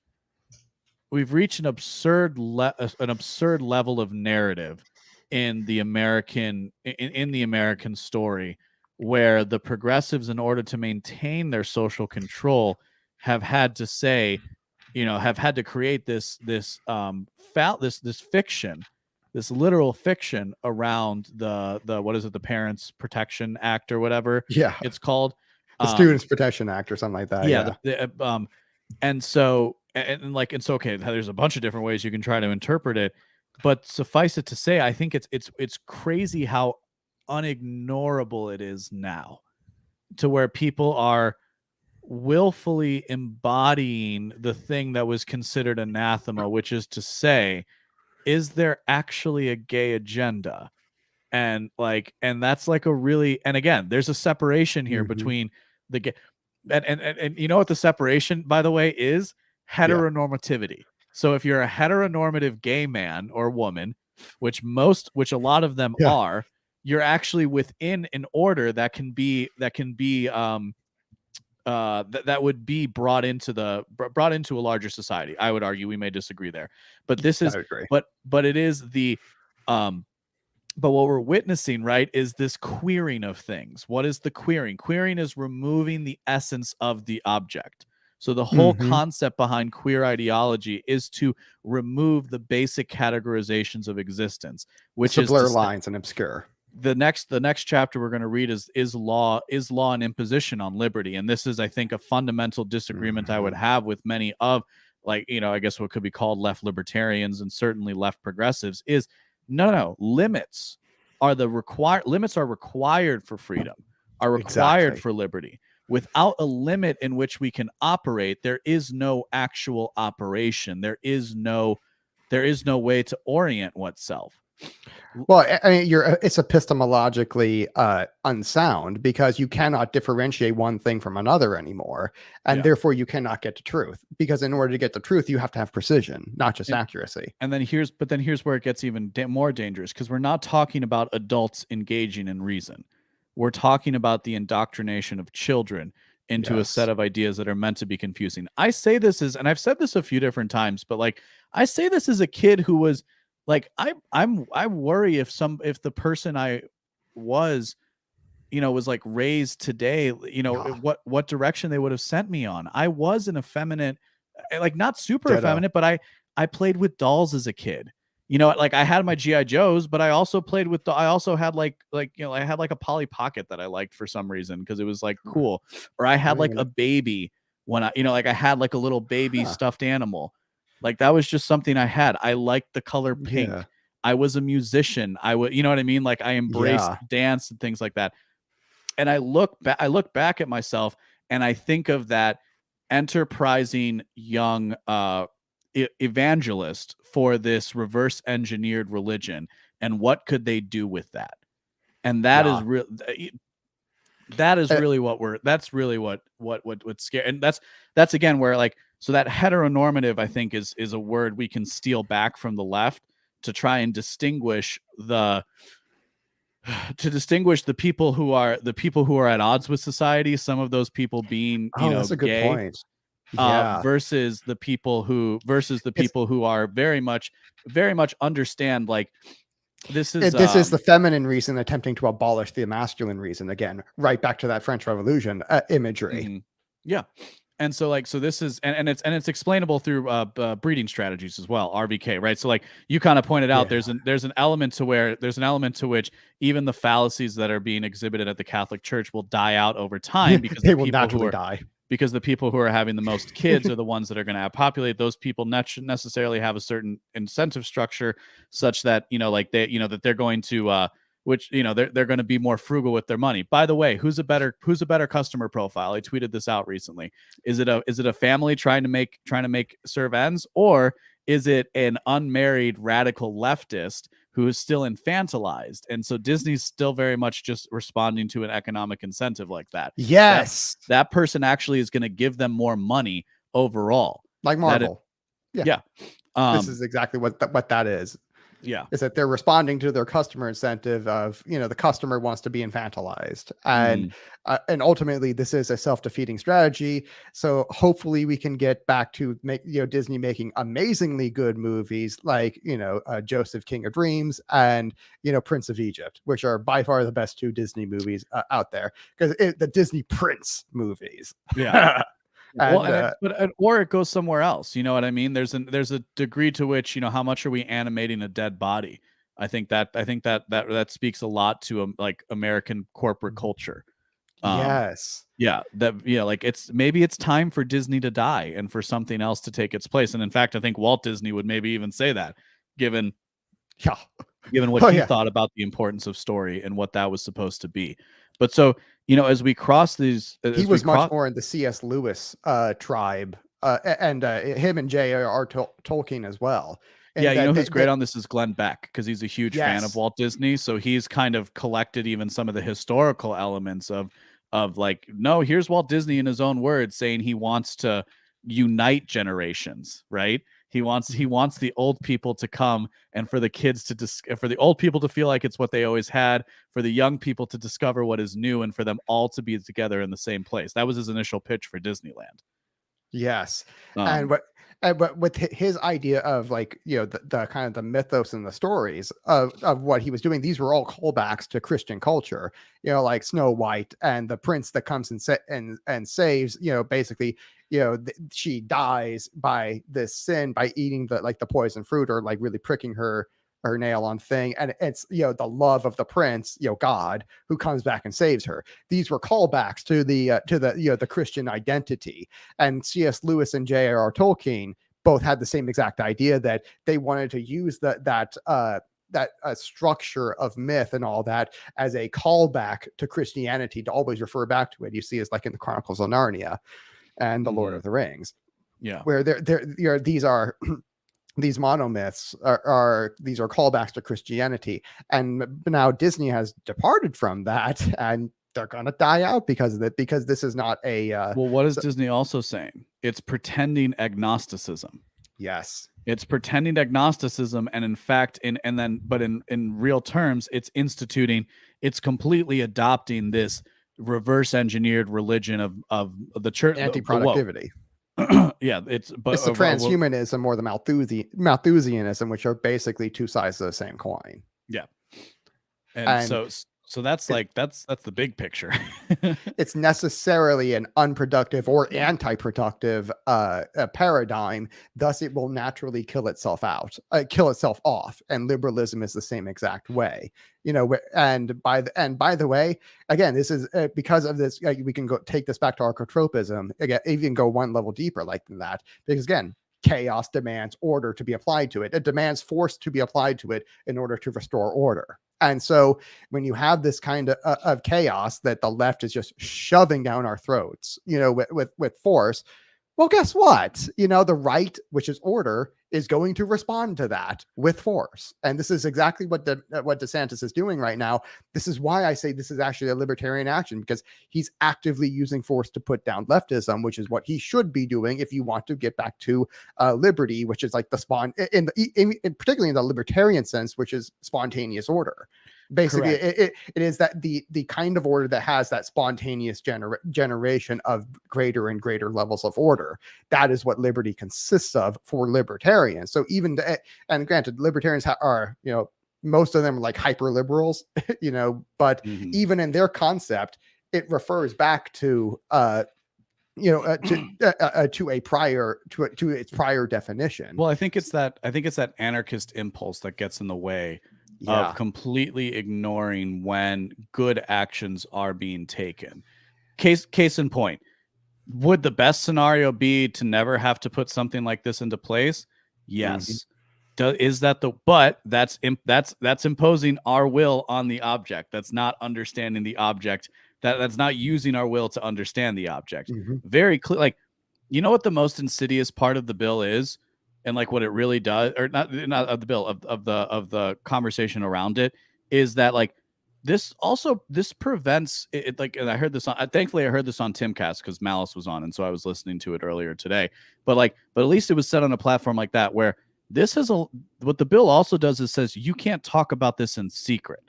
an absurd level of narrative in the American story, where the progressives, in order to maintain their social control, have had to say, have had to create this fiction, this literal fiction around the what is it, the Parents Protection Act or whatever it's called, the Students Protection Act or something like that. And so okay, there's a bunch of different ways you can try to interpret it, but suffice it to say, I think it's crazy how unignorable it is now, to where people are willfully embodying the thing that was considered anathema, which is to say, is there actually a gay agenda? And that's like a really, and again, there's a separation here between the gay and you know what the separation, by the way, is? Heteronormativity. So if you're a heteronormative gay man or woman, which a lot of them are, you're actually within an order that would be brought into a larger society. I would argue, we may disagree there, but this is, but it is the, but what we're witnessing, right, is this queering of things. What is the queering? Queering is removing the essence of the object. So the whole concept behind queer ideology is to remove the basic categorizations of existence, which is blur lines and obscure. The next chapter we're going to read is law and imposition on liberty, and this is, I think, a fundamental disagreement I would have with many of, I guess what could be called left libertarians and certainly left progressives, is no, limits are required for freedom, are required for liberty. Without a limit in which we can operate, there is no actual operation. There is no way to orient oneself. Well, I mean, it's epistemologically unsound, because you cannot differentiate one thing from another anymore, and therefore you cannot get to truth. Because in order to get to truth, you have to have precision, not just accuracy. And then here's where it gets even more dangerous, because we're not talking about adults engaging in reason. We're talking about the indoctrination of children into a set of ideas that are meant to be confusing. I say this and I've said this a few different times, but I say this as a kid who was I worry if the person I was, was raised today, what direction they would have sent me on. I was an effeminate, not super effeminate, but I played with dolls as a kid. I had my GI Joes, but I also played with I also had I had a Polly Pocket that I liked for some reason, because it was cool. Or I had a baby when I had a little baby stuffed animal. That was just something I had. I liked the color pink. I was a musician. I would, you know what I mean? I embraced dance and things like that. And I look back at myself, and I think of that enterprising young evangelist for this reverse engineered religion, and what could they do with that? And that is real. That is really that's really what's scary. And that's again where, like, so that heteronormative, I think, is a word we can steal back from the left to try and distinguish the people who are at odds with society, some of those people being, that's a good gay, point. Yeah. versus the people who are very much understand, like, this is the feminine reason attempting to abolish the masculine reason, again, right back to that French Revolution imagery. Mm-hmm. Yeah. And so, like, so this is, and it's explainable through breeding strategies as well, RBK, right? So, like, you kind of pointed out, there's an element to which even the fallacies that are being exhibited at the Catholic Church will die out over time, because they will naturally die. Because the people who are having the most kids are the ones that are going to populate. Those people necessarily have a certain incentive structure, such that, like, they, that they're going to they're going to be more frugal with their money. By the way, who's a better customer profile? I tweeted this out recently. Is it a family trying to make serve ends, or is it an unmarried radical leftist who is still infantilized? And so Disney's still very much just responding to an economic incentive like that. Yes, that person actually is going to give them more money overall, like Marvel. Yeah. This is exactly what that is. Yeah. Is that they're responding to their customer incentive of, the customer wants to be infantilized. And ultimately this is a self-defeating strategy. So hopefully we can get back to Disney making amazingly good movies like, Joseph, King of Dreams, and, Prince of Egypt, which are by far the best two Disney movies out there, because the Disney Prince movies. Yeah. Or it goes somewhere else. You know what I mean? There's a degree to which, how much are we animating a dead body? I think that speaks a lot to like American corporate culture. Yes. Yeah. Like, maybe it's time for Disney to die and for something else to take its place. And in fact, I think Walt Disney would maybe even say that, given what he thought about the importance of story and what that was supposed to be. But so, as we cross these, he was much more in the C.S. Lewis tribe, and him and J.R.R. Tolkien as well. And who's great on this is Glenn Beck, because he's a huge fan of Walt Disney. So he's kind of collected even some of the historical elements of like, no, here's Walt Disney in his own words saying he wants to unite generations, right? He wants the old people to come, and for the kids for the old people to feel like it's what they always had, for the young people to discover what is new, and for them all to be together in the same place. That was his initial pitch for Disneyland. Yes. But with his idea of, like, the kind of the mythos and the stories of what he was doing, these were all callbacks to Christian culture, like Snow White and the prince that comes and saves, basically, she dies by this sin, by eating the poison fruit, or like really pricking her nail on thing. And it's, the love of the prince, God, who comes back and saves her. These were callbacks to the Christian identity. And C.S. Lewis and J.R.R. Tolkien both had the same exact idea, that they wanted to use that structure of myth and all that as a callback to Christianity, to always refer back to it. You see, it's like in the Chronicles of Narnia and the Lord of the Rings, where these are these monomyths these are callbacks to Christianity. And now Disney has departed from that, and they're gonna die out because of it, because this is not a what is Disney also saying? It's pretending agnosticism. Yes, it's pretending agnosticism, and in fact, in real terms, it's completely adopting this reverse engineered religion of the church, anti-productivity. It's the transhumanism or the Malthusianism, which are basically two sides of the same coin. Yeah, and so that's the big picture. It's necessarily an unproductive or anti-productive paradigm. Thus, it will naturally kill itself off. And liberalism is the same exact way. And by the way, again, this is because of this. We can take this back to arcotropism. Again, even go one level deeper like that, because again, chaos demands order to be applied to it. It demands force to be applied to it in order to restore order. And so when you have this kind of chaos that the left is just shoving down our throats, with force, Well, guess what? The right, which is order, is going to respond to that with force. And this is exactly what DeSantis is doing right now. This is why I say this is actually a libertarian action, because he's actively using force to put down leftism, which is what he should be doing if you want to get back to liberty, which is like the particularly in the libertarian sense, which is spontaneous order. Basically, it is that the kind of order that has that spontaneous generation of greater and greater levels of order. That is what liberty consists of for libertarians. So even and granted, libertarians are most of them are like hyper liberals, but even in their concept, it refers back to to its prior definition. Well, I think it's that anarchist impulse that gets in the way of completely ignoring when good actions are being taken. Case in point, would the best scenario be to never have to put something like this into place? Yes. Is that but that's imposing our will on the object. That's not understanding the object. That's not using our will to understand the object. Very clear. Like, what the most insidious part of the bill is? And like what it really does, or not of the bill, of the conversation around it, is that like this prevents it. Like, and I heard this on, thankfully I heard this on Timcast because Malice was on, and so I was listening to it earlier today. But at least it was said on a platform like that, where this has what the bill also does is says you can't talk about this in secret.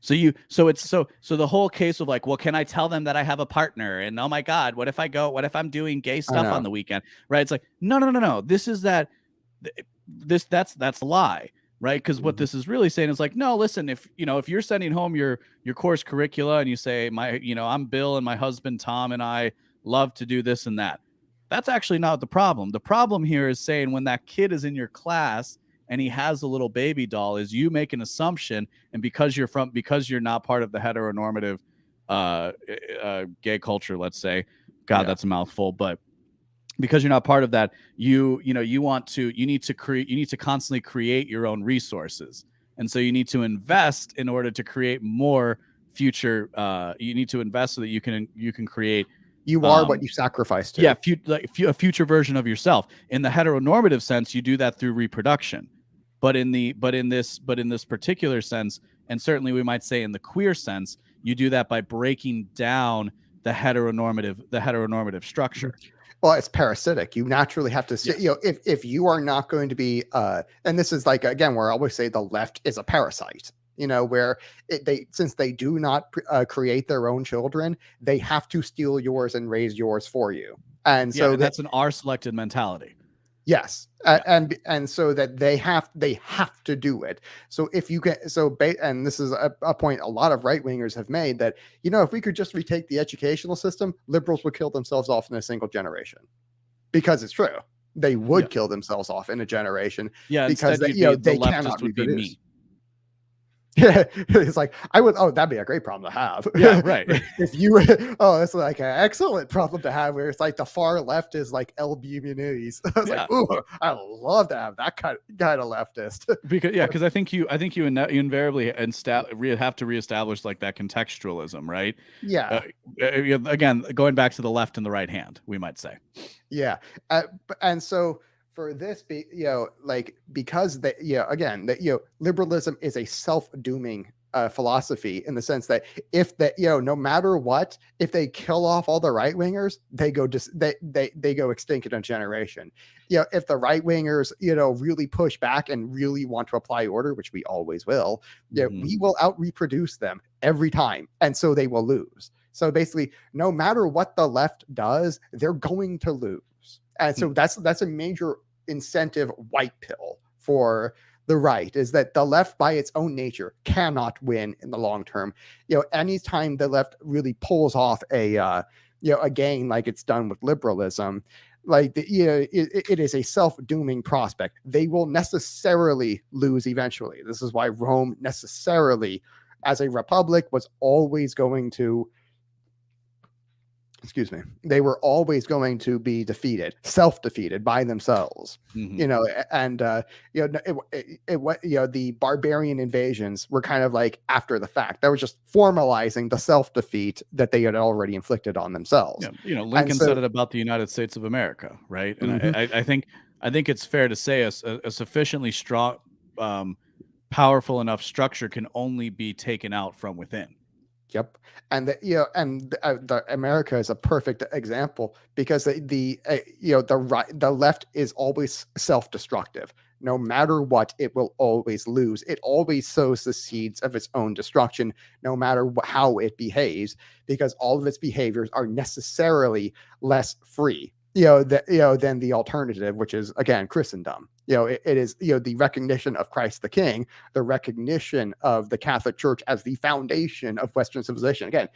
So the whole case of like, well, can I tell them that I have a partner? And oh my God, what if I'm doing gay stuff on the weekend? Right? It's like, no. This is that's a lie, right? Because what this is really saying is like, no, listen, if you're sending home your course curricula and you say I'm Bill and my husband Tom and I love to do this and that. That's actually not the problem. The problem here is saying when that kid is in your class and he has a little baby doll, is you make an assumption, and because you're not part of the heteronormative gay culture, let's say, that's a mouthful, but because you're not part of that, you need to constantly create your own resources, and so you need to invest in order to create more future. You need to invest so that you can create. You are what you sacrifice to. Yeah, a future version of yourself. In the heteronormative sense, you do that through reproduction. But in this particular sense, and certainly we might say in the queer sense, you do that by breaking down the heteronormative structure. Well, it's parasitic. You naturally have to see, if you are not going to be, and this is like, again, where I always say the left is a parasite, where since they do not create their own children, they have to steal yours and raise yours for you. And so that's an R-selected mentality. Yes. And so that they have to do it. So if you get, and this is a point a lot of right wingers have made, that, if we could just retake the educational system, liberals would kill themselves off in a single generation, because it's true. They would kill themselves off in a generation. Yeah. Because they cannot reproduce. Me. Yeah, it's like that'd be a great problem to have. Yeah, right. If you, it's like an excellent problem to have, where it's like the far left is like LBMNs. I was like, ooh, I love to have that kind of leftist. Because I think you invariably have to reestablish like that contextualism, right? Yeah. Again, going back to the left and the right hand, we might say. Yeah, and so. For this, because liberalism is a self-dooming philosophy, in the sense that if no matter what, if they kill off all the right wingers, they go extinct in a generation. If the right wingers really push back and really want to apply order, which we always will, we will out reproduce them every time, and so they will lose. So basically, no matter what the left does, they're going to lose. And so that's a major incentive white pill for the right, is that the left by its own nature cannot win in the long term. Anytime the left really pulls off a gain like it's done with liberalism, it is a self-dooming prospect. They will necessarily lose eventually. This is why Rome necessarily, as a republic, was always going to excuse me, they were always going to be defeated, self-defeated by themselves. You know, and you know, you know, the barbarian invasions were kind of like after the fact. That was just formalizing the self-defeat that they had already inflicted on themselves. Yeah, you know, Lincoln said it about the United States of America, right? And I think it's fair to say a sufficiently strong, powerful enough structure can only be taken out from within. Yep, and you know, and the America is a perfect example because the you know, the left is always self-destructive. No matter what, it will always lose. It always sows the seeds of its own destruction, no matter how it behaves, because all of its behaviors are necessarily less free, you know, than the alternative, which is again Christendom. You know, it is, you know, the recognition of Christ the King, the recognition of the Catholic Church as the foundation of Western civilization. Again,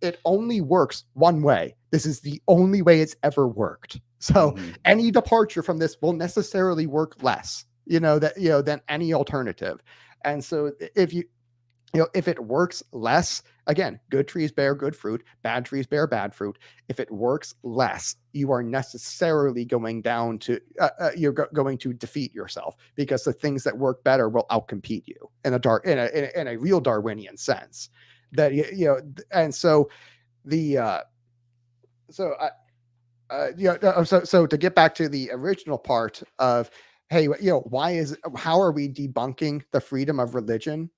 it only works one way. This is the only way it's ever worked. So any departure from this will necessarily work less, you know, than any alternative. And so if if it works less, again, good trees bear good fruit, bad trees bear bad fruit. If it works less, you are necessarily going down to, you're going to defeat yourself, because the things that work better will outcompete you in a real Darwinian sense. That you know, and so the so to get back to the original part of, hey, you know, how are we debunking the freedom of religion?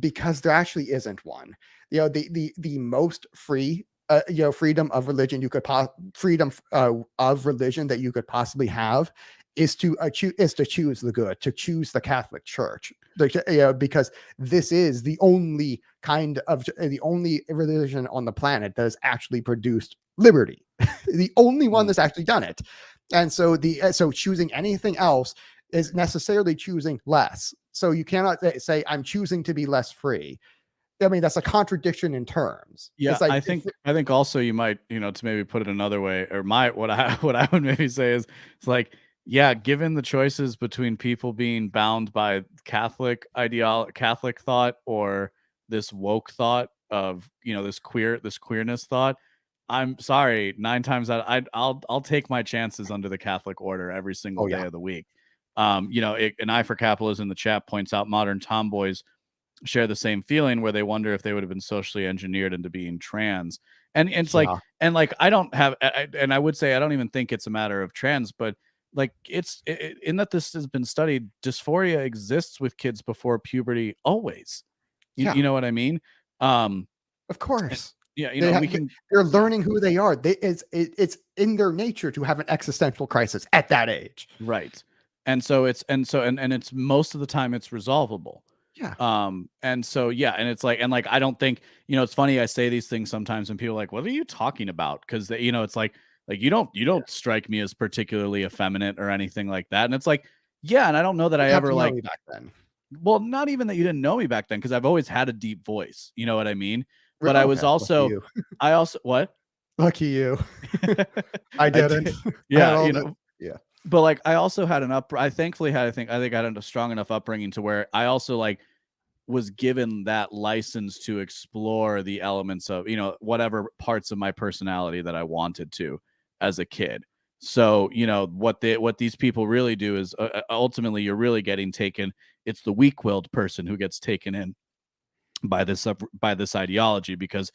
Because there actually isn't one. You know, the most free, you know, freedom of religion you could freedom of religion that you could possibly have is to choose the good, to choose the Catholic Church, you know, because this is the only religion on the planet that has actually produced liberty, the only one that's actually done it. And so so choosing anything else is necessarily choosing less. So you cannot say I'm choosing to be less free. I mean, that's a contradiction in terms. Yeah, it's like, I think also you might, you know, to maybe put it another way, or what I would maybe say is, it's like, yeah, given the choices between people being bound by Catholic Catholic thought, or this woke thought of, you know, this queerness thought, I'm sorry, 9 times out, I'll take my chances under the Catholic order every single day of the week. You know, an eye for capitalism in the chat points out modern tomboys share the same feeling, where they wonder if they would have been socially engineered into being trans. And it's like, and like, I don't have, and I would say, I don't even think it's a matter of trans, but like, in that this has been studied, dysphoria exists with kids before puberty always. You know what I mean? Of course. Yeah, you know, they're learning who they are. It's in their nature to have an existential crisis at that age. Right. And so it's most of the time it's resolvable. Yeah. And so, yeah, and it's like, I don't think, you know, it's funny, I say these things sometimes and people are like, what are you talking about? Because you know, it's like you don't strike me as particularly effeminate or anything like that. And it's like, yeah, and I don't know that I ever like back then. Well, not even that you didn't know me back then, because I've always had a deep voice. You know what I mean? But I was also, what? Lucky you. I didn't. Yeah, you know. Yeah. But like, I also had I thankfully had, I think I had a strong enough upbringing to where I also like was given that license to explore the elements of, you know, whatever parts of my personality that I wanted to as a kid. So, you know, what these people really do is ultimately you're really getting taken. It's the weak-willed person who gets taken in by this ideology, because,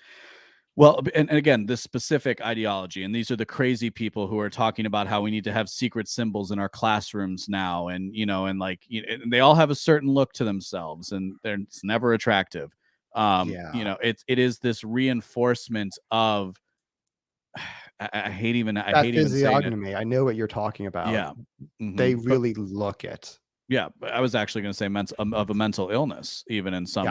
well, and again, this specific ideology, and these are the crazy people who are talking about how we need to have secret symbols in our classrooms now, and you know, and like, you know, and they all have a certain look to themselves, and it's never attractive. You know, it is this reinforcement of I hate even saying it. I know what you're talking about. Yeah, they really look it. Yeah, I was actually going to say of a mental illness, even in some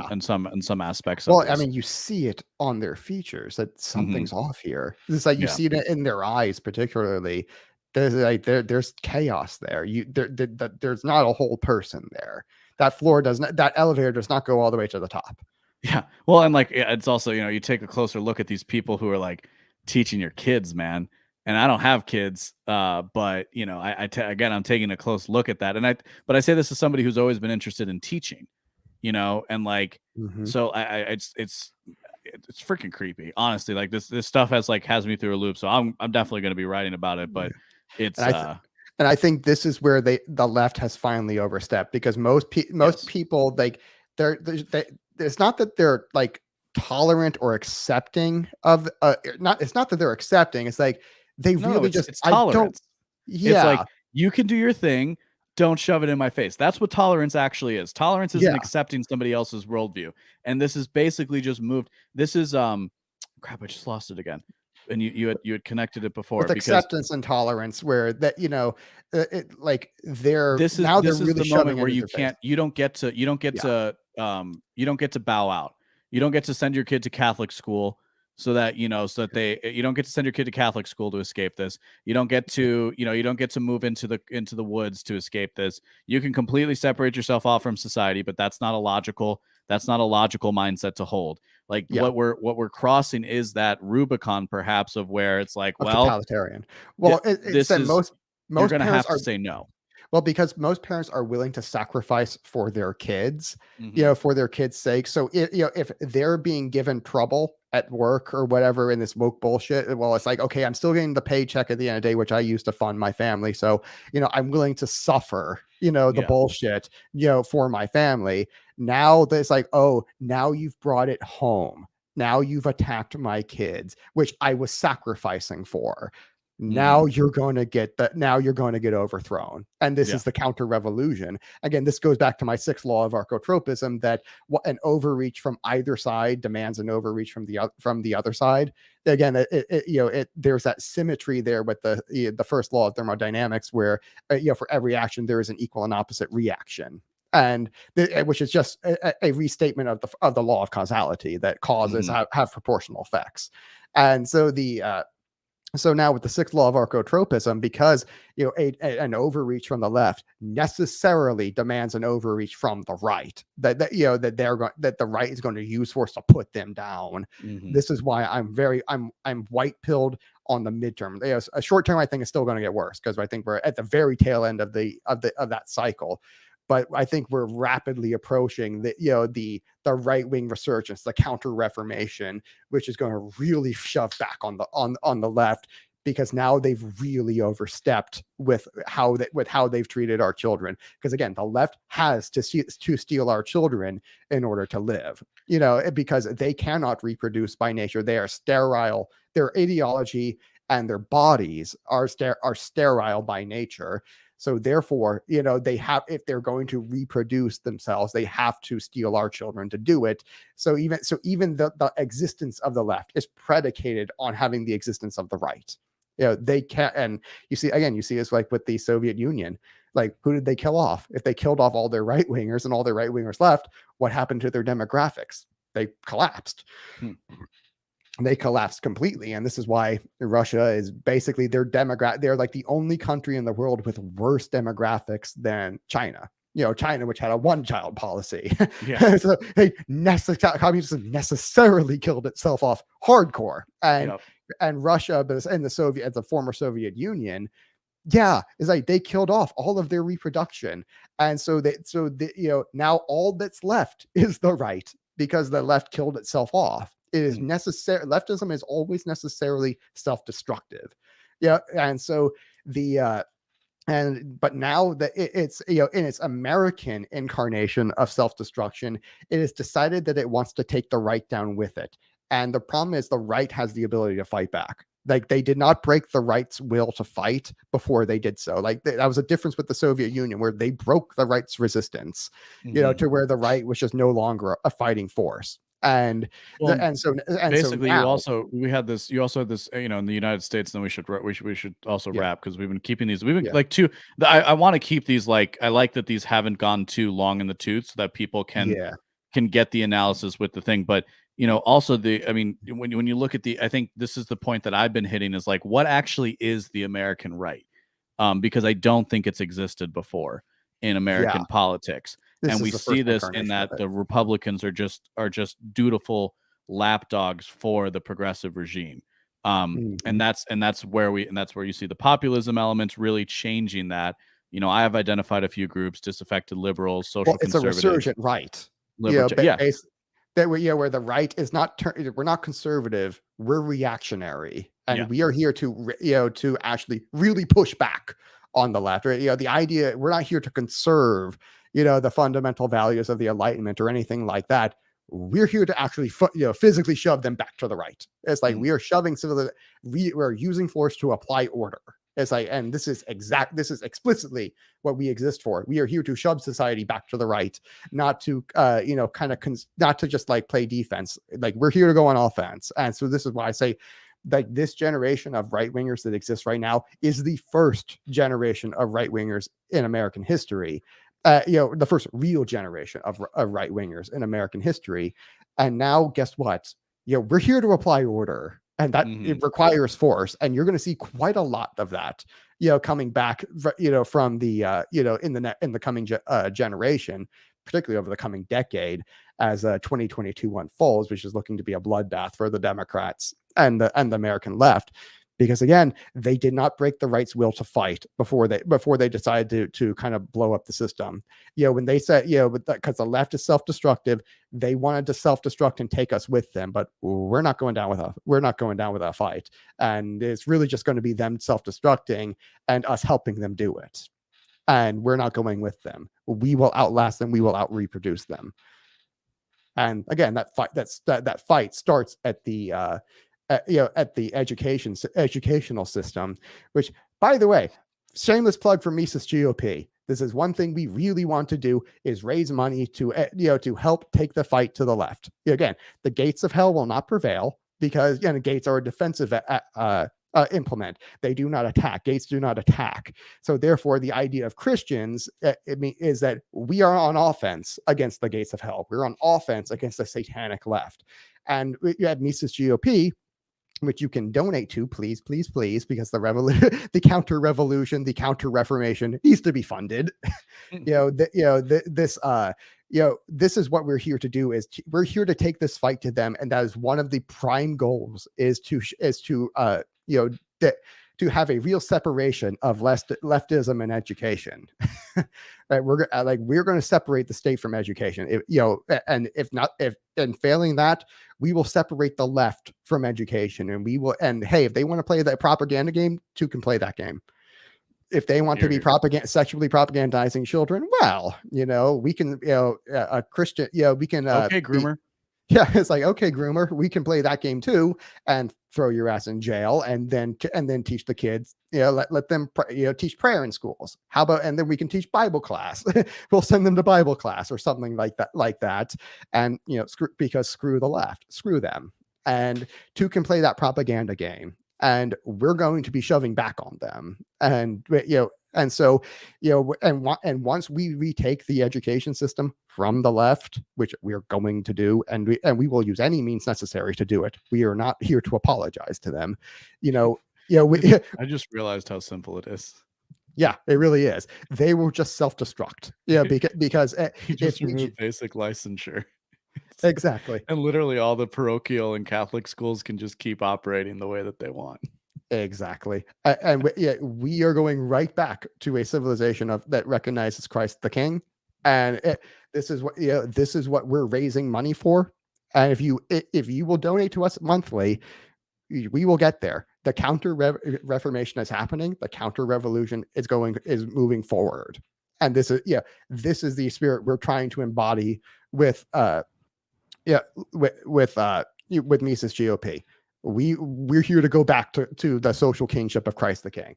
aspects. Well, I mean, you see it on their features that something's off here. It's like you see it in their eyes, particularly. There's chaos there. There's not a whole person there. That elevator does not go all the way to the top. Yeah, well, and like, it's also, you know, you take a closer look at these people who are like teaching your kids, man. And I don't have kids, but you know, again, I'm taking a close look at that, but I say this as somebody who's always been interested in teaching, you know, and like, so it's it's freaking creepy, honestly. Like this stuff has me through a loop. So I'm definitely going to be writing about it, but it's and I think this is where the left has finally overstepped, because most people, like, it's not that they're like tolerant or accepting of it's not that they're accepting, it's like they really it's tolerance. Yeah, it's like, you can do your thing, don't shove it in my face. That's what tolerance actually is. Tolerance isn't accepting somebody else's worldview, and this is basically just moved. This is crap, I just lost it again. And you had connected it before with acceptance and tolerance, where that, you know, like this is really the moment where you don't get to bow out. You don't get to send your kid to Catholic school so that, you know, you don't get to send your kid to Catholic school to escape this. You don't get to, you don't get to move into the woods to escape this. You can completely separate yourself off from society, but that's not a logical mindset to hold. Like, what we're crossing is that Rubicon, perhaps, of where it's like, well, totalitarian. Well, most you're going to have to say no. Well, because most parents are willing to sacrifice for their kids, you know, for their kids' sake. So, if they're being given trouble at work or whatever in this woke bullshit, well, it's like, okay, I'm still getting the paycheck at the end of the day, which I use to fund my family. So, you know, I'm willing to suffer, you know, the bullshit, you know, for my family. Now it's like, oh, now you've brought it home. Now you've attacked my kids, which I was sacrificing for. Now you're going to get overthrown. And this is the counter revolution. Again, this goes back to my 6th law of arcotropism, that an overreach from either side demands an overreach from the other side. Again, there's that symmetry there with the first law of thermodynamics, where for every action there is an equal and opposite reaction. And which is just a restatement of the law of causality, that causes have proportional effects. And so so now with the 6th law of arcotropism, because an overreach from the left necessarily demands an overreach from the right, that the right is going to use force to put them down. This is why I'm white pilled on the midterm. A short term, I think, is still going to get worse, because I think we're at the very tail end of that cycle. But I think we're rapidly approaching the right-wing resurgence, the counter-reformation, which is going to really shove back on the left, because now they've really overstepped with how they've treated our children. Because again, the left has to steal our children in order to live, because they cannot reproduce by nature. They are sterile. Their ideology and their bodies are sterile by nature. So therefore, if they're going to reproduce themselves, they have to steal our children to do it. So even the existence of the left is predicated on having the existence of the right. They can't. And you see it's like with the Soviet Union. Like, who did they kill off? If they killed off all their right wingers and all their right wingers left, what happened to their demographics? They collapsed. They collapsed completely. And this is why Russia is basically they're like the only country in the world with worse demographics than China. China, which had a one-child policy. So communism necessarily killed itself off hardcore. And Russia, but in the former Soviet Union, it's like they killed off all of their reproduction. And so now all that's left is the right, because the left killed itself off. It is necessary. Leftism is always necessarily self-destructive. And so but now that it's in its American incarnation of self-destruction, it has decided that it wants to take the right down with it. And the problem is the right has the ability to fight back. Like, they did not break the right's will to fight before they did so. Like, that was a difference with the Soviet Union, where they broke the right's resistance, to where the right was just no longer a fighting force. And we also had this in the United States. And then we should also wrap, because we've been keeping these. I want to keep these, like, I like that these haven't gone too long in the tooth, so that people can get the analysis with the thing. But also when you look at I think this is the point that I've been hitting, is like, what actually is the American right? Because I don't think it's existed before in American politics. And we see this in that the Republicans are just dutiful lapdogs for the progressive regime. And that's where you see the populism elements really changing that. I have identified a few groups: disaffected liberals, social conservatives. It's a resurgent right. that where the right is not we're not conservative, we're reactionary, and we are here to to actually really push back on the left. Right? The idea, we're not here to conserve the fundamental values of the Enlightenment or anything like that. We're here to actually physically shove them back to the right. It's like we are shoving we're using force to apply order. It's like, and this is explicitly what we exist for. We are here to shove society back to the right, not to not to just like play defense. Like, we're here to go on offense. And so this is why I say, like, this generation of right-wingers that exists right now is the first generation of right-wingers in American history. The first real generation of right-wingers in American history. And now, guess what? We're here to apply order, and that it requires force. And you're going to see quite a lot of that, coming back, from the, in the coming generation, particularly over the coming decade, as 2022 unfolds, which is looking to be a bloodbath for the Democrats and the American left. Because again, they did not break the right's will to fight before they decided to kind of blow up the system. When they said, because the left is self-destructive, they wanted to self-destruct and take us with them. But we're not going down with a fight. And it's really just going to be them self-destructing and us helping them do it. And we're not going with them. We will outlast them. We will out-reproduce them. And again, that fight starts at the at the educational system, which, by the way, shameless plug for Mises GOP. This is one thing we really want to do, is raise money to help take the fight to the left. Again, the gates of hell will not prevail, because gates are a defensive implement. They do not attack. Gates do not attack. So therefore, the idea of Christians is that we are on offense against the gates of hell. We're on offense against the satanic left. And you have Mises GOP, which you can donate to, please, please, please, because the counter-revolution, the counter-reformation needs to be funded. This is what we're here to do. We're here to take this fight to them, and that is one of the prime goals, is to have a real separation of leftism and education. Right? We're going to separate the state from education. And failing that, we will separate the left from education. And hey, if they want to play that propaganda game, two can play that game. If they want to be sexually propagandizing children, well, we can, a Christian, we can. Okay, groomer. It's like, okay, groomer, we can play that game too, and throw your ass in jail, and then teach the kids, let them teach prayer in schools. How about, and then we can teach Bible class. We'll send them to Bible class or something like that. And screw the left, screw them. And two can play that propaganda game, and we're going to be shoving back on them. And and so, and once we retake the education system from the left, which we're going to do, and we will use any means necessary to do it. We are not here to apologize to them. I just realized how simple it is. Yeah, it really is. They will just self-destruct. Because just remove basic licensure. Exactly. And literally all the parochial and Catholic schools can just keep operating the way that they want. Exactly. And we are going right back to a civilization that recognizes Christ the King. And this is what we're raising money for. And if you will donate to us monthly, we will get there. The counter reformation is happening. The counter revolution is moving forward. And this is the spirit we're trying to embody with Mises GOP. We're here to go back to the social kingship of Christ the King.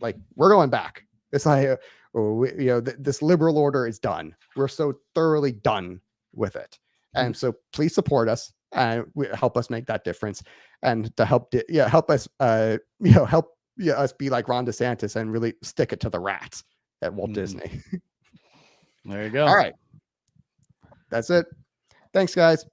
Like, we're going back. It's like, this liberal order is done. We're so thoroughly done with it. And so please support us and help us make that difference, and to help us us be like Ron DeSantis and really stick it to the rats at Walt Disney. There you go. All right. That's it. Thanks, guys.